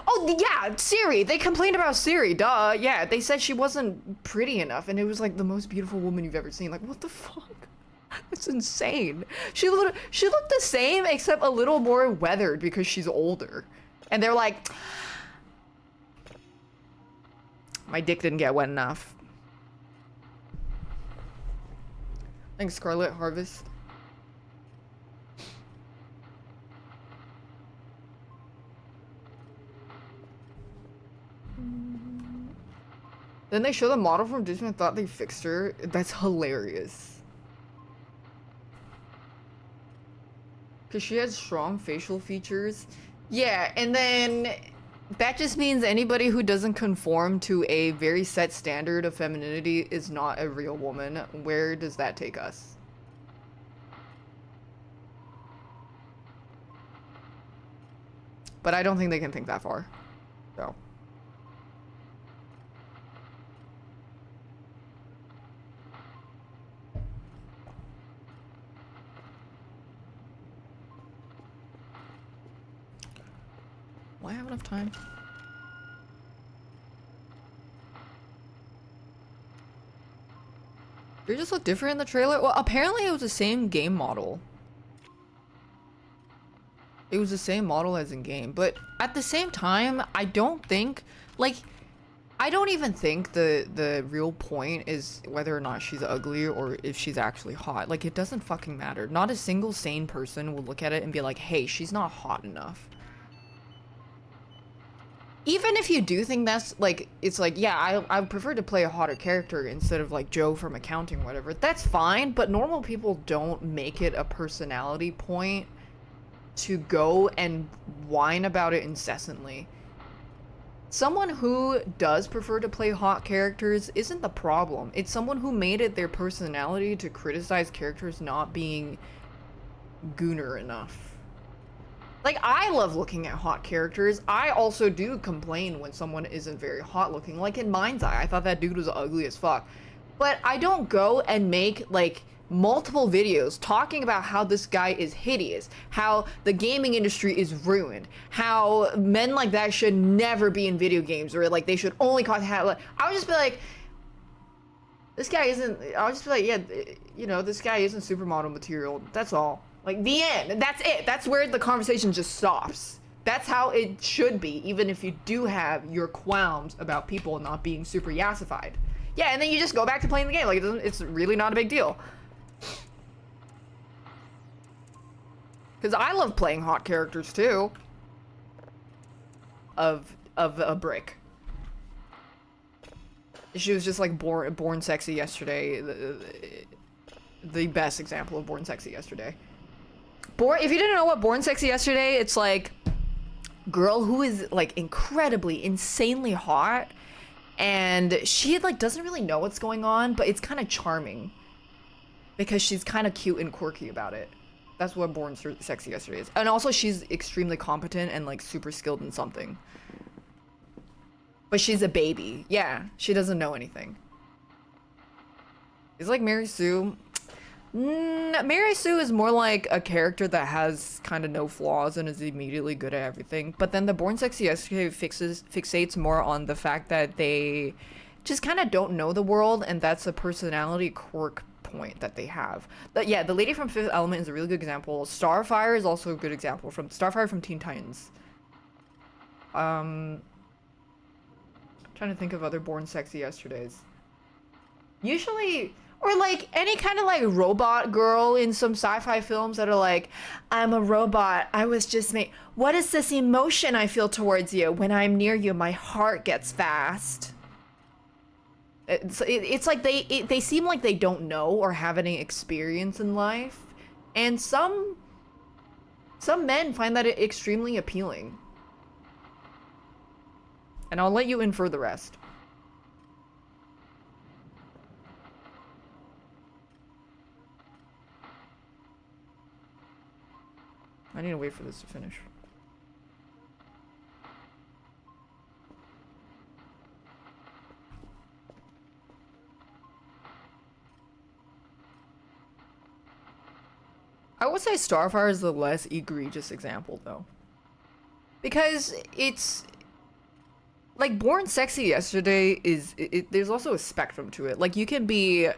Oh, yeah, Siri. They complained about Siri, duh. Yeah, they said she wasn't pretty enough, and it was like the most beautiful woman you've ever seen. Like, what the fuck? That's insane. She looked the same, except a little more weathered because she's older. And they're like, my dick didn't get wet enough. Thanks, Scarlet Harvest. Then they show the model from Disney and thought they fixed her. That's hilarious. Because she has strong facial features. Yeah, and then that just means anybody who doesn't conform to a very set standard of femininity is not a real woman. Where does that take us? But I don't think they can think that far. So. Will I have enough time? They just look different in the trailer? Well, apparently it was the same game model. It was the same model as in game, but at the same time, I don't think, like, I don't even think the real point is whether or not she's ugly or if she's actually hot. Like, it doesn't fucking matter. Not a single sane person will look at it and be like, hey, she's not hot enough. Even if you do think that's, like, it's like, yeah, I prefer to play a hotter character instead of, like, Joe from accounting or whatever. That's fine, but normal people don't make it a personality point to go and whine about it incessantly. Someone who does prefer to play hot characters isn't the problem. It's someone who made it their personality to criticize characters not being gooner enough. Like, I love looking at hot characters. I also do complain when someone isn't very hot looking. Like in Mind's Eye, I thought that dude was ugly as fuck. But I don't go and make, like, multiple videos talking about how this guy is hideous, how the gaming industry is ruined, how men like that should never be in video games, or like they should only cause like, I would just be like, this guy isn't, I would just be like, yeah, you know, this guy isn't supermodel material. That's all. Like, the end. That's it. That's where the conversation just stops. That's how it should be, even if you do have your qualms about people not being super yassified. Yeah, and then you just go back to playing the game. Like, it's really not a big deal. Because I love playing hot characters, too. Of a brick. She was just, like, born sexy yesterday. The best example of born sexy yesterday. If you didn't know what Born Sexy Yesterday, it's like girl who is like incredibly, insanely hot, and she like doesn't really know what's going on, but it's kind of charming because she's kind of cute and quirky about it. That's what Born Sexy Yesterday is. And also she's extremely competent and like super skilled in something. But she's a baby. Yeah, she doesn't know anything. It's like Mary Sue. Mary Sue is more like a character that has kind of no flaws and is immediately good at everything. But then the Born Sexy Yesterday fixates more on the fact that they just kind of don't know the world, and that's a personality quirk point that they have. But yeah, the lady from Fifth Element is a really good example. Starfire is also a good example from Starfire from Teen Titans. Trying to think of other Born Sexy Yesterdays. Usually, or like any kind of like robot girl in some sci-fi films that are like, I'm a robot. I was just made. What is this emotion I feel towards you? When I'm near you, my heart gets fast. It's like they seem like they don't know or have any experience in life, and some men find that extremely appealing. And I'll let you infer the rest. I need to wait for this to finish. I would say Starfire is the less egregious example, though. Because it's... Like, Born Sexy Yesterday is... there's also a spectrum to it. Like, you can be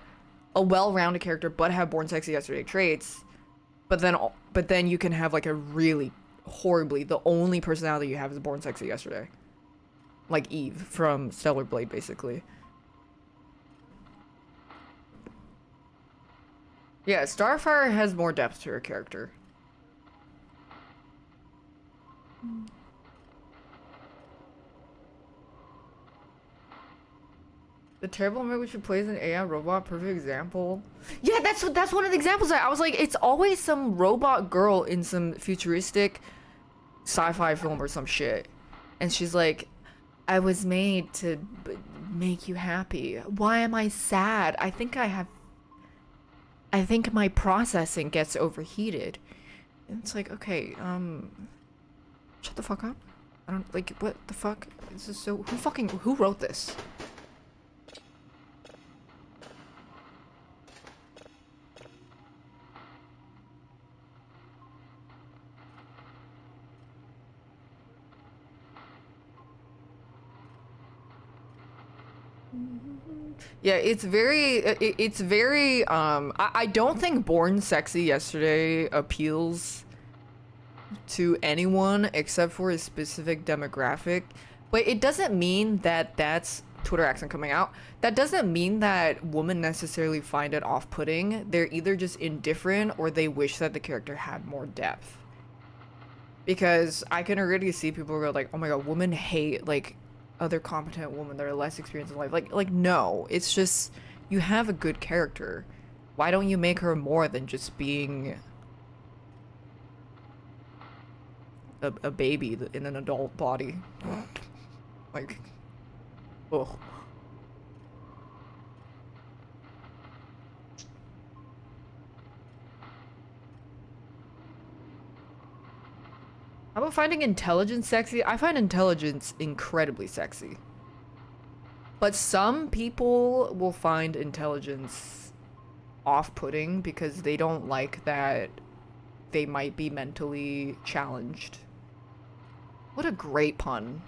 a well-rounded character but have Born Sexy Yesterday traits, but then you can have, like, a really horribly... The only personality you have is Born Sexy Yesterday. Like Eve from Stellar Blade, basically. Yeah, Starfire has more depth to her character. The terrible movie she plays an AI robot, perfect example. Yeah, that's one of the examples. I was like, it's always some robot girl in some futuristic sci-fi film or some shit, and she's like, I was made to make you happy. Why am I sad? I think my processing gets overheated. And it's like, okay, shut the fuck up. I don't, like, what the fuck? This is so, who wrote this? Yeah, it's very, I don't think Born Sexy Yesterday appeals to anyone except for a specific demographic, but it doesn't mean that that's Twitter accent coming out. That doesn't mean that women necessarily find it off-putting. They're either just indifferent or they wish that the character had more depth. Because I can already see people go like, oh my god, women hate, like, other competent women that are less experienced in life. Like no, it's just you have a good character. Why don't you make her more than just being a baby in an adult body? Like, ugh. How about finding intelligence sexy? I find intelligence incredibly sexy. But some people will find intelligence off-putting because they don't like that they might be mentally challenged. What a great pun.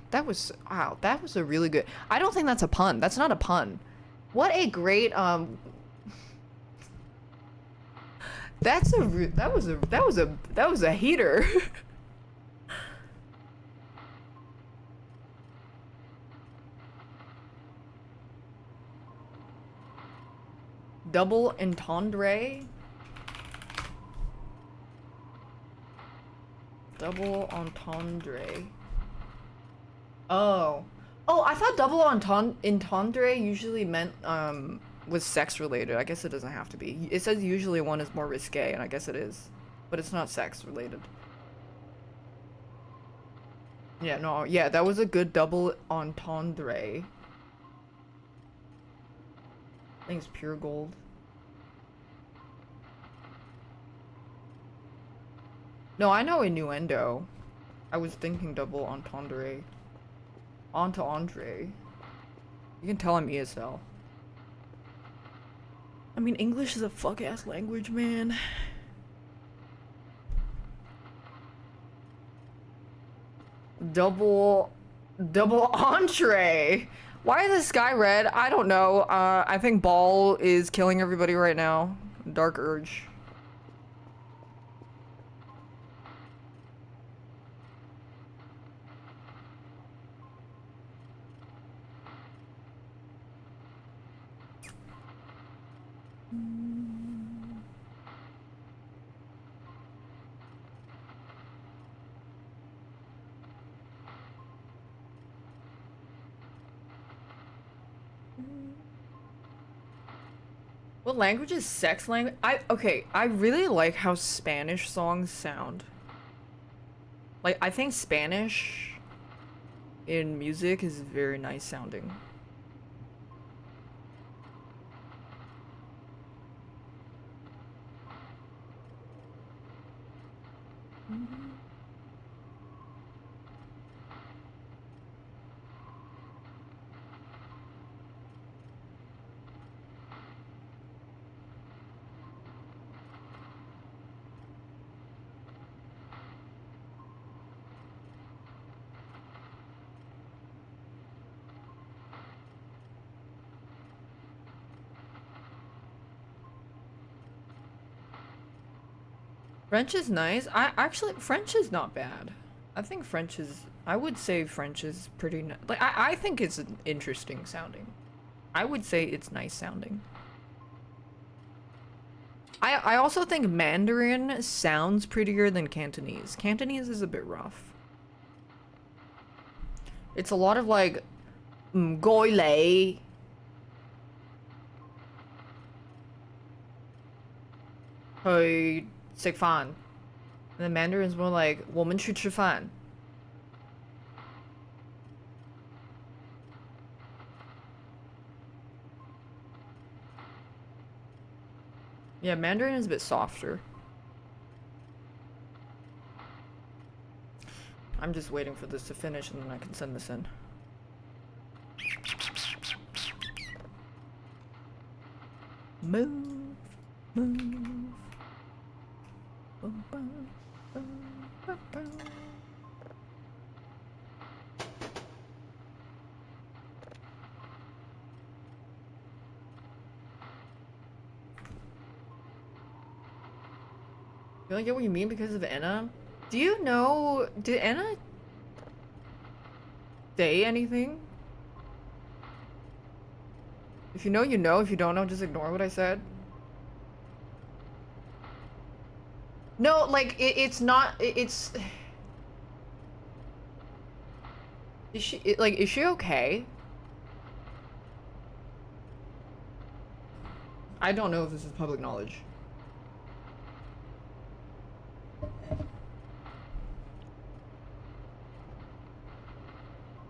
That was, wow, that was a really good... I don't think that's a pun. That's not a pun. What a great, that was a heater. Double entendre. Double entendre. Oh. Oh, I thought double entendre usually meant, was sex related. I guess it doesn't have to be. It says usually one is more risque, and I guess it is. But it's not sex related. Yeah, no, yeah, that was a good double entendre. I think it's pure gold. No, I know innuendo. I was thinking double entendre. On to Andre. You can tell I'm ESL. I mean, English is a fuck-ass language, man. Double entree. Why is the sky red? I don't know. I think Ball is killing everybody right now. Dark Urge. What language is sex language? Okay, I really like how Spanish songs sound. Like, I think Spanish in music is very nice sounding. French is nice. French is not bad. I think French is, I would say French is pretty, like, I think it's interesting sounding. I would say it's nice sounding. I also think Mandarin sounds prettier than Cantonese. Cantonese is a bit rough. It's a lot of like, goi lei. Hey, 食饭. And the Mandarin's more like 我们去吃饭. Yeah, Mandarin is a bit softer. I'm just waiting for this to finish and then I can send this in. Move, move. You don't get what you mean because of Anna? Do you know, did Anna say anything? If you know, you know. If you don't know, just ignore what I said. No, like, it's not, it's... Is she, is she okay? I don't know if this is public knowledge.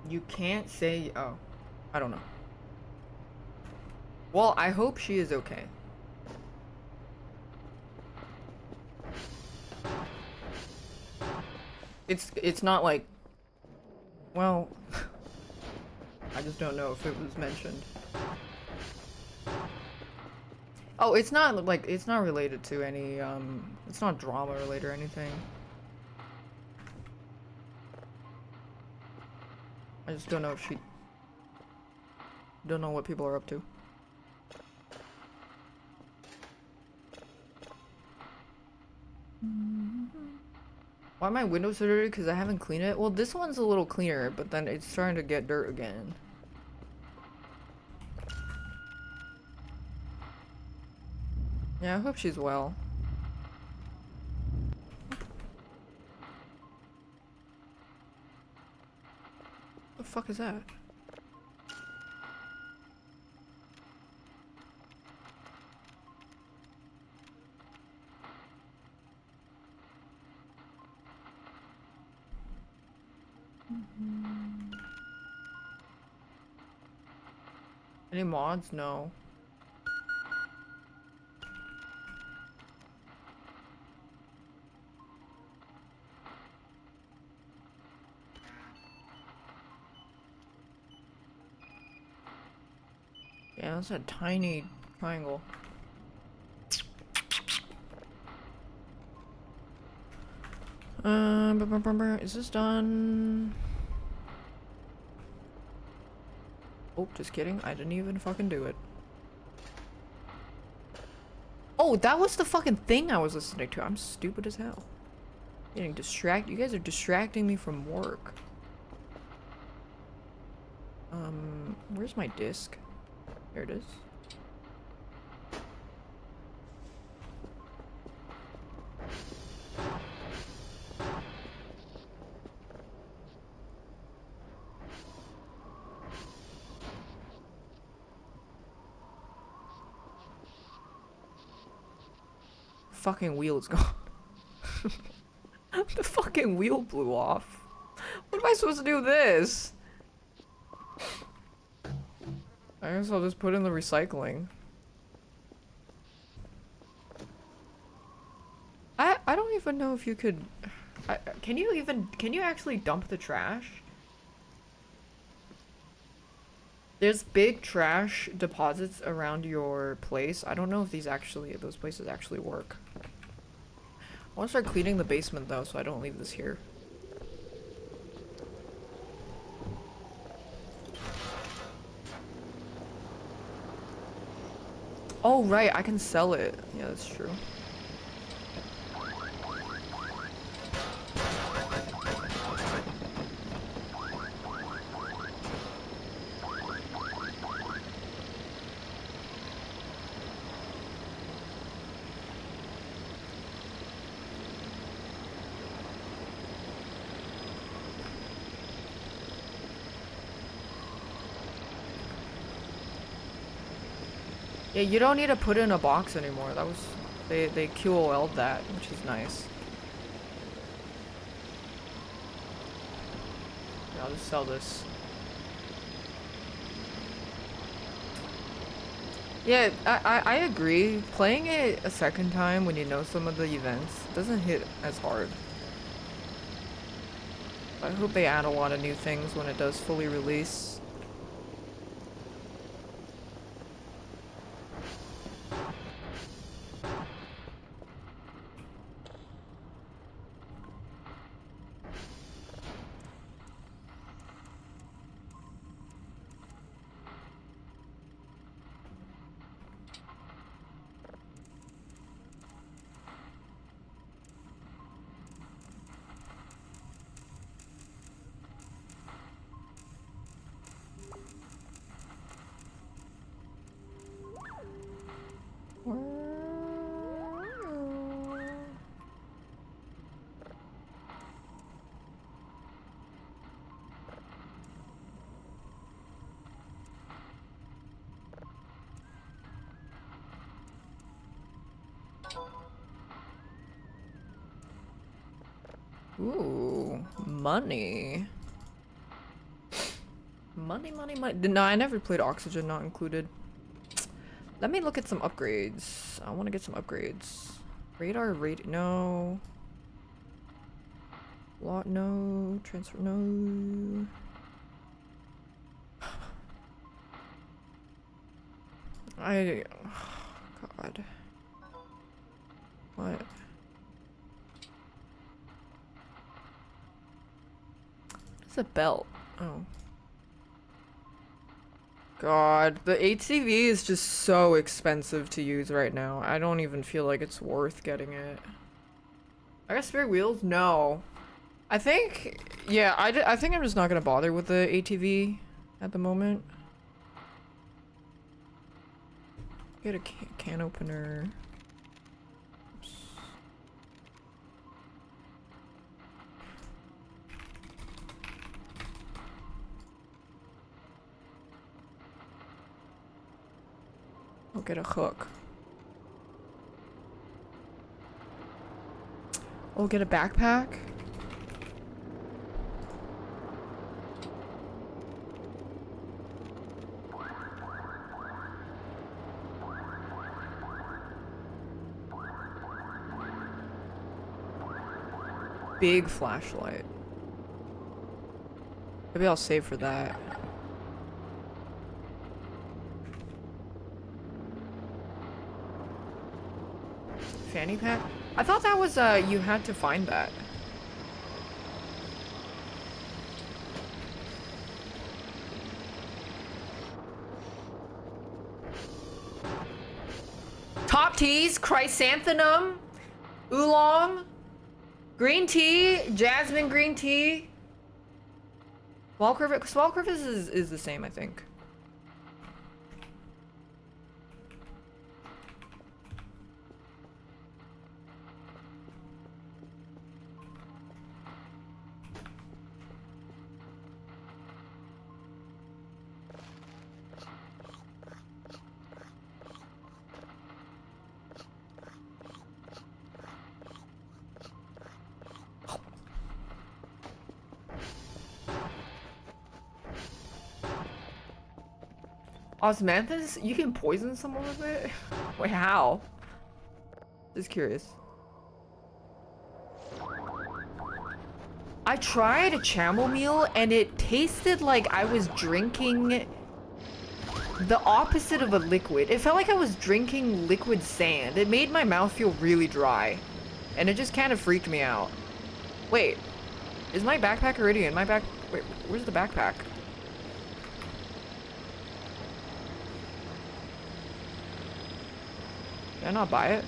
You can't say, oh, I don't know. Well, I hope she is okay. It's not like, well, I just don't know if it was mentioned. Oh, it's not like, it's not related to any, it's not drama related or anything. I just don't know if she, don't know what people are up to. Why my windows so dirty? Because I haven't cleaned it? Well, this one's a little cleaner, but then it's starting to get dirt again. Yeah, I hope she's well. What the fuck is that? Any mods? No. Yeah, that's a tiny triangle. Is this done? Oh, just kidding. I didn't even fucking do it. Oh, that was the fucking thing I was listening to. I'm stupid as hell. Getting distracted. You guys are distracting me from work. Where's my disc? There it is. Fucking wheel's gone. The fucking wheel blew off. What am I supposed to do with this? I guess I'll just put it in the recycling. I don't even know if you could... can you actually dump the trash? There's big trash deposits around your place. I don't know if those places actually work. I want to start cleaning the basement though, so I don't leave this here. Oh right, I can sell it. Yeah, that's true. Yeah, you don't need to put it in a box anymore. That was... They QOL'd that, which is nice. Yeah, I'll just sell this. Yeah, I agree. Playing it a second time when you know some of the events doesn't hit as hard. I hope they add a lot of new things when it does fully release. Ooh, money. Money. No, I never played Oxygen, not included. Let me look at some upgrades. I want to get some upgrades. Radar, no. Lot, no. Transfer, no. Oh, God. What? It's a belt. Oh. God, the HCV is just so expensive to use right now. I don't even feel like it's worth getting it. I got spare wheels? No. I think, yeah, I think I'm just not gonna bother with the ATV at the moment. Get a can opener. Oops. I'll get a hook. I'll get a backpack. Big flashlight. Maybe I'll save for that. fanny pack? I thought that was, you had to find that. Top teas, chrysanthemum, oolong, green tea, jasmine green tea. Small crevice is the same, I think. Osmanthus? You can poison someone with it? Wait, how? Just curious. I tried a chamomile and it tasted like I was drinking the opposite of a liquid. It felt like I was drinking liquid sand. It made my mouth feel really dry. And it just kind of freaked me out. Wait, is my backpack already in my back? Wait, where's the backpack? Did I not buy it?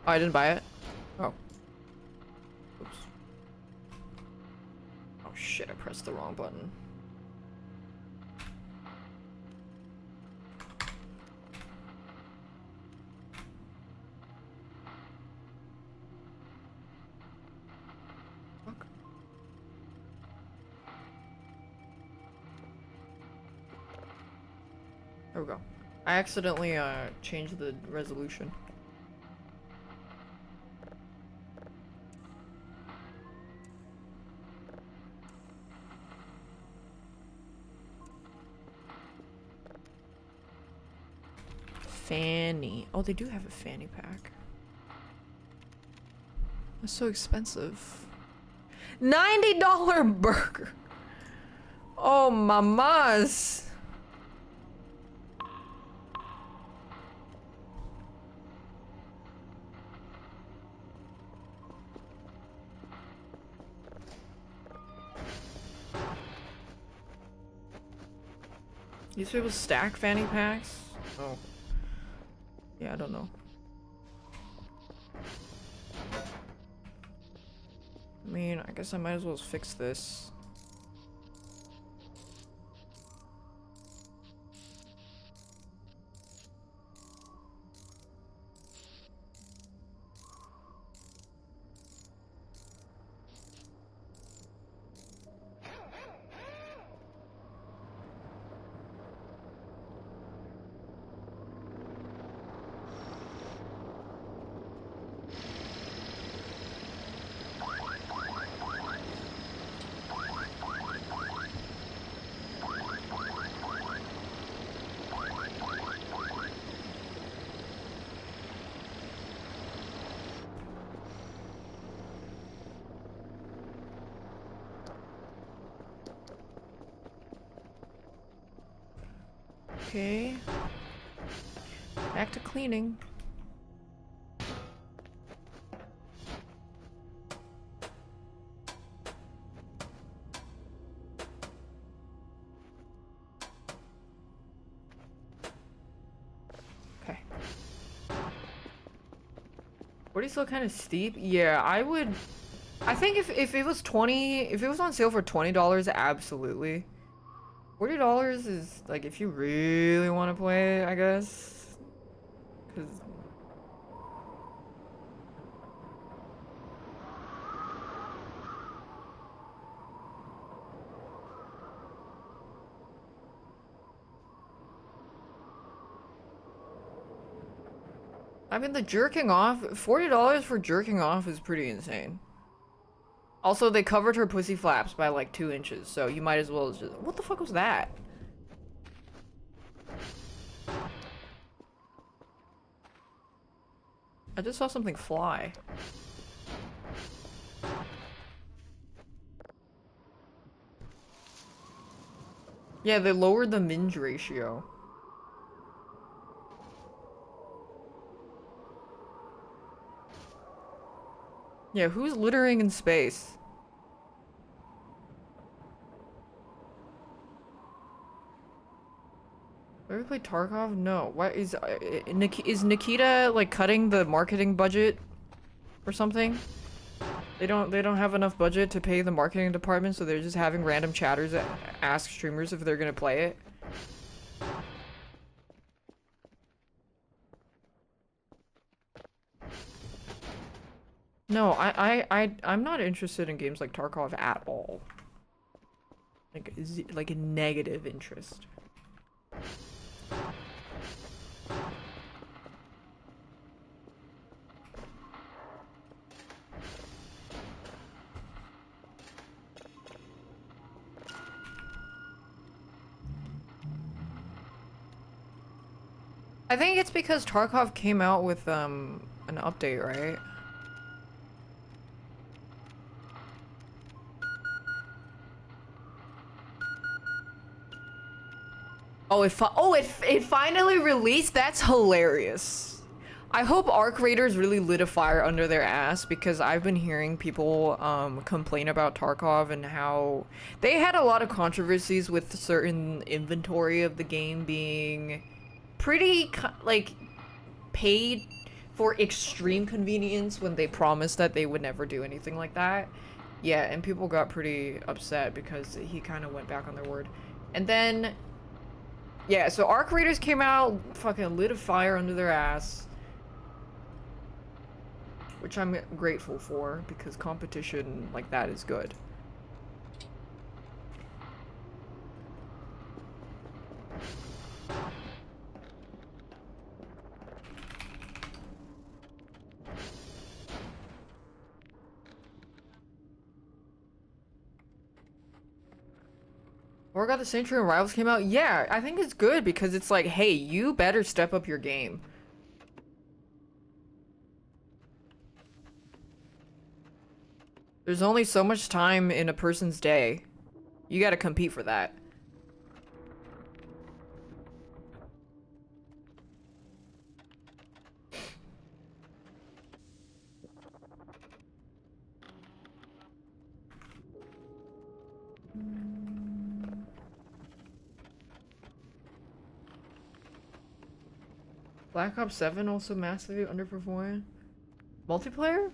Oh, I didn't buy it? Oh. Oops. Oh shit, I pressed the wrong button. Fuck. There we go. I accidentally changed the resolution. Fanny. Oh, they do have a fanny pack. That's so expensive. $90 burger. Oh, mamas. These people stack fanny packs? Oh. Yeah, I don't know. I mean, I guess I might as well fix this. Okay. Back to cleaning. Okay. 40 still kind of steep? Yeah, I would... I think if it was 20... If it was on sale for $20, absolutely. $40 is, like, if you really want to play, I guess. Because... I mean, the jerking off... $40 for jerking off is pretty insane. Also, they covered her pussy flaps by, like, 2 inches, so you might as well just... What the fuck was that? I just saw something fly. Yeah, they lowered the minge ratio. Yeah, who's littering in space? Ever play Tarkov? No. What is Nikita like cutting the marketing budget or something? They don't have enough budget to pay the marketing department, so they're just having random chatters ask streamers if they're gonna play it. No, I'm not interested in games like Tarkov at all. Like a negative interest. I think it's because Tarkov came out with an update, right? Oh, it finally released? That's hilarious. I hope Arc Raiders really lit a fire under their ass because I've been hearing people complain about Tarkov and how they had a lot of controversies with certain inventory of the game being pretty like paid for extreme convenience when they promised that they would never do anything like that. Yeah, and people got pretty upset because he kind of went back on their word. And then yeah, so Arc Raiders came out, fucking lit a fire under their ass. Which I'm grateful for, because competition like that is good. Or got the Century and Rivals came out? Yeah, I think it's good because it's like, hey, you better step up your game. There's only so much time in a person's day. You gotta compete for that. Black Ops 7 also massively underperformed. Multiplayer?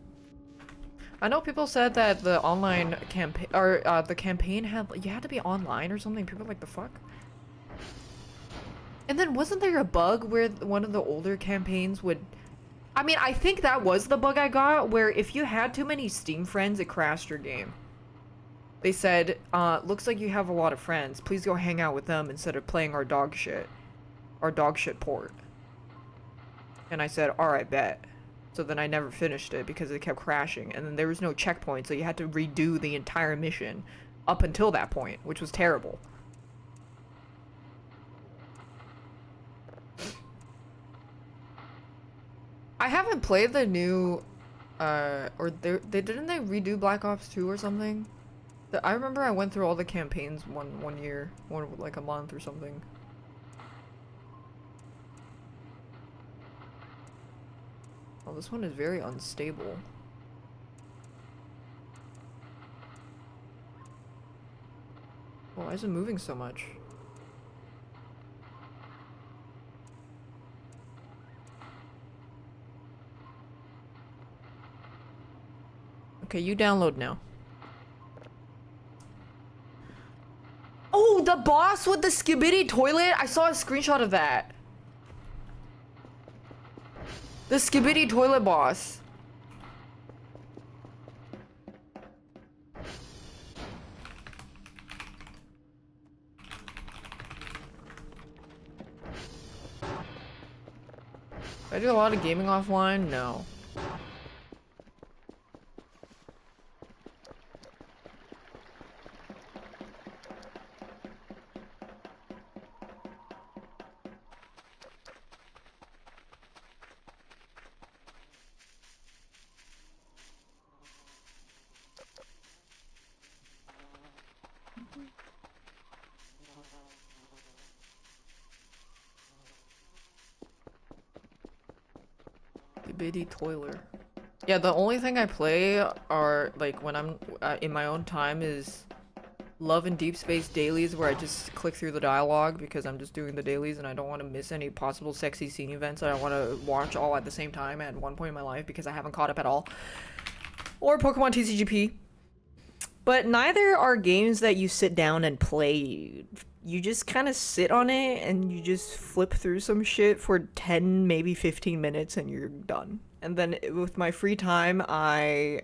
I know people said that the online campaign, or the campaign you had to be online or something. People were like, the fuck? And then wasn't there a bug where one of the older campaigns would... I mean, I think that was the bug I got, where if you had too many Steam friends, it crashed your game. They said, looks like you have a lot of friends. Please go hang out with them instead of playing our dog shit. Our dog shit port. And I said, alright, bet. So then I never finished it because it kept crashing. And then there was no checkpoint, so you had to redo the entire mission up until that point, which was terrible. I haven't played the new, or they didn't they redo Black Ops 2 or something? I remember I went through all the campaigns one year, like a month or something. Oh, this one is very unstable. Why is it moving so much? Okay, you download now. Oh, the boss with the skibidi toilet? I saw a screenshot of that. The skibidi toilet boss. I do a lot of gaming offline? No. bitty toiler. Yeah, the only thing I play are like when I'm in my own time is Love and Deep Space dailies where I just click through the dialogue because I'm just doing the dailies and I don't want to miss any possible sexy scene events that I want to watch all at the same time at one point in my life because I haven't caught up at all. Or Pokemon TCGP. But neither are games that you sit down and play. You just kind of sit on it and you just flip through some shit for 10, maybe 15 minutes and you're done. And then with my free time, I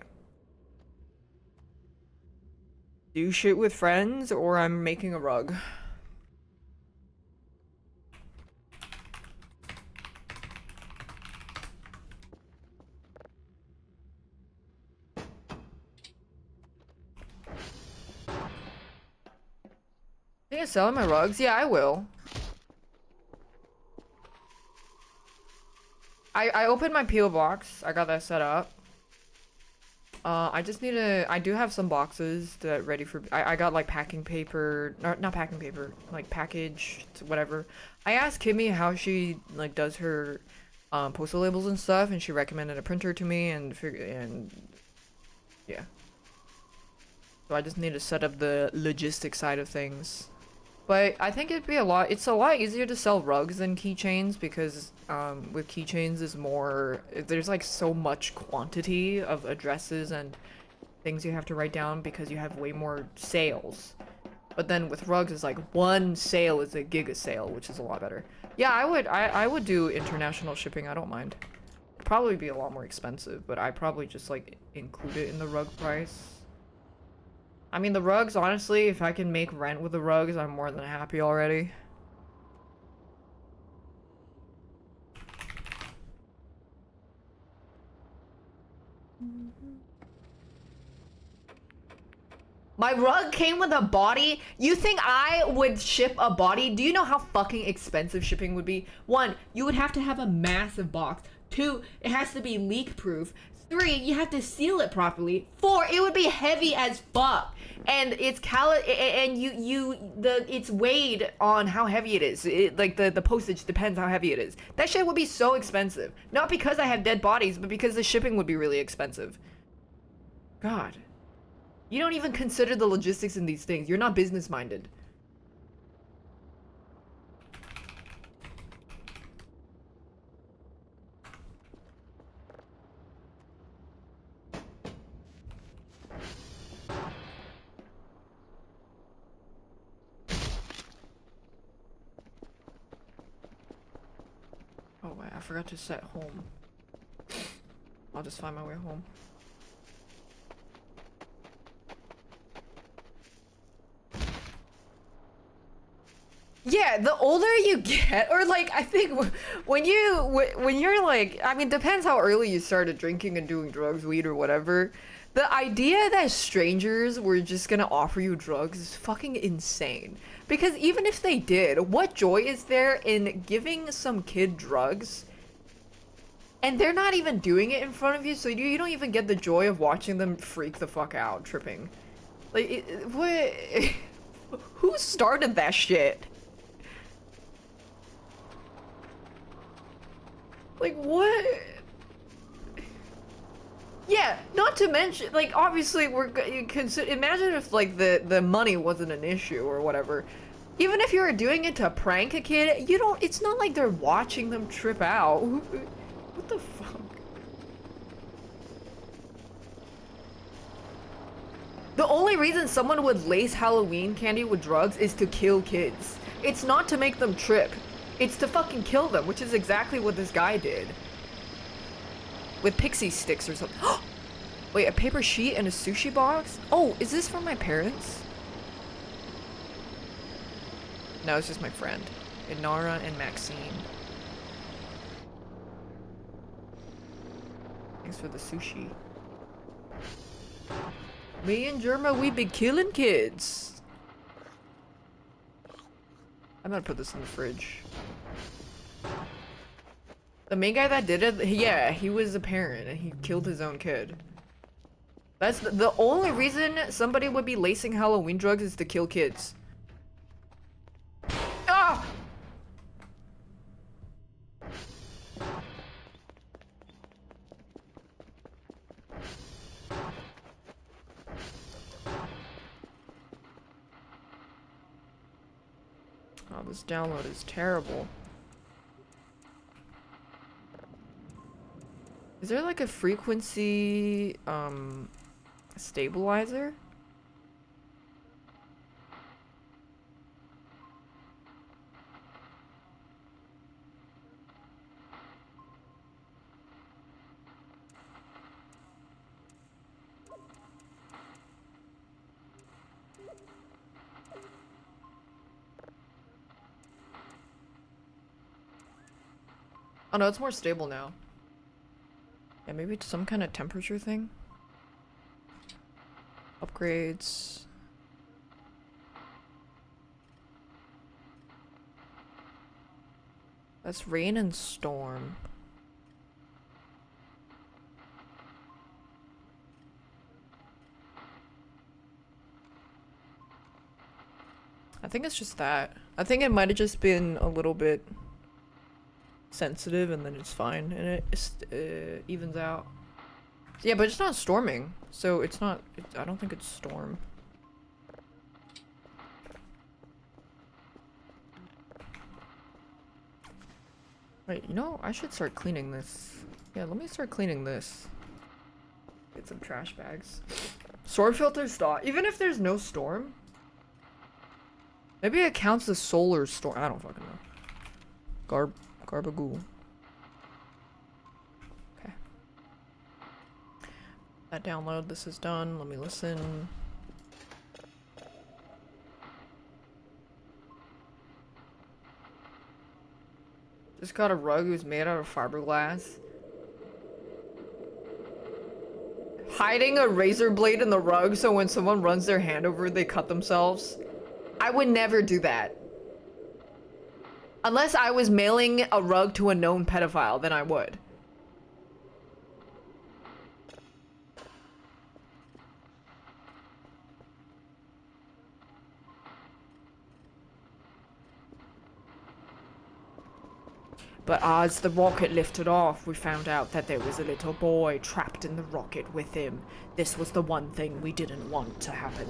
do shit with friends or I'm making a rug. Think of selling my rugs? Yeah, I will. I opened my PO box. I got that set up. I just need to. I do have some boxes that ready for. I got like packing paper, not packing paper, like package, whatever. I asked Kimmy how she like does her postal labels and stuff, and she recommended a printer to me, and yeah. So I just need to set up the logistics side of things. But I think it'd be it's a lot easier to sell rugs than keychains because with keychains is more, there's like so much quantity of addresses and things you have to write down because you have way more sales. But then with rugs it's like one sale is a giga sale, which is a lot better. Yeah, I would do international shipping, I don't mind. It'd probably be a lot more expensive, but I probably just like include it in the rug price. I mean, the rugs, honestly, if I can make rent with the rugs, I'm more than happy already. My rug came with a body? You think I would ship a body? Do you know how fucking expensive shipping would be? 1, you would have to have a massive box. 2, it has to be leak proof. 3, you have to seal it properly. 4, it would be heavy as fuck. And it's it's weighed on how heavy it is. Like the postage depends how heavy it is. That shit would be so expensive. Not because I have dead bodies, but because the shipping would be really expensive. God. You don't even consider the logistics in these things. You're not business minded. Oh wait, I forgot to set home. I'll just find my way home. Yeah, the older you get, or like, I think when you're like, I mean, depends how early you started drinking and doing drugs, weed or whatever. The idea that strangers were just gonna offer you drugs is fucking insane. Because even if they did, what joy is there in giving some kid drugs? And they're not even doing it in front of you, so you don't even get the joy of watching them freak the fuck out, tripping. Like, what? Who started that shit? Like, what? Yeah, not to mention, like, obviously imagine if, like, the money wasn't an issue or whatever. Even if you were doing it to prank a kid, it's not like they're watching them trip out. What the fuck? The only reason someone would lace Halloween candy with drugs is to kill kids. It's not to make them trip. It's to fucking kill them, which is exactly what this guy did. With pixie sticks or something. Wait, a paper sheet and a sushi box? Oh, is this from my parents? No, it's just my friend. Inara and Maxine. Thanks for the sushi. Me and Germa, we be killing kids. I'm gonna put this in the fridge. The main guy that did it, yeah, he was a parent and he killed his own kid. That's the only reason somebody would be lacing Halloween drugs is to kill kids. Ah! Oh, this download is terrible. Is there like a frequency stabilizer? Oh no, it's more stable now. Yeah, maybe it's some kind of temperature thing. Upgrades. That's rain and storm. I think it's just that. I think it might have just been a little bit sensitive and then it's fine and it evens out. Yeah, but it's not storming, so it's not. I don't think it's storm. Wait, you know, I should start cleaning this. Yeah, let me start cleaning this. Get some trash bags. Storm filters stop. Even if there's no storm? Maybe it counts as solar storm. I don't fucking know. Garbagoo. Okay. That download, this is done. Let me listen. Just got a rug who's made out of fiberglass. Hiding a razor blade in the rug so when someone runs their hand over it, they cut themselves. I would never do that. Unless I was mailing a rug to a known pedophile, then I would. But as the rocket lifted off, we found out that there was a little boy trapped in the rocket with him. This was the one thing we didn't want to happen.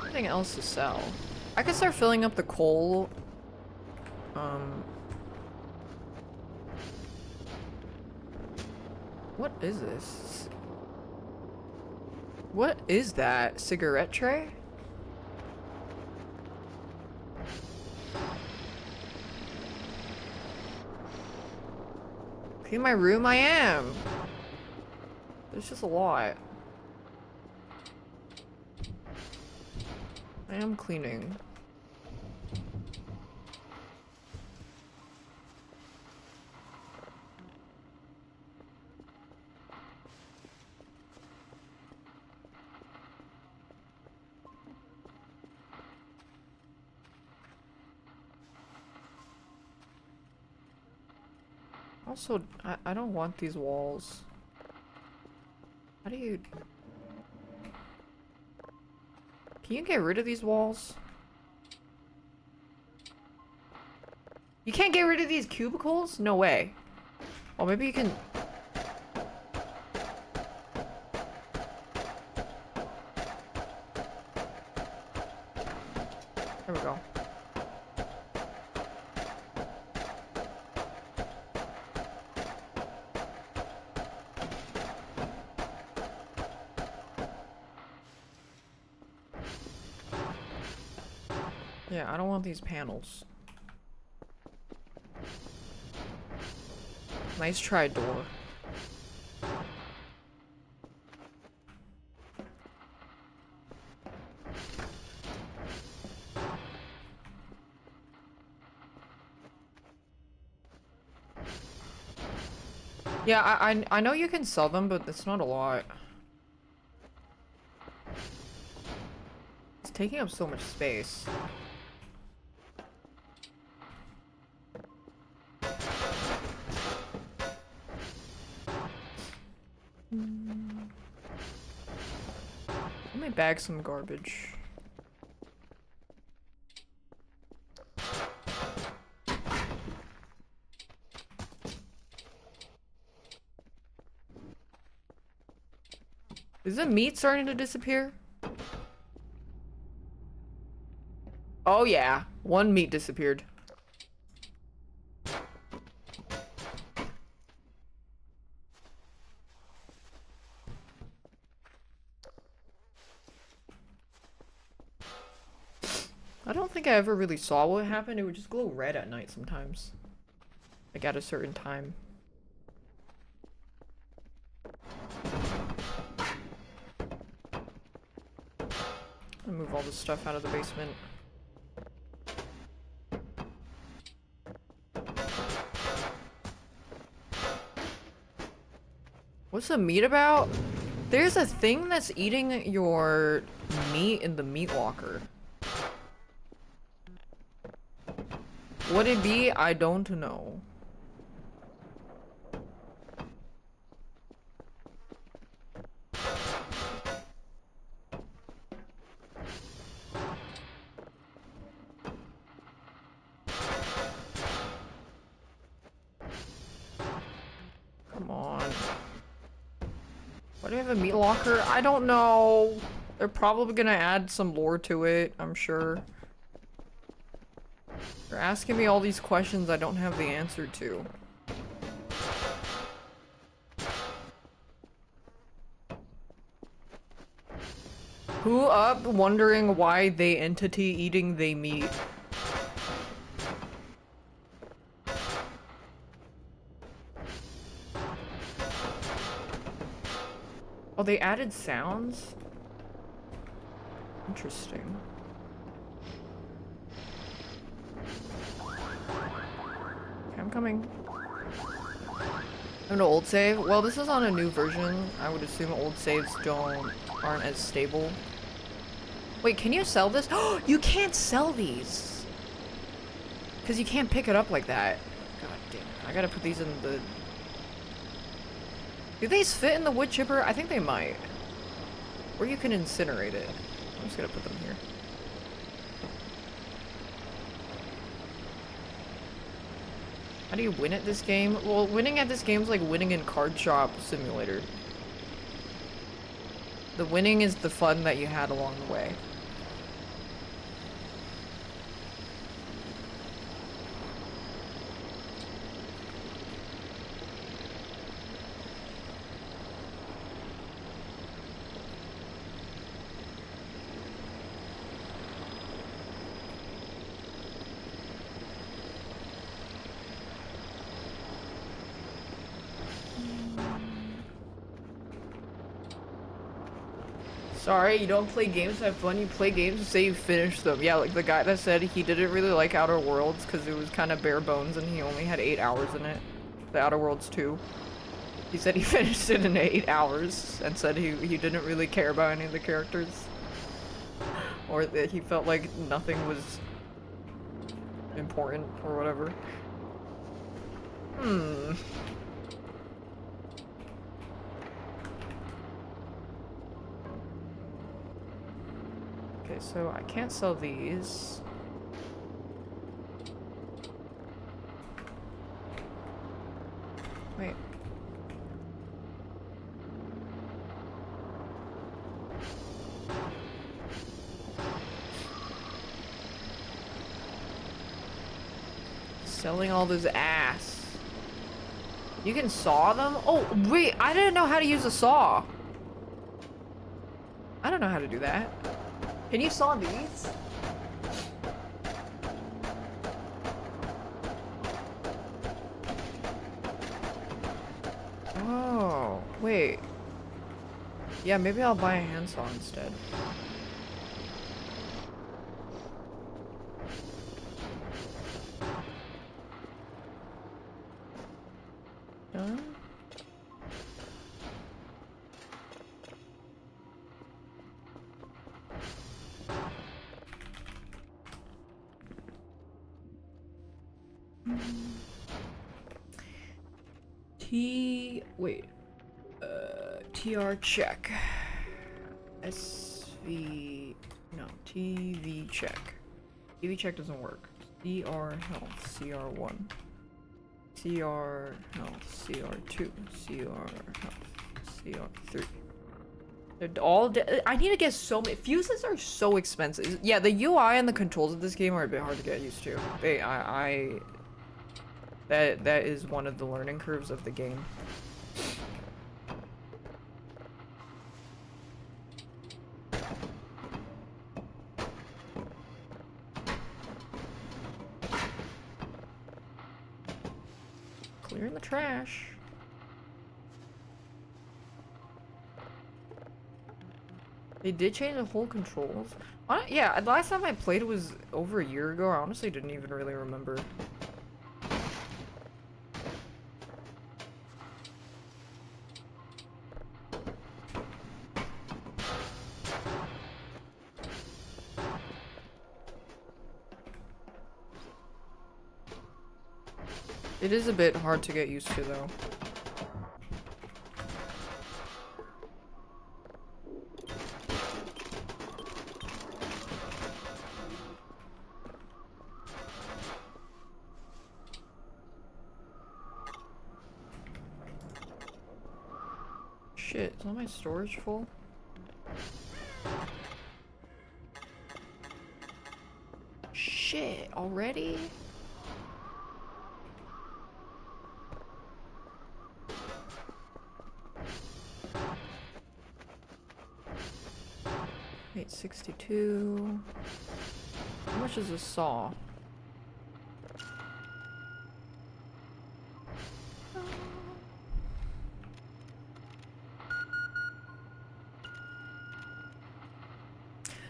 Anything else to sell? I could start filling up the coal. What is this? What is that? Cigarette tray? Clean my room? I am. There's just a lot. I am cleaning. Also, I don't want these walls. How do you... Can you get rid of these walls? You can't get rid of these cubicles? No way. Oh, maybe you can... There we go. Yeah, I don't want these panels. Nice try, door. Yeah, I know you can sell them, but it's not a lot. It's taking up so much space. Let me bag some garbage. Is the meat starting to disappear? Oh yeah, one meat disappeared. I don't think I ever really saw what happened. It would just glow red at night sometimes. Like at a certain time. I'll move all this stuff out of the basement. What's the meat about? There's a thing that's eating your meat in the meat locker. Would it be? I don't know. Come on. Why do you have a meat locker? I don't know. They're probably gonna add some lore to it, I'm sure. You're asking me all these questions I don't have the answer to. Who up wondering why they entity eating they meat? Oh, they added sounds? Interesting. Okay, I'm coming. An old save? Well, this is on a new version. I would assume old saves aren't as stable. Wait, can you sell this? Oh, you can't sell these! Because you can't pick it up like that. God damn it. I gotta put these in the... Do these fit in the wood chipper? I think they might. Or you can incinerate it. I'm just gonna put them here. How do you win at this game? Well, winning at this game is like winning in Card Shop Simulator. The winning is the fun that you had along the way. Sorry, you don't play games to have fun, you play games to say you finished them. Yeah, like the guy that said he didn't really like Outer Worlds because it was kind of bare bones and he only had 8 hours in it. The Outer Worlds 2. He said he finished it in 8 hours and said he didn't really care about any of the characters. Or that he felt like nothing was important or whatever. Okay, so I can't sell these. Wait. Selling all this ass. You can saw them? Oh, wait, I didn't know how to use a saw. I don't know how to do that. Can you saw these? Oh, wait. Yeah, maybe I'll buy a handsaw instead. Done? TR check. No, TV check. TV check doesn't work. CR health, CR1. CR health, CR2. CR health, CR3. I need to get so many fuses are so expensive. Yeah, the UI and the controls of this game are a bit hard to get used to. That is one of the learning curves of the game. Clearing the trash. They did change the whole controls. Yeah, the last time I played was over a year ago. I honestly didn't even really remember. It is a bit hard to get used to, though. Shit, is all my storage full? Shit, already? Wait, 62. How much is a saw?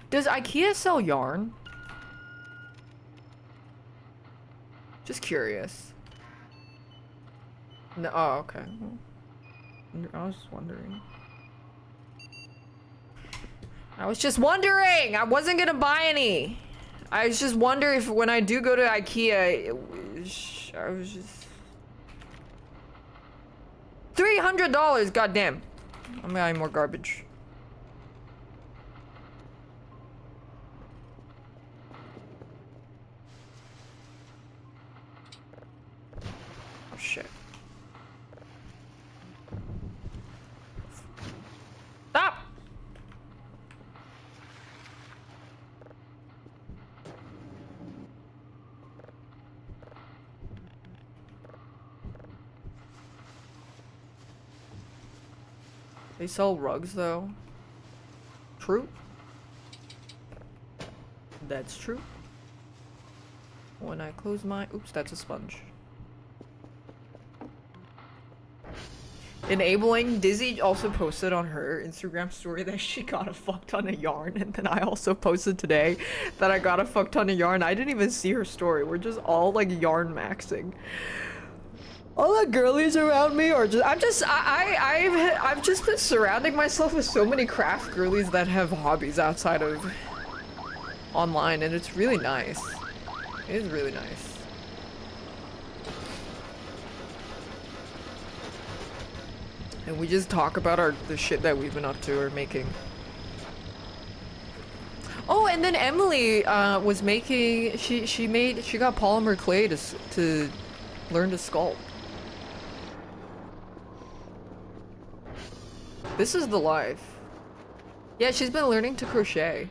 Does IKEA sell yarn? Just curious. No, oh, okay. I was just wondering. I was just wondering! I wasn't gonna buy any! I was just wondering if when I do go to IKEA, I was just... $300! Goddamn! I'm buying more garbage. Oh, shit. Stop! They sell rugs, though. True. That's true. When I close my... Oops, that's a sponge. Enabling. Dizzy also posted on her Instagram story that she got a fuck ton of yarn, and then I also posted today that I got a fuck ton of yarn. I didn't even see her story. We're just all like yarn maxing. All the girlies around me are just I've just been surrounding myself with so many craft girlies that have hobbies outside of online, and it's really nice. It is really nice. And we just talk about the shit that we've been up to or making. Oh, and then Emily was making she got polymer clay to learn to sculpt. This is the life. Yeah, she's been learning to crochet.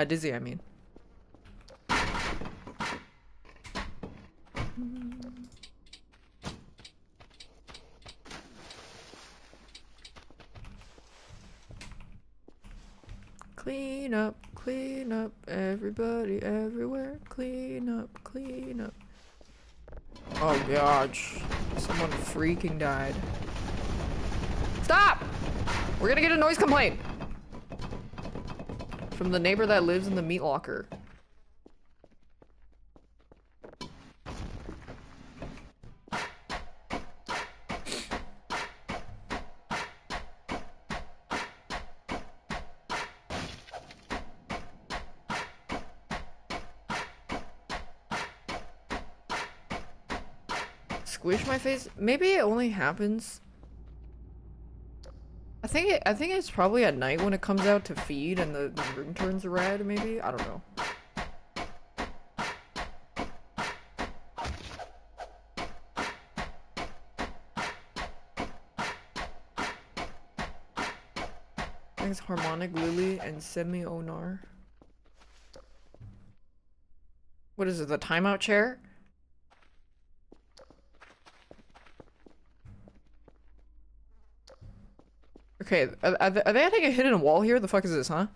Dizzy, I mean. Clean up, everybody, everywhere. Clean up, clean up. Oh gosh, someone freaking died. Stop! We're gonna get a noise complaint from the neighbor that lives in the meat locker. Squish my face? Maybe it only happens. I think it's probably at night when it comes out to feed and the room turns red, maybe? I don't know. Thanks, Harmonic Lily and Semi Onar. What is it, the timeout chair? Okay, are they adding a hidden wall here? The fuck is this, huh?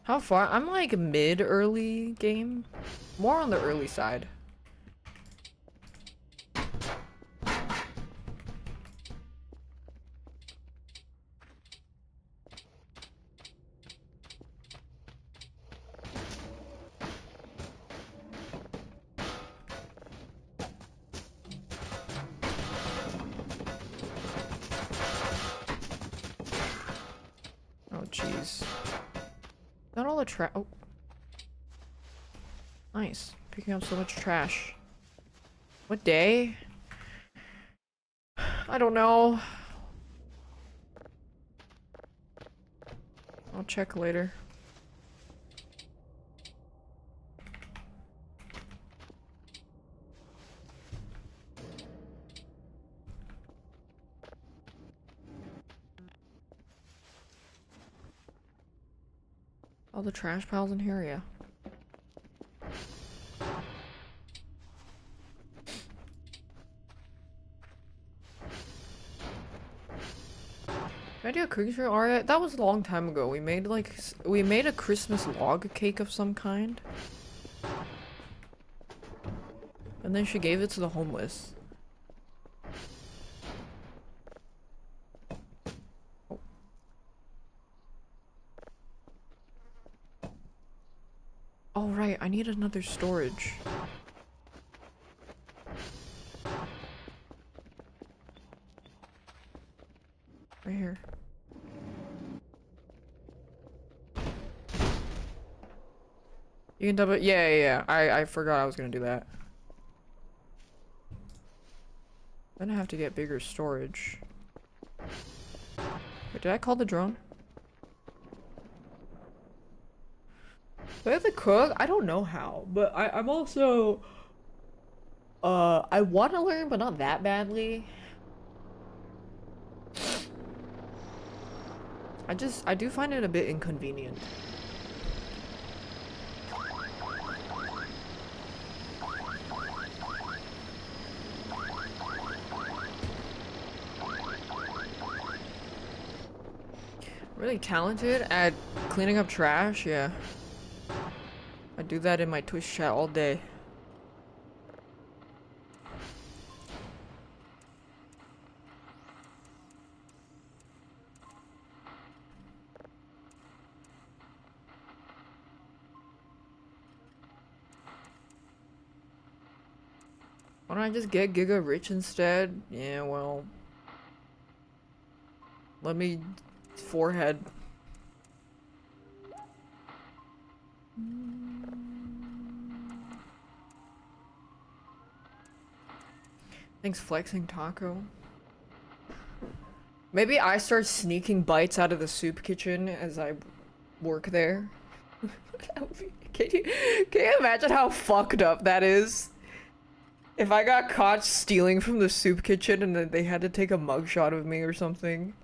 How far? I'm like mid-early game. More on the early side. Oh, jeez. Not all the trash. Oh. Nice. Picking up so much trash. What day? I don't know. I'll check later. All the trash piles in here, yeah. Did I do a cookie for Aria? That was a long time ago. We made like we made a Christmas log cake of some kind. And then she gave it to the homeless. Oh. Oh right, I need another storage. Right here. You can double. Yeah. I forgot I was gonna do that. Then I have to get bigger storage. Wait, did I call the drone? Do I have to cook? I don't know how, but I'm also I want to learn, but not that badly. I do find it a bit inconvenient. Really talented at cleaning up trash, yeah. I do that in my Twitch chat all day. Why don't I just get Giga Rich instead? Yeah, well. Let me forehead. Thanks, Flexing Taco. Maybe I start sneaking bites out of the soup kitchen as I work there. Can you imagine how fucked up that is? If I got caught stealing from the soup kitchen and then they had to take a mugshot of me or something.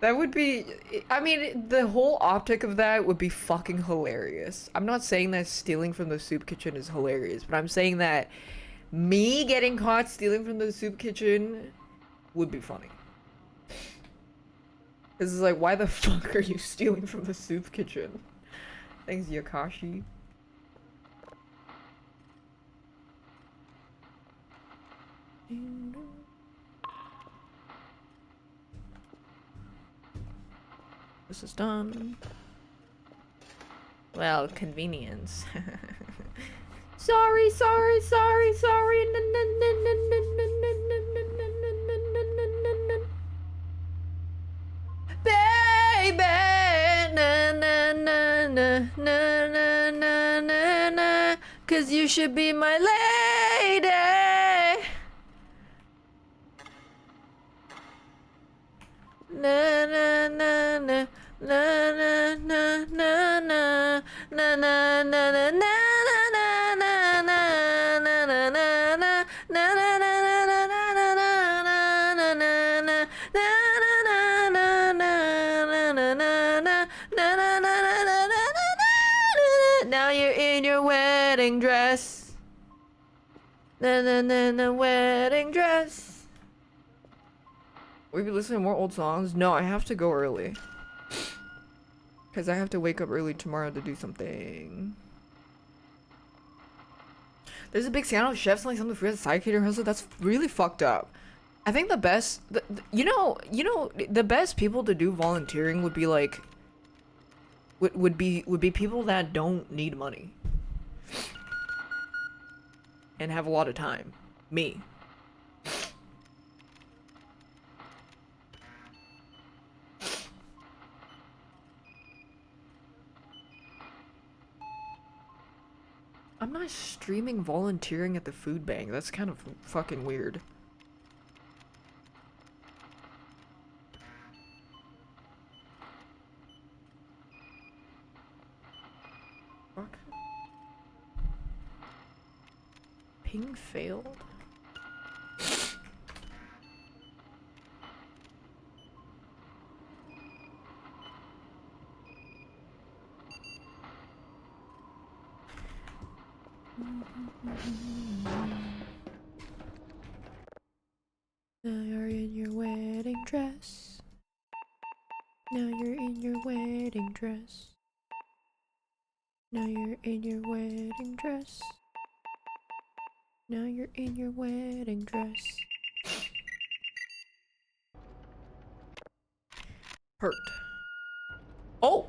That would be, I mean, the whole optic of that would be fucking hilarious. I'm not saying that stealing from the soup kitchen is hilarious, but I'm saying that me getting caught stealing from the soup kitchen would be funny. This is like, why the fuck are you stealing from the soup kitchen? Thanks, Yakashi. This is done. Well, convenience. Sorry. Baby, na na na na na na na na na, 'cause you should be my lady. Na na na na na na na na na na na na na na na na na na na Na wedding dress. We be listening to more old songs? No, I have to go early. Because I have to wake up early tomorrow to do something. There's a big scandal of chefs like something free as a side catering hustle. That's really fucked up. I think the best, you know, the best people to do volunteering would be like, would be people that don't need money and have a lot of time. Me. I'm not streaming volunteering at the food bank. That's kind of fucking weird. Fuck. Ping failed? Now you're in your wedding dress. Now you're in your wedding dress. Now you're in your wedding dress. Now you're in your wedding dress. Hurt. Oh!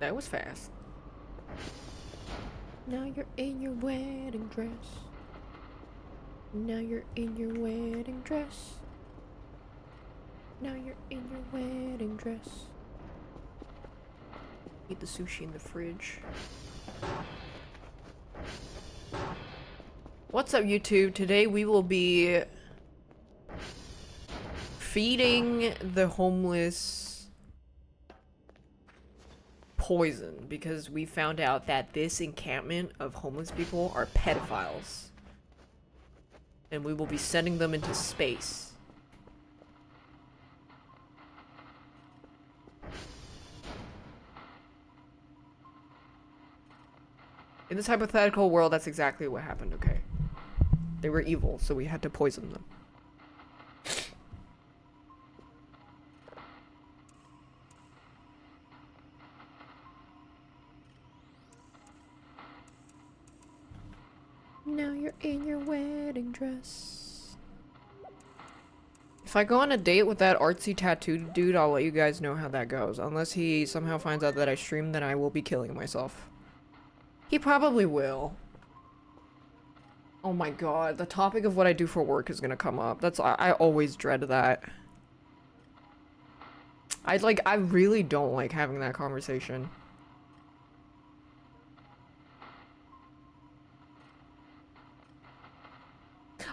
That was fast. Now you're in your wedding dress. Now you're in your wedding dress. Now you're in your wedding dress. Eat the sushi in the fridge. What's up, YouTube? Today we will be feeding the homeless poison because we found out that this encampment of homeless people are pedophiles. And we will be sending them into space. In this hypothetical world, that's exactly what happened, okay? They were evil, so we had to poison them. Now you're in your wedding dress. If I go on a date with that artsy tattooed dude, I'll let you guys know how that goes. Unless he somehow finds out that I stream, then I will be killing myself. He probably will. Oh my god, the topic of what I do for work is gonna come up. I always dread that. I really don't like having that conversation.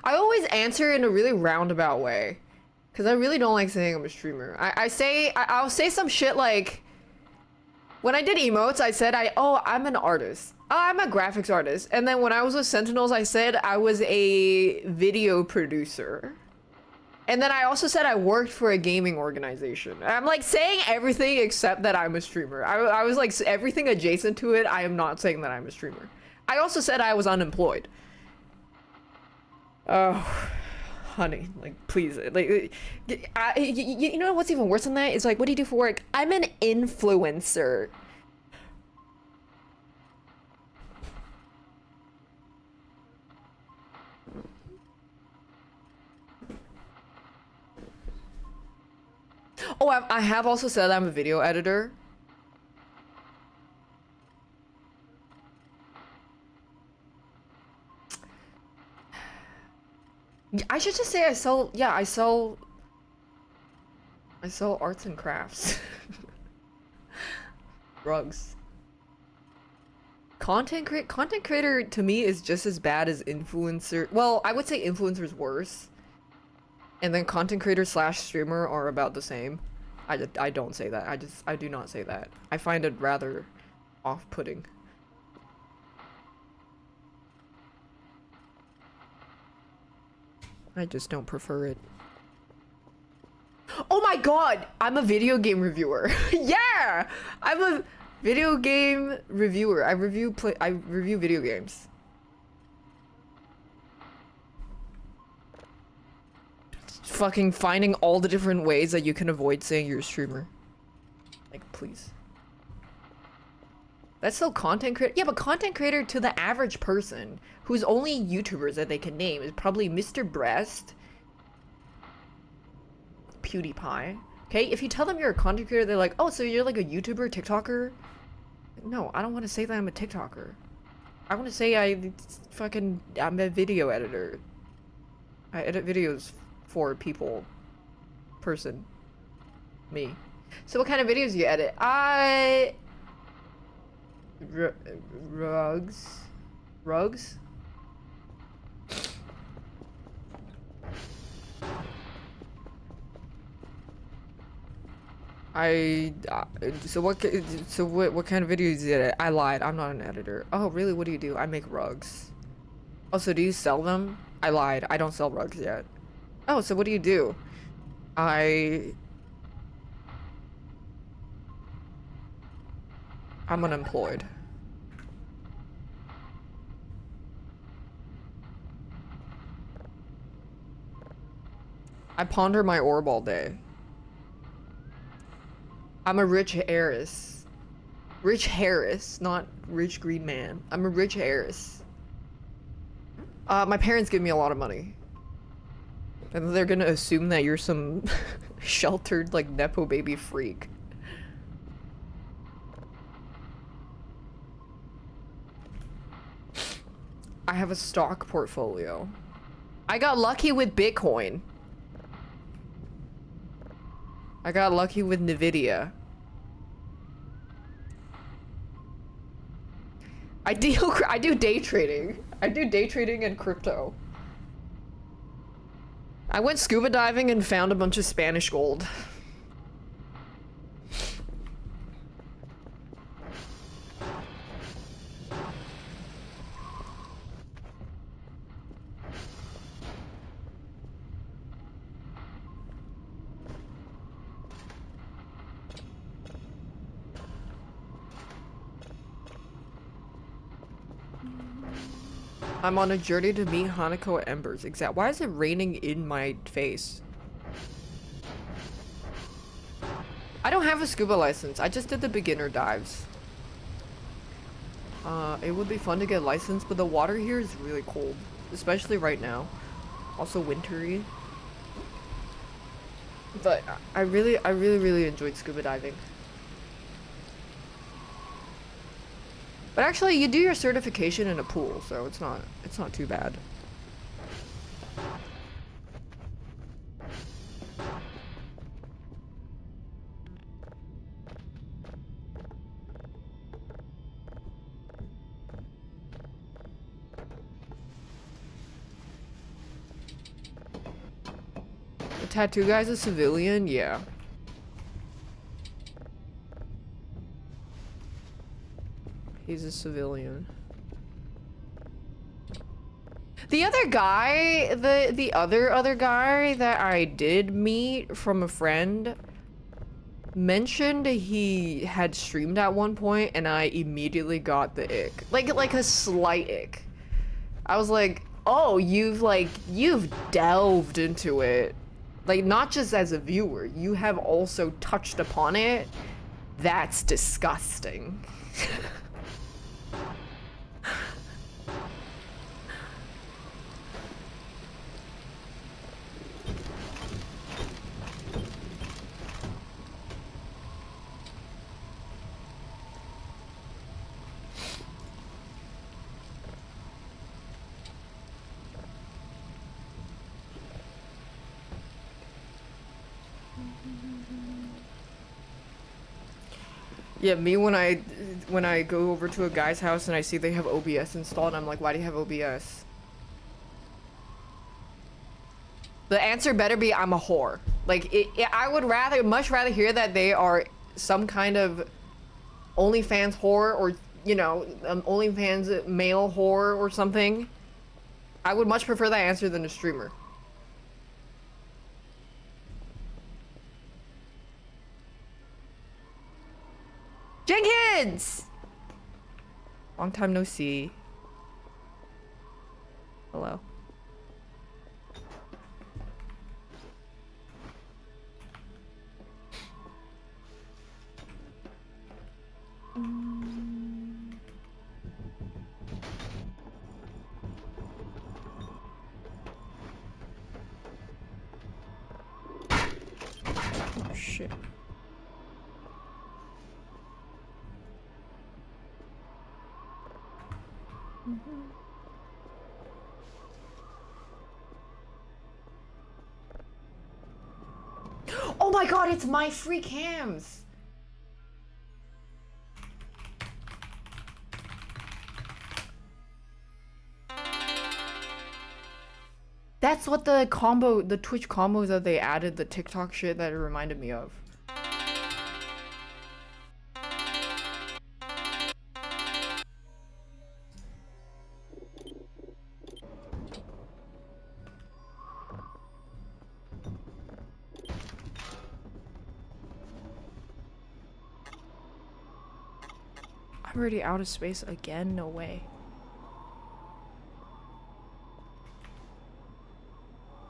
I always answer in a really roundabout way. Because I really don't like saying I'm a streamer. I'll say some shit like... When I did emotes, I said I'm an artist. Oh, I'm a graphics artist. And then when I was with Sentinels, I said I was a video producer. And then I also said I worked for a gaming organization. I'm like saying everything except that I'm a streamer. I was like everything adjacent to it, I am not saying that I'm a streamer. I also said I was unemployed. Oh, honey, like please, like, you know what's even worse than that? It's like, what do you do for work? I'm an influencer. Oh, I have also said I'm a video editor. I should just say I sell arts and crafts. Rugs. Content creator to me is just as bad as influencer. Well, I would say influencer's worse. And then content creator slash streamer are about the same. I don't say that. I do not say that. I find it rather off-putting. I just don't prefer it. Oh my god, I'm a video game reviewer. Yeah, I'm a video game reviewer. I review video games. Fucking finding all the different ways that you can avoid saying you're a streamer. Like, please. That's still content creator. Yeah, but content creator to the average person whose only YouTubers that they can name is probably Mr. Breast, PewDiePie. Okay, if you tell them you're a content creator, they're like, oh, so you're like a YouTuber, TikToker? No, I don't want to say that I'm a TikToker. I want to say I'm a video editor. I edit videos for people. Me. So what kind of videos do you edit? Rugs? So what kind of videos do you edit? I lied, I'm not an editor. Oh, really? What do you do? I make rugs. Oh, so do you sell them? I lied, I don't sell rugs yet. Oh, so what do you do? I'm unemployed. I ponder my orb all day. I'm a rich heiress. Rich Harris, not rich green man. I'm a rich heiress. My parents give me a lot of money. And they're gonna assume that you're some sheltered, like, Nepo baby freak. I have a stock portfolio. I got lucky with Bitcoin. I got lucky with Nvidia. I do day trading. I do day trading and crypto. I went scuba diving and found a bunch of Spanish gold. I'm on a journey to meet Hanako Embers. Exact. Why is it raining in my face? I don't have a scuba license. I just did the beginner dives. It would be fun to get a license, but the water here is really cold, especially right now. Also wintry. But I really enjoyed scuba diving. But actually, you do your certification in a pool, so it's not too bad. The tattoo guy's a civilian? Yeah. He's a civilian. The other guy, the other guy that I did meet from a friend mentioned he had streamed at one point and I immediately got the ick. Like a slight ick. I was like, "Oh, you've delved into it. Like, not just as a viewer, you have also touched upon it. That's disgusting." Yeah, me when I go over to a guy's house and I see they have OBS installed, I'm like, why do you have OBS? The answer better be I'm a whore. Like, I would much rather hear that they are some kind of OnlyFans whore, or, you know, OnlyFans male whore or something. I would much prefer that answer than a streamer. Jenkins! Long time no see. Hello. Oh, shit. Oh my god, it's my free cams! That's what the Twitch combos that they added, the TikTok shit that it reminded me of. I'm already out of space again? No way.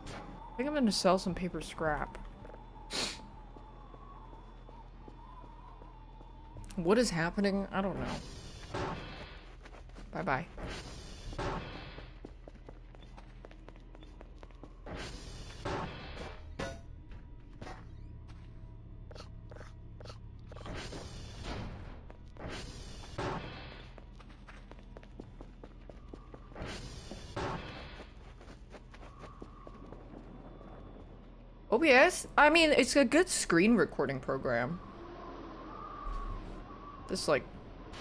I think I'm gonna sell some paper scrap. What is happening? I don't know. Bye-bye. OBS? I mean, it's a good screen recording program. Just like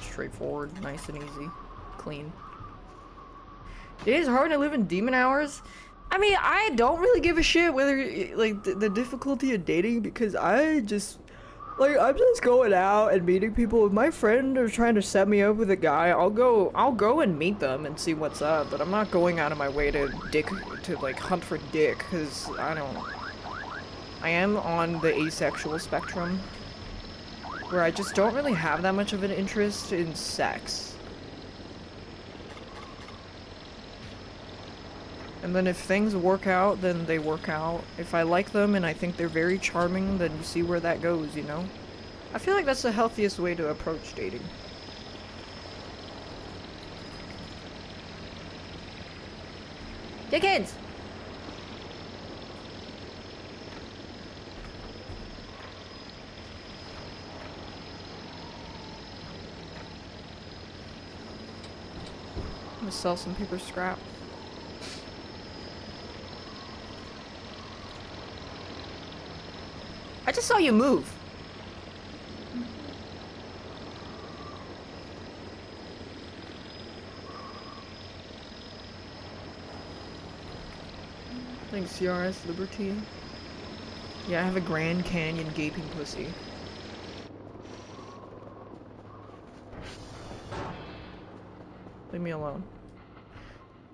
straightforward, nice and easy, clean. It is hard to live in demon hours. I mean, I don't really give a shit whether like the difficulty of dating, because I just like, I'm just going out and meeting people. If my friend is trying to set me up with a guy, I'll go and meet them and see what's up. But I'm not going out of my way to like hunt for dick, because I am on the asexual spectrum, where I just don't really have that much of an interest in sex. And then if things work out, then they work out. If I like them and I think they're very charming, then you see where that goes, you know? I feel like that's the healthiest way to approach dating. Dickens! I'm gonna sell some paper scrap. I just saw you move. Thanks, CRS Liberty. Yeah, I have a Grand Canyon gaping pussy. Leave me alone.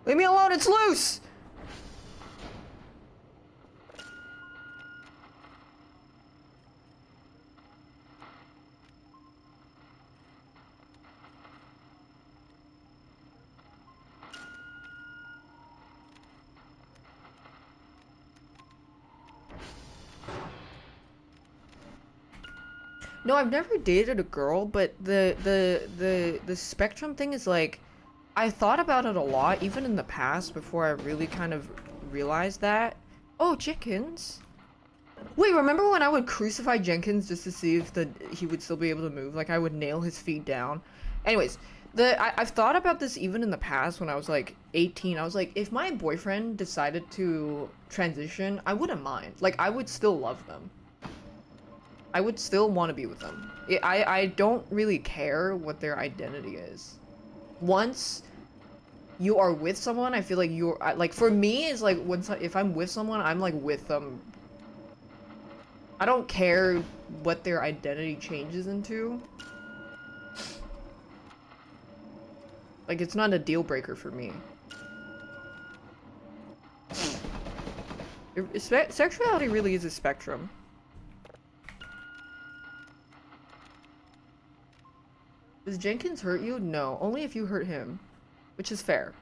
Leave me alone, it's loose! No, I've never dated a girl, but the spectrum thing is like, I thought about it a lot, even in the past, before I really kind of realized that. Oh, Jenkins. Wait, remember when I would crucify Jenkins just to see if he would still be able to move? Like, I would nail his feet down. Anyways, I've thought about this even in the past when I was like 18. I was like, if my boyfriend decided to transition, I wouldn't mind. Like, I would still love them. I would still want to be with them. I don't really care what their identity is. Once you are with someone, I feel like you're like, for me, it's like if I'm with someone, I'm like with them. I don't care what their identity changes into. Like, it's not a deal breaker for me. Sexuality really is a spectrum. Does Jenkins hurt you? No, only if you hurt him, which is fair.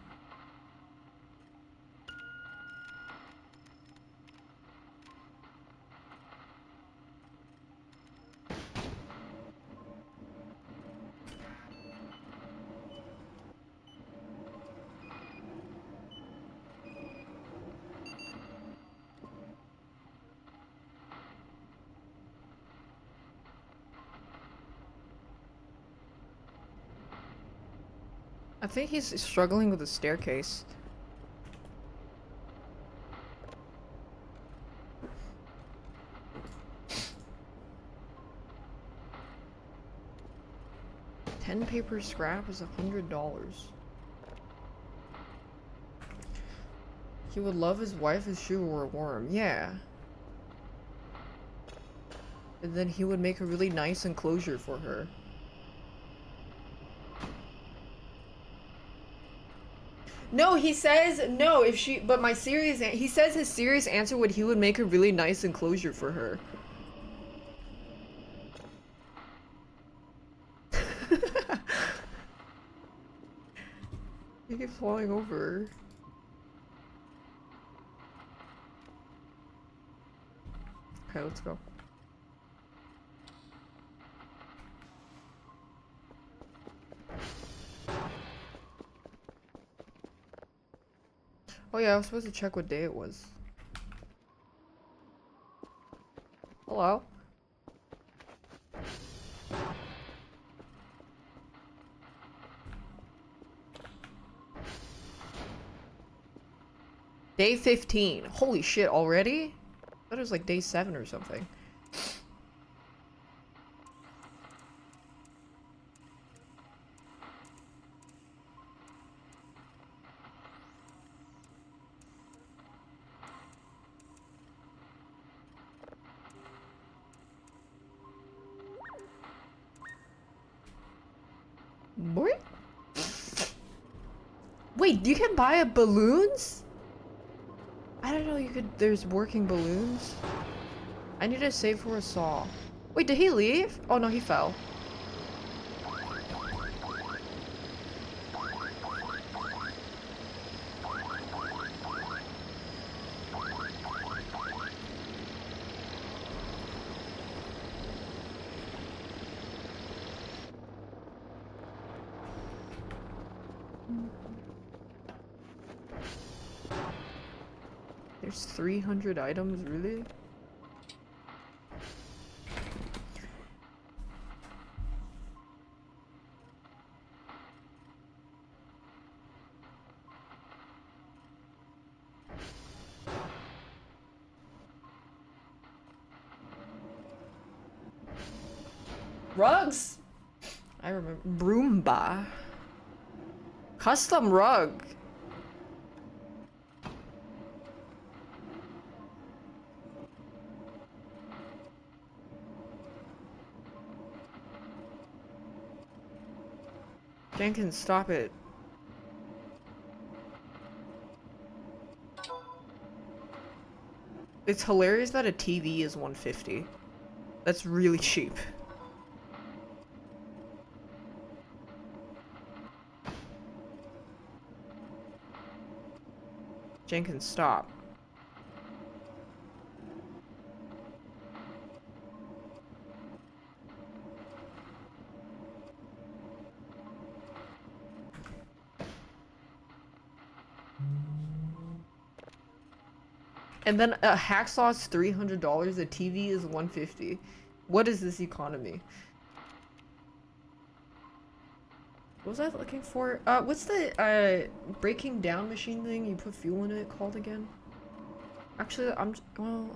I think he's struggling with the staircase. $10 scrap is $100. He would love his wife if she were a worm. Yeah. And then he would make a really nice enclosure for her. No, he says no if she, but my serious, he says his serious answer would he would make a really nice enclosure for her. He keeps falling over. Okay, let's go. Oh yeah, I was supposed to check what day it was. Hello? Day 15. Holy shit, already? I thought it was like day 7 or something. Boy? Wait, you can buy balloons? I don't know you could, there's working balloons. I need to save for a saw. Wait, did he leave? Oh no, he fell. There's 300 items, really? Rugs! I remember. Broomba. Custom rug. Jenkins, stop it. It's hilarious that a TV is $150. That's really cheap. Jenkins, stop. And then a hacksaw is $300, a TV is $150. What is this economy? What was I looking for? What's the breaking down machine thing you put fuel in it called again? Actually, well,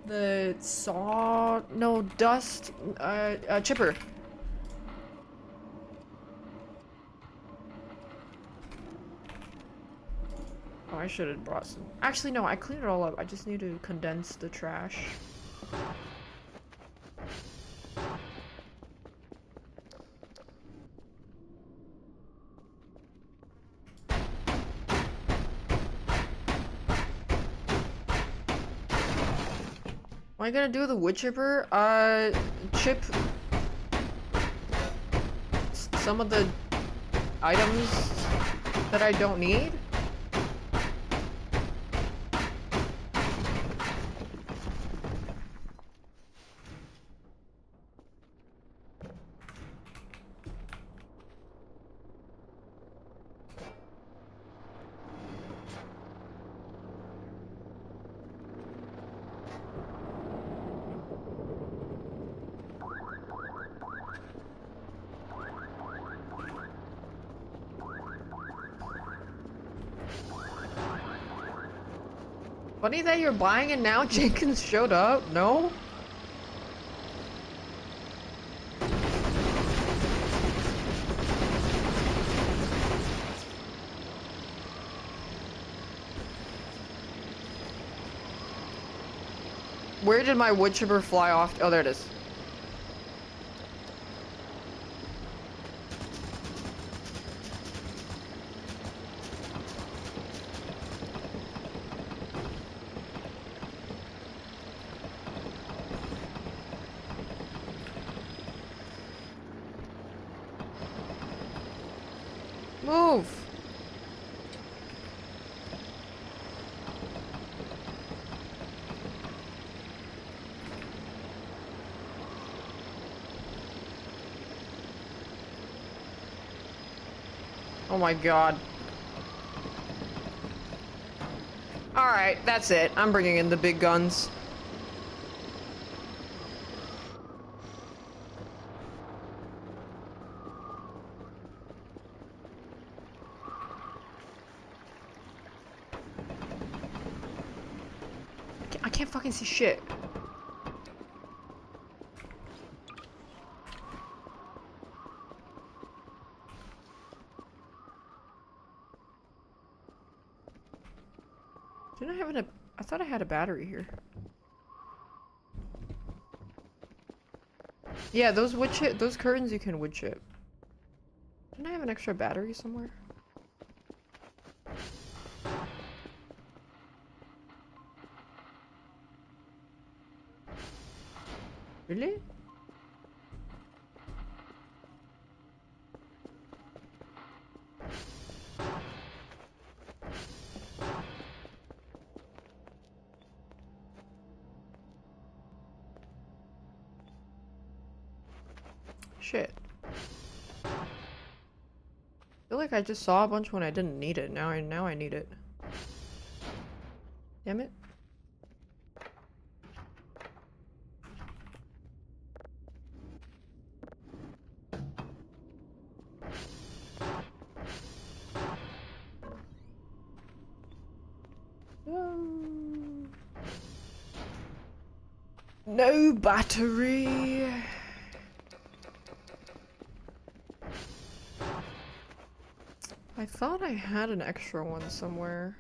the saw, no, dust, chipper. Oh, I should have brought some. Actually, no, I cleaned it all up. I just need to condense the trash. What am I gonna do with the wood chipper? Chip some of the items that I don't need. Funny that you're buying it now. Jenkins showed up. No? Where did my wood chipper fly off? Oh, there it is. Move! Oh my god. Alright, that's it. I'm bringing in the big guns. I can't fucking see shit. Didn't I have I thought I had a battery here. Yeah, those wood chip, those curtains you can wood chip. Didn't I have an extra battery somewhere? Really? Shit. I feel like I just saw a bunch when I didn't need it. Now I need it. Damn it. No battery. I thought I had an extra one somewhere.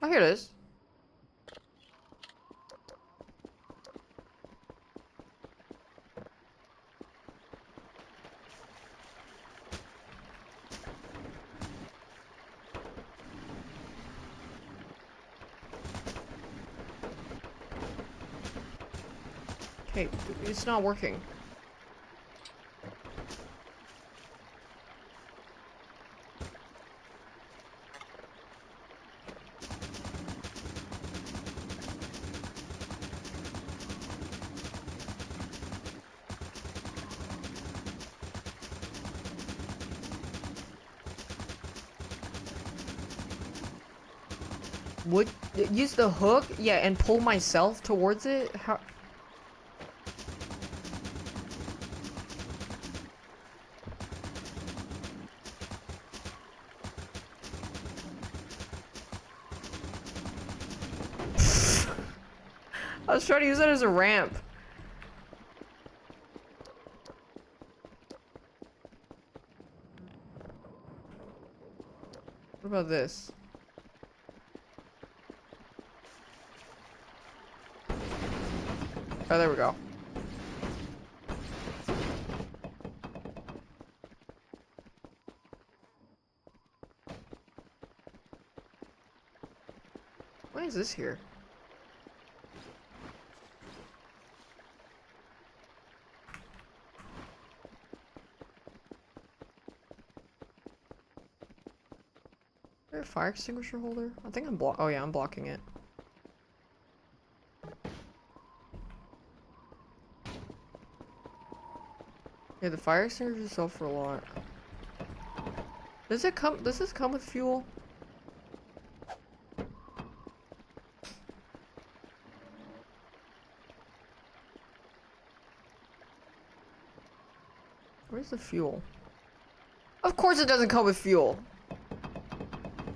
Oh, here it is. Okay, it's not working. Would use the hook, yeah, and pull myself towards it? How? I was trying to use it as a ramp. What about this? Oh, there we go. Why is this here? there a fire extinguisher holder? I think I'm oh yeah, I'm blocking it. Yeah, the fire extinguishers sell for a lot. Does this come with fuel? Where's the fuel? Of course it doesn't come with fuel!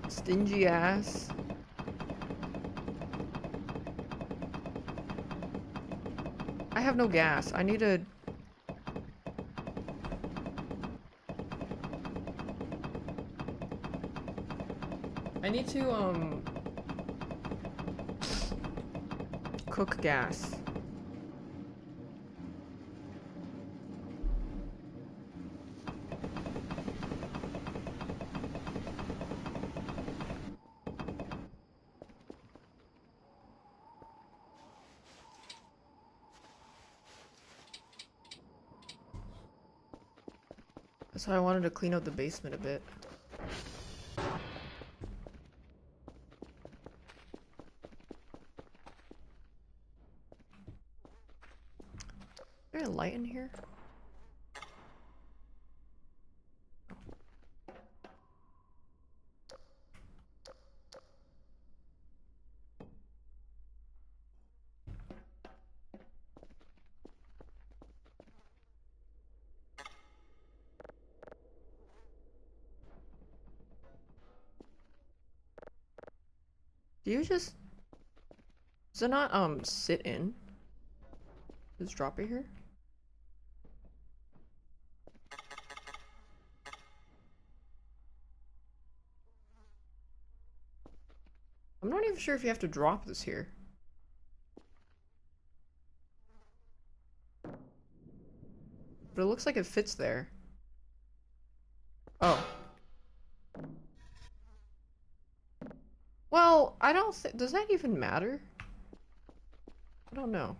Stingy ass. I have no gas. I need a... I need to, cook gas. That's why I wanted to clean up the basement a bit. Is there a light in here? Do you just... Does it not, sit in? Just drop it here? I'm not even sure if you have to drop this here. But it looks like it fits there. Oh. Well, I don't think... Does that even matter? I don't know.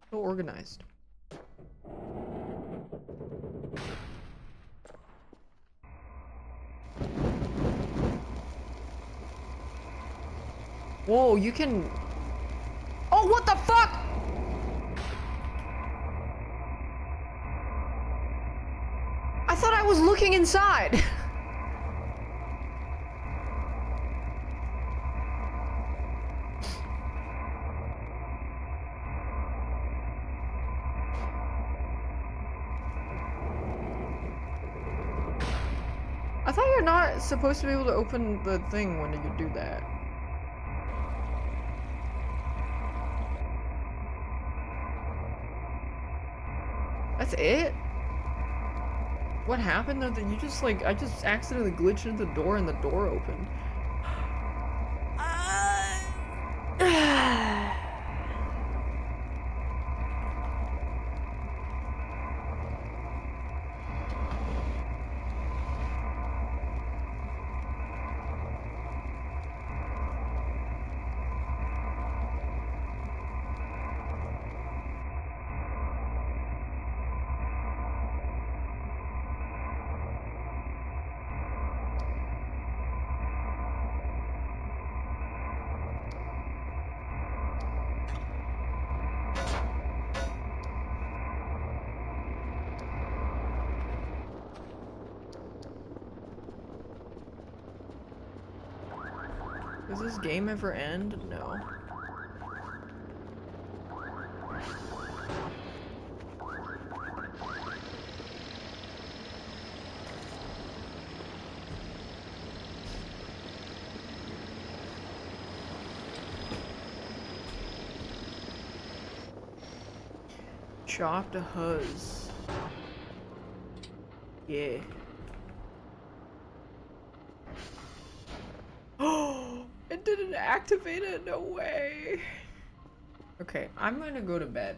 So organized. Whoa, you can... Oh, what the fuck?! I thought I was looking inside! I thought you're not supposed to be able to open the thing when you do that. That's it? What happened though that you just like, I just accidentally glitched into the door and the door opened. Does this game ever end? No. Chopped a huzz. Yeah. Oh, it didn't activate it, no way. Okay, I'm gonna go to bed.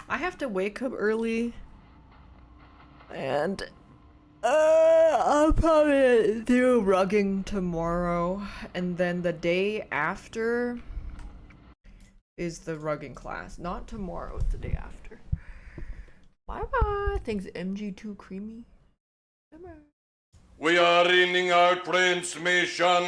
I have to wake up early. And I'll probably do rugging tomorrow. And then the day after is the rugging class. Not tomorrow, it's the day after. Bye bye. Thanks MG2 Creamy. Bye-bye. We are ending our transmission.